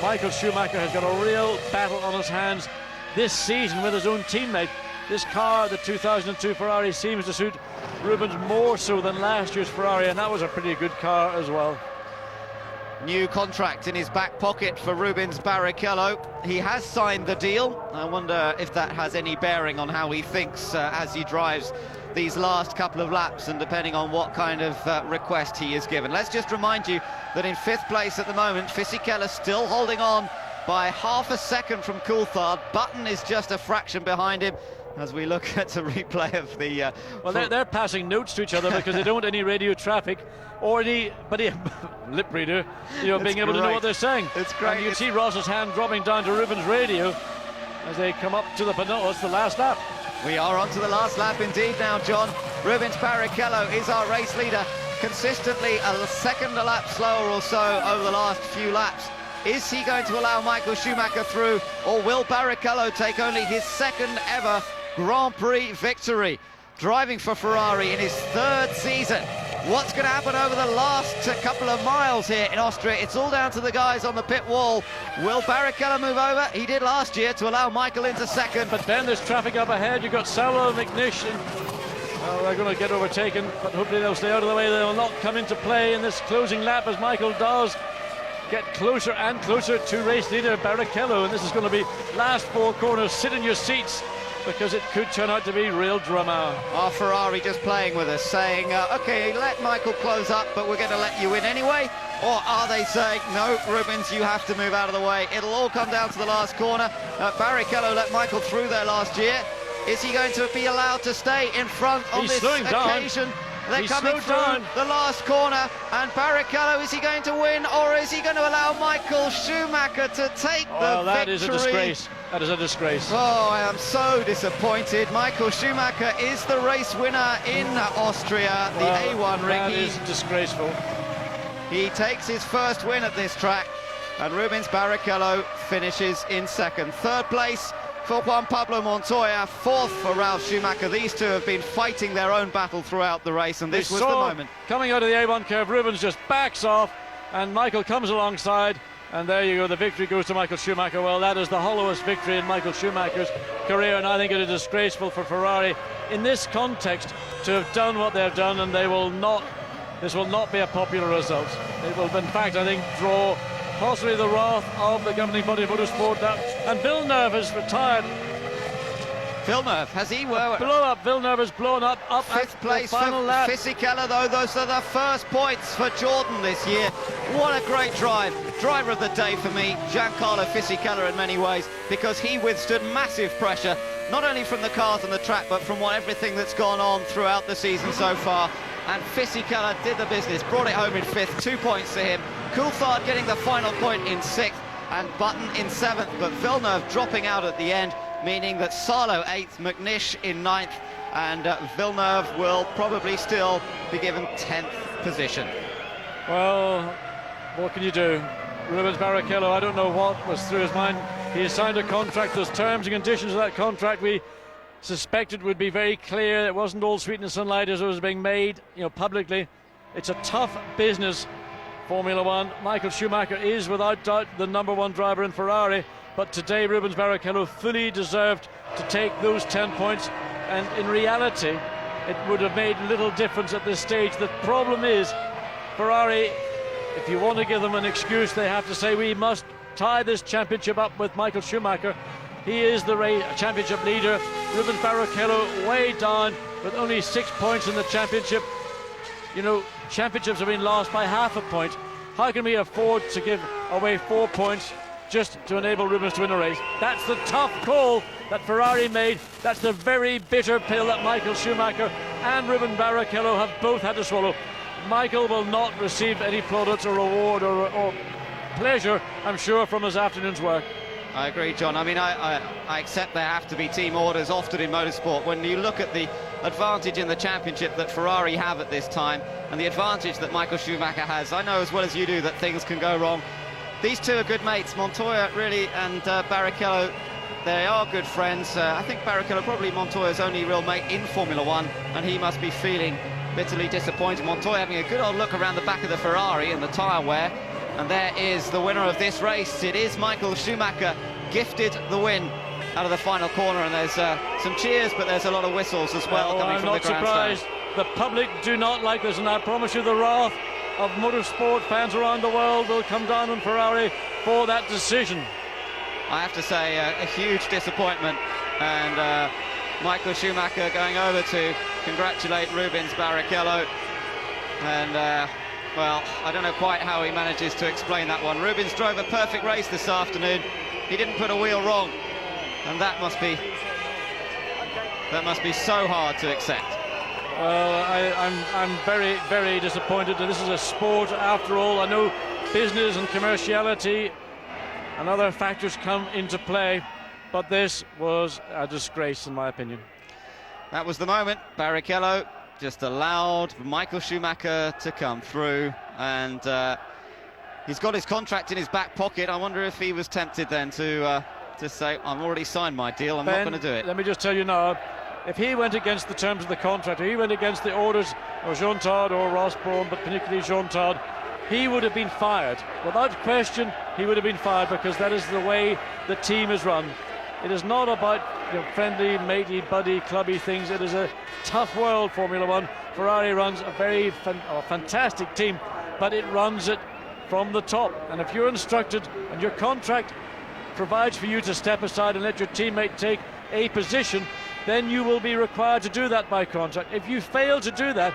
Michael Schumacher has got a real battle on his hands this season with his own teammate. This car, the 2002 Ferrari, seems to suit Rubens more so than last year's Ferrari, and that was a pretty good car as well. new contract in his back pocket for Rubens Barrichello. He has signed the deal. I wonder if that has any bearing on how he thinks as he drives these last couple of laps, and depending on what kind of request he is given. Let's just remind you that in 5th place at the moment, Fisichella still holding on by half a second from Coulthard. Button is just a fraction behind him. As we look at the replay of the... well, they're passing notes to each other because they don't want any radio traffic or anybody, lip reader, being able to know what they're saying. It's great. And you can see Ross's hand dropping down to Rubens' radio as they come up to the penultimate, the last lap. We are on to the last lap indeed now, John. Rubens Barrichello is our race leader, consistently a second a lap slower or so over the last few laps. Is he going to allow Michael Schumacher through, or will Barrichello take only his second ever Grand Prix victory? Driving for Ferrari in his 3rd season. What's going to happen over the last couple of miles here in Austria? It's all down to the guys on the pit wall. Will Barrichello move over? He did last year to allow Michael into second. But Ben, there's traffic up ahead. You've got Sauer and McNish. They're going to get overtaken, but hopefully they'll stay out of the way. They will not come into play in this closing lap as Michael does get closer and closer to race leader Barrichello. And this is going to be last 4 corners. Sit in your seats, because it could turn out to be real drama. Our Ferrari just playing with us, saying, OK, let Michael close up, but we're going to let you in anyway? Or are they saying, no, Rubens, you have to move out of the way? It'll all come down to the last corner. Barrichello let Michael through there last year. Is he going to be allowed to stay in front on this occasion? They're coming through the last corner, and Barrichello, is he going to win, or is he going to allow Michael Schumacher to take the victory? That is a disgrace. That is a disgrace. Oh, I am so disappointed. Michael Schumacher is the race winner in Austria, the A1 ring. That is disgraceful. He takes his first win at this track, and Rubens Barrichello finishes in 2nd. 3rd place for Juan Pablo Montoya, 4th for Ralf Schumacher. These two have been fighting their own battle throughout the race, and this was the moment. Coming out of the A1 curve, Rubens just backs off, and Michael comes alongside, and there you go, the victory goes to Michael Schumacher. Well, that is the hollowest victory in Michael Schumacher's career, and I think it is disgraceful for Ferrari in this context to have done what they've done, and this will not be a popular result. It will, in fact, I think, draw possibly the wrath of the governing body of motorsport. And Villeneuve has retired. Villeneuve, has he? Villeneuve has blown up 5th place for Fisichella, though. Those are the first points for Jordan this year. What a great drive. Driver of the day for me, Giancarlo Fisichella in many ways, because he withstood massive pressure, not only from the cars on the track, but from everything that's gone on throughout the season so far. And Fisichella did the business, brought it home in 5th, 2 points to him. Coulthard getting the final point in 6th, and Button in 7th, but Villeneuve dropping out at the end, meaning that Salo 8th, McNish in 9th, and Villeneuve will probably still be given 10th position. Well, what can you do? Rubens Barrichello, I don't know what was through his mind. He has signed a contract. Those terms and conditions of that contract we suspected would be very clear. It wasn't all sweetness and light as it was being made, publicly. It's a tough business, Formula One. Michael Schumacher is without doubt the #1 driver in Ferrari, but today Rubens Barrichello fully deserved to take those 10 points, and in reality it would have made little difference at this stage. The problem is Ferrari, if you want to give them an excuse, they have to say we must tie this championship up with Michael Schumacher. He is the championship leader. Rubens Barrichello way down with only 6 points in the championship. Championships have been lost by half a point. How can we afford to give away 4 points just to enable Rubens to win a race? That's the tough call that Ferrari made. That's the very bitter pill that Michael Schumacher and Rubens Barrichello have both had to swallow. Michael will not receive any plaudits or reward or pleasure, I'm sure, from his afternoon's work. I agree, John. I mean, I accept there have to be team orders often in motorsport. When you look at the advantage in the championship that Ferrari have at this time and the advantage that Michael Schumacher has, I know as well as you do that things can go wrong. These two are good mates, Montoya really and Barrichello. They are good friends. I think Barrichello probably Montoya's only real mate in Formula One, and he must be feeling bitterly disappointed. Montoya having a good old look around the back of the Ferrari and the tyre wear. And there is the winner of this race. It is Michael Schumacher, gifted the win out of the final corner, and there's some cheers, but there's a lot of whistles as well coming from the grandstand. I'm not surprised. The public do not like this, and I promise you the wrath of motorsport fans around the world will come down on Ferrari for that decision. I have to say, a huge disappointment, and Michael Schumacher going over to congratulate Rubens Barrichello, and well, I don't know quite how he manages to explain that one. Rubens drove a perfect race this afternoon. He didn't put a wheel wrong, and that must be so hard to accept. I'm very, very disappointed. This is a sport after all. I know business and commerciality and other factors come into play, but this was a disgrace in my opinion. That was the moment. Barrichello just allowed Michael Schumacher to come through, and he's got his contract in his back pocket. I wonder if he was tempted then to say, I've already signed my deal, I'm not going to do it. Let me just tell you now, if he went against the terms of the contract, or he went against the orders of Jean Todt or Ross Brawn, but particularly Jean Todt, he would have been fired. Without question, he would have been fired, because that is the way the team is run. It is not about friendly, matey, buddy, clubby things. It is a tough world, Formula One. Ferrari runs a very fantastic team, but it runs it from the top. And if you're instructed and your contract provides for you to step aside and let your teammate take a position, then you will be required to do that by contract. If you fail to do that,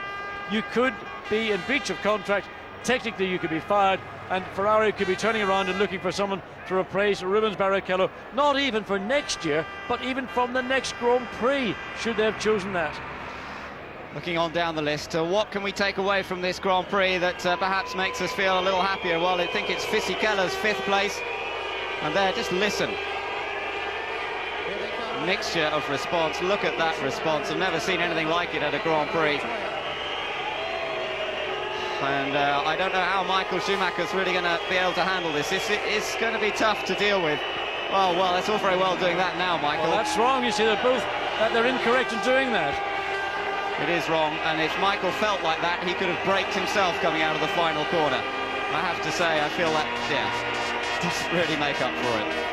you could be in breach of contract. Technically, you could be fired, and Ferrari could be turning around and looking for someone to replace Rubens Barrichello, not even for next year, but even from the next Grand Prix, should they have chosen that. Looking on down the list, what can we take away from this Grand Prix that perhaps makes us feel a little happier? Well, I think it's Fisichella's 5th place, and there, just listen. Mixture of response. Look at that response. I've never seen anything like it at a Grand Prix. And I don't know how Michael Schumacher's really going to be able to handle this. It's going to be tough to deal with. Oh, well, it's all very well doing that now, Michael. Well, that's wrong. You see, they're incorrect in doing that. It is wrong, and if Michael felt like that, he could have braked himself coming out of the final corner. I have to say, I feel that, yeah, doesn't really make up for it.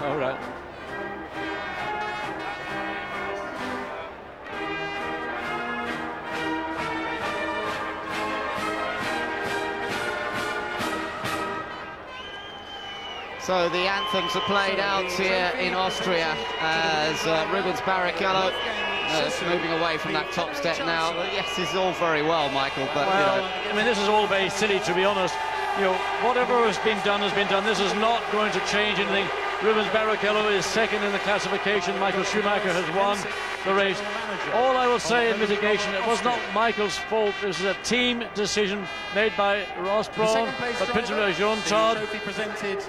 All right. So the anthems are played out here in Austria as Rubens Barrichello moving away from that top step now. Yes, this is all very well, Michael, but well, I mean, this is all very silly, to be honest. Whatever has been done has been done. This is not going to change anything. Rubens Barrichello is second in the classification. Michael Schumacher has won the race. All I will say in mitigation, it was not Michael's fault. This is a team decision made by Ross Brawn, but principally Jean Todt.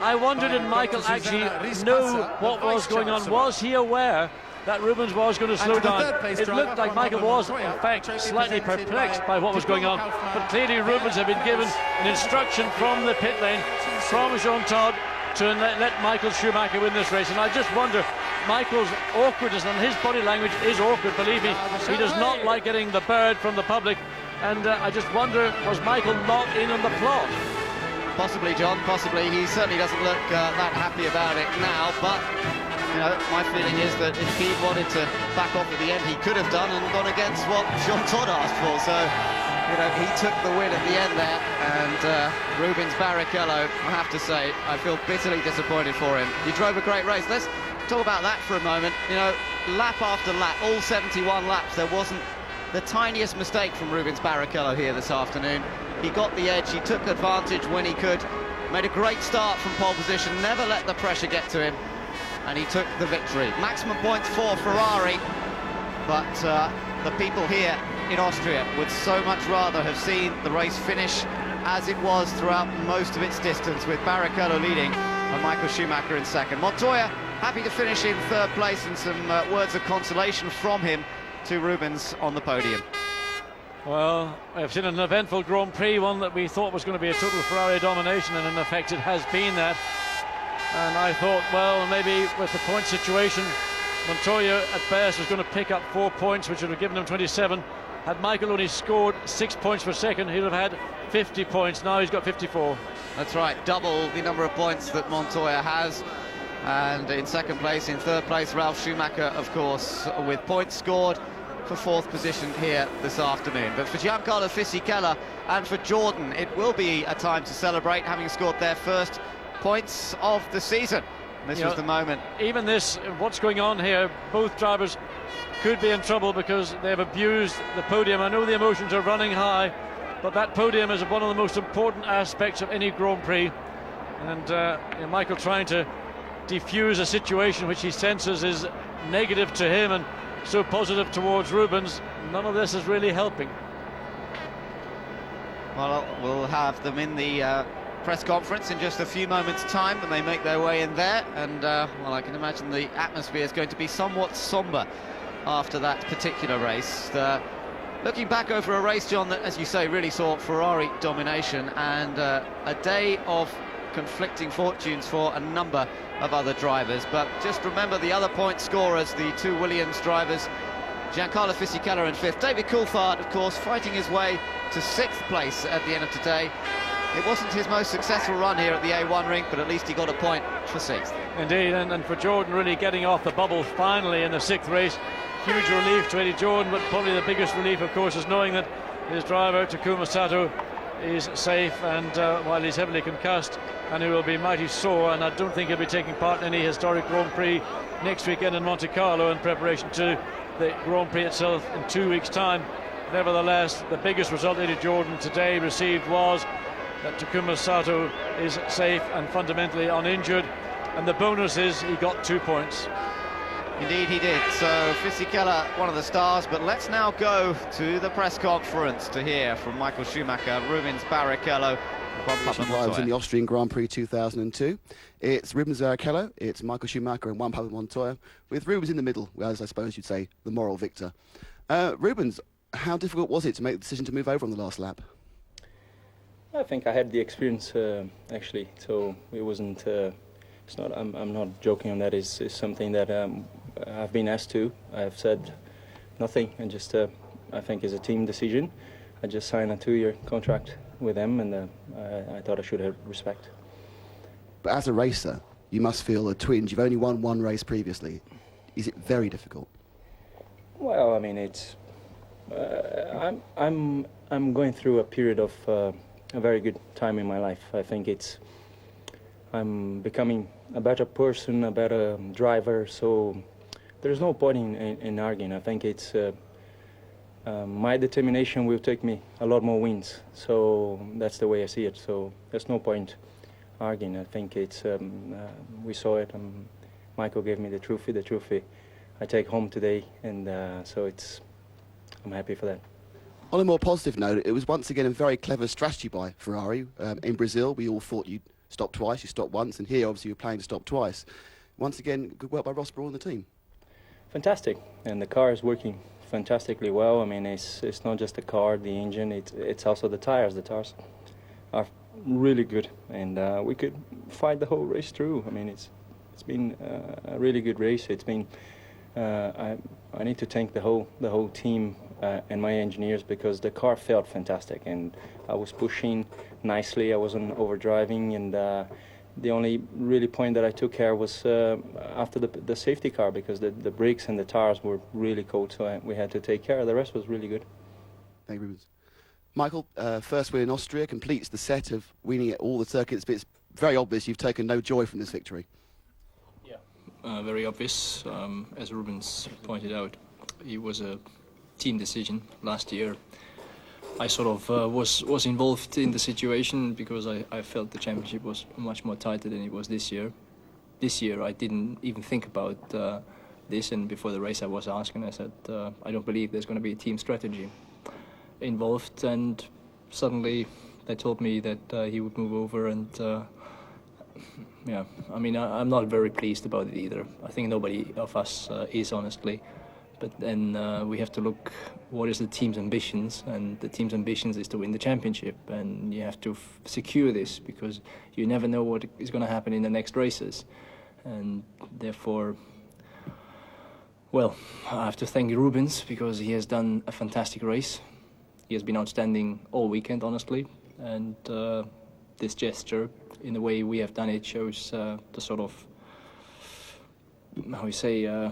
I wondered, did Michael actually know what was going on? Was he aware that Rubens was going to slow down. It looked like Michael was, in fact, slightly perplexed by what was going on, but clearly Rubens had been given an instruction from the pit lane, from Jean Todt, to let Michael Schumacher win this race. And I just wonder, Michael's awkwardness, and his body language is awkward, believe me. He does not like getting the bird from the public, and I just wonder, was Michael not in on the plot? Possibly, John, possibly. He certainly doesn't look that happy about it now, but you know, my feeling is that if he wanted to back off at the end, he could have done and gone against what Jean Todt asked for. So, you know, he took the win at the end there, and Rubens Barrichello, I have to say, I feel bitterly disappointed for him. He drove a great race. Let's talk about that for a moment. You know, lap after lap, all 71 laps, there wasn't the tiniest mistake from Rubens Barrichello here this afternoon. He got the edge, he took advantage when he could, made a great start from pole position, never let the pressure get to him, and he took the victory. Maximum points for Ferrari, but the people here in Austria would so much rather have seen the race finish as it was throughout most of its distance, with Barrichello leading and Michael Schumacher in second. Montoya happy to finish in third place, and some words of consolation from him to Rubens on the podium. Well, I've seen an eventful Grand Prix, one that we thought was going to be a total Ferrari domination, and in effect it has been that. And I thought, well, maybe with the point situation, Montoya at best was going to pick up 4 points, which would have given him 27. Had Michael only scored 6 points per second, he'd have had 50 points. Now he's got 54. That's right, double the number of points that Montoya has. And in second place, in third place, Ralf Schumacher, of course, with points scored for fourth position here this afternoon. But for Giancarlo Fisichella and for Jordan, it will be a time to celebrate, having scored their first points of the season. This was the moment. Even this, what's going on here, both drivers could be in trouble because they've abused the podium. I know the emotions are running high, but that podium is one of the most important aspects of any Grand Prix. And Michael trying to defuse a situation which he senses is negative to him and so positive towards Rubens. None of this is really helping. Well, we'll have them in the press conference in just a few moments' time when they make their way in there, and well, I can imagine the atmosphere is going to be somewhat somber after that particular race. Looking back over a race, John, that, as you say, really saw Ferrari domination, and a day of conflicting fortunes for a number of other drivers. But just remember the other point scorers, the two Williams drivers, Giancarlo Fisichella in fifth. David Coulthard, of course, fighting his way to sixth place at the end of today. It wasn't his most successful run here at the A1 ring, but at least he got a point for sixth. Indeed, and for Jordan really getting off the bubble finally in the sixth race. Huge relief to Eddie Jordan, but probably the biggest relief, of course, is knowing that his driver, Takuma Sato, is safe, and while he's heavily concussed, and he will be mighty sore, and I don't think he'll be taking part in any historic Grand Prix next weekend in Monte Carlo in preparation to the Grand Prix itself in 2 weeks' time. Nevertheless, the biggest result Eddie Jordan today received was that Takuma Sato is safe and fundamentally uninjured, and the bonus is he got 2 points. Indeed he did. So Fisichella, one of the stars, but let's now go to the press conference to hear from Michael Schumacher, Rubens Barrichello, Juan Pablo Montoya. Drives in the Austrian Grand Prix 2002. It's Rubens Barrichello, it's Michael Schumacher and Juan Pablo Montoya, with Rubens in the middle, as I suppose you'd say, the moral victor. Rubens, how difficult was it to make the decision to move over on the last lap? I think I had the experience actually, so it wasn't. It's not. I'm not joking on that. It's something that I've been asked to. I've said nothing, and just I think it's a team decision. I just signed a 2-year contract with them, and I thought I should have respect. But as a racer, you must feel a twinge. You've only won one race previously. Is it very difficult? Well, I mean, it's. I'm going through a period of a very good time in my life. I think I'm becoming a better person, a better driver. So there's no point in arguing. I think it's my determination will take me a lot more wins. So that's the way I see it. So there's no point arguing. I think it's we saw it. Michael gave me the trophy. The trophy I take home today, and so I'm happy for that. On a more positive note, it was once again a very clever strategy by Ferrari. In Brazil, we all thought you'd stop twice, you stopped once, and here obviously you're planning to stop twice. Once again, good work by Ross Brawl and the team. fantastic, and the car is working fantastically well. I mean, it's not just the car, the engine, it's also the tires. The tires are really good, and we could fight the whole race through. I mean, it's been a really good race. It's been I need to thank the whole team and my engineers, because the car felt fantastic, and I was pushing nicely. I wasn't overdriving, and the only really point that I took care was after the safety car, because the brakes and the tires were really cold, so we had to take care. The rest was really good. Thank you, Rubens. Michael, first win in Austria, completes the set of winning at all the circuits, but it's very obvious you've taken no joy from this victory. Very obvious. As Rubens pointed out, it was a team decision last year. I sort of was involved in the situation because I felt the championship was much more tighter than it was this year. This year I didn't even think about this, and before the race I was asking, I said, I don't believe there's going to be a team strategy involved, and suddenly they told me that he would move over, and yeah, I mean, I'm not very pleased about it either. I think nobody of us is, honestly. But then we have to look what is the team's ambitions, and the team's ambitions is to win the championship, and you have to secure this, because you never know what is going to happen in the next races. And therefore, well, I have to thank Rubens, because he has done a fantastic race. He has been outstanding all weekend, honestly, and this gesture, in the way we have done it, shows the sort of, how you say,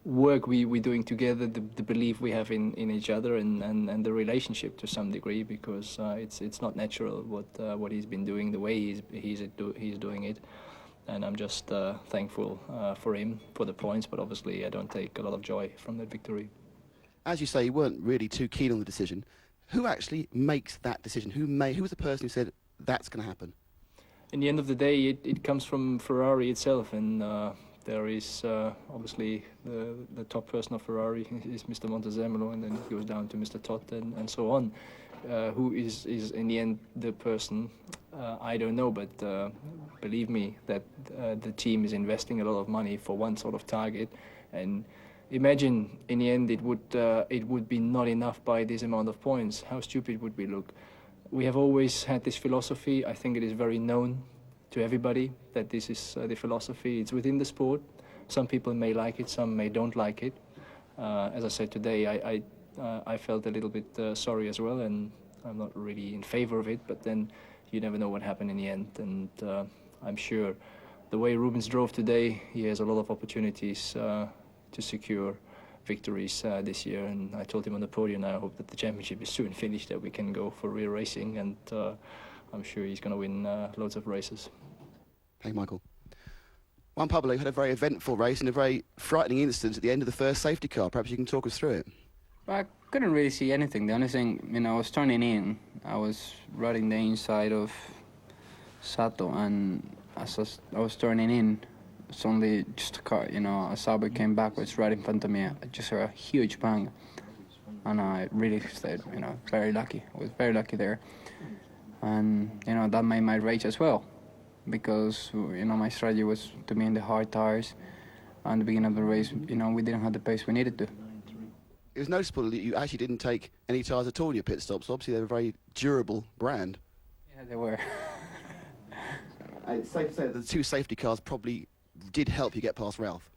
work we're doing together, the belief we have in each other, and the relationship to some degree, because it's not natural what he's been doing, the way he's doing it, and I'm just thankful for him, for the points, but obviously I don't take a lot of joy from that victory. As you say, you weren't really too keen on the decision. Who actually makes that decision? Who was the person who said that's going to happen? In the end of the day, it comes from Ferrari itself, and there is obviously the top person of Ferrari is Mr. Montezemolo, and then it goes down to Mr. Todt and so on. Who is in the end the person? I don't know, but believe me that the team is investing a lot of money for one sort of target, and imagine in the end it would be not enough by this amount of points. How stupid would we look? We have always had this philosophy. I think it is very known to everybody that this is the philosophy. It's within the sport. Some people may like it, some may don't like it. As I said today, I felt a little bit sorry as well, and I'm not really in favor of it, but then you never know what happened in the end, and I'm sure the way Rubens drove today, he has a lot of opportunities to secure victories this year, and I told him on the podium, I hope that the championship is soon finished, that we can go for real racing, and I'm sure he's going to win loads of races. Hey, Michael. Juan Pablo had a very eventful race and a very frightening incident at the end of the first safety car. Perhaps you can talk us through it. Well, I couldn't really see anything. The only thing, I was turning in. I was riding the inside of Sato, and as I was turning in, suddenly just a car, a Sauber came backwards right in front of me. I just heard a huge bang, and I really stayed, very lucky. I was very lucky there, and that made my race as well, because my strategy was to be in the hard tires, and at the beginning of the race, we didn't have the pace we needed to. It was noticeable that you actually didn't take any tyres at all in your pit stops. Obviously, they're a very durable brand. Yeah, they were. It's safe to say that the two safety cars probably did help you get past Ralph.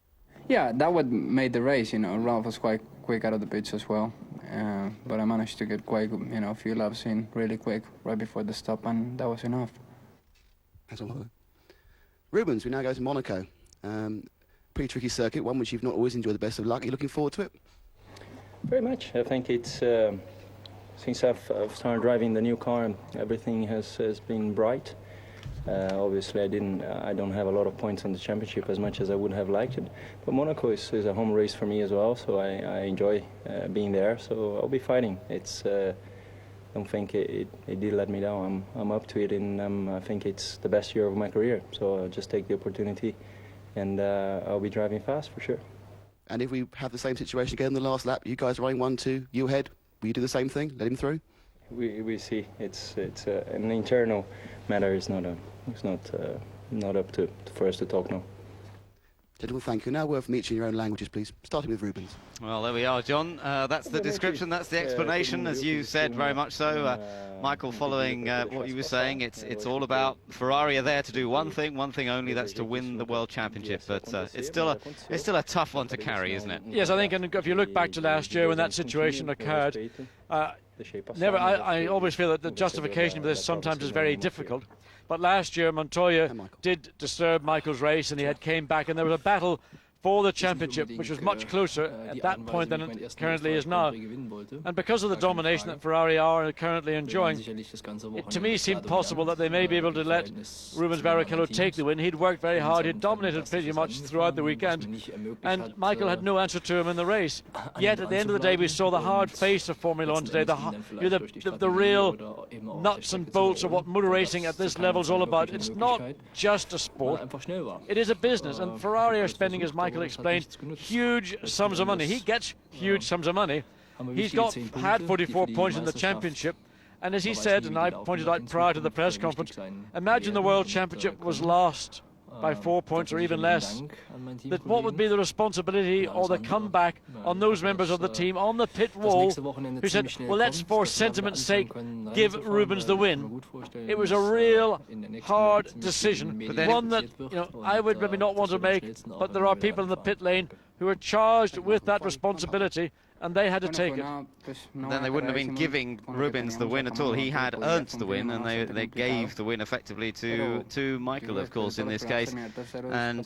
Yeah, that what made the race. Ralph was quite quick out of the pits as well, but I managed to get quite, a few laps in really quick right before the stop, and that was enough. That's all. Rubens, we now go to Monaco. Pretty tricky circuit, one which you've not always enjoyed the best of luck. Are you looking forward to it? Very much. I think it's since I've started driving the new car, everything has been bright. Obviously, I don't have a lot of points on the championship as much as I would have liked it. But Monaco is a home race for me as well, so I enjoy being there. So I'll be fighting. I don't think it did let me down. I'm up to it, and I think it's the best year of my career. So I'll just take the opportunity, and I'll be driving fast for sure. And if we have the same situation again in the last lap, you guys running 1-2, you ahead, will you do the same thing? Let him through? We see. It's an internal matter. It's not up to for us to talk now. Gentlemen, thank you. Now, word from each in your own languages, please. Starting with Rubens. Well, there we are, John. That's the description, that's the explanation, as you said, very much so. Michael, following what you were saying, it's all about Ferrari are there to do one thing only, that's to win the World Championship. But it's still a tough one to carry, isn't it? Yes, I think, and if you look back to last year when that situation occurred, I always feel that the justification for this sometimes is very difficult. But last year, Montoya did disturb Michael's race, and he had came back, and there was a battle for the championship, which was much closer at that point than it currently is now. And because of the domination that Ferrari are currently enjoying, it to me seemed possible that they may be able to let Rubens Barrichello take the win. He'd worked very hard, he'd dominated pretty much throughout the weekend, and Michael had no answer to him in the race. Yet at the end of the day, we saw the hard face of Formula 1 today, the real nuts and bolts of what motor racing at this level is all about. It's not just a sport, it is a business, and Ferrari are spending, as Michael explained, huge sums of money. He gets huge sums of money. He's had 44 points in the championship, and as he said, and I pointed out prior to the press conference, imagine the World Championship was lost by 4 points or even less. That what would be the responsibility or the comeback on those members of the team on the pit wall who said, well, let's for sentiment's sake give Rubens the win. It was a real hard decision, one that I would maybe not want to make, but there are people in the pit lane who are charged with that responsibility, and they had to take it. Then they wouldn't have been giving Rubens the win at all. He had earned the win, and they gave the win effectively to Michael, of course, in this case. And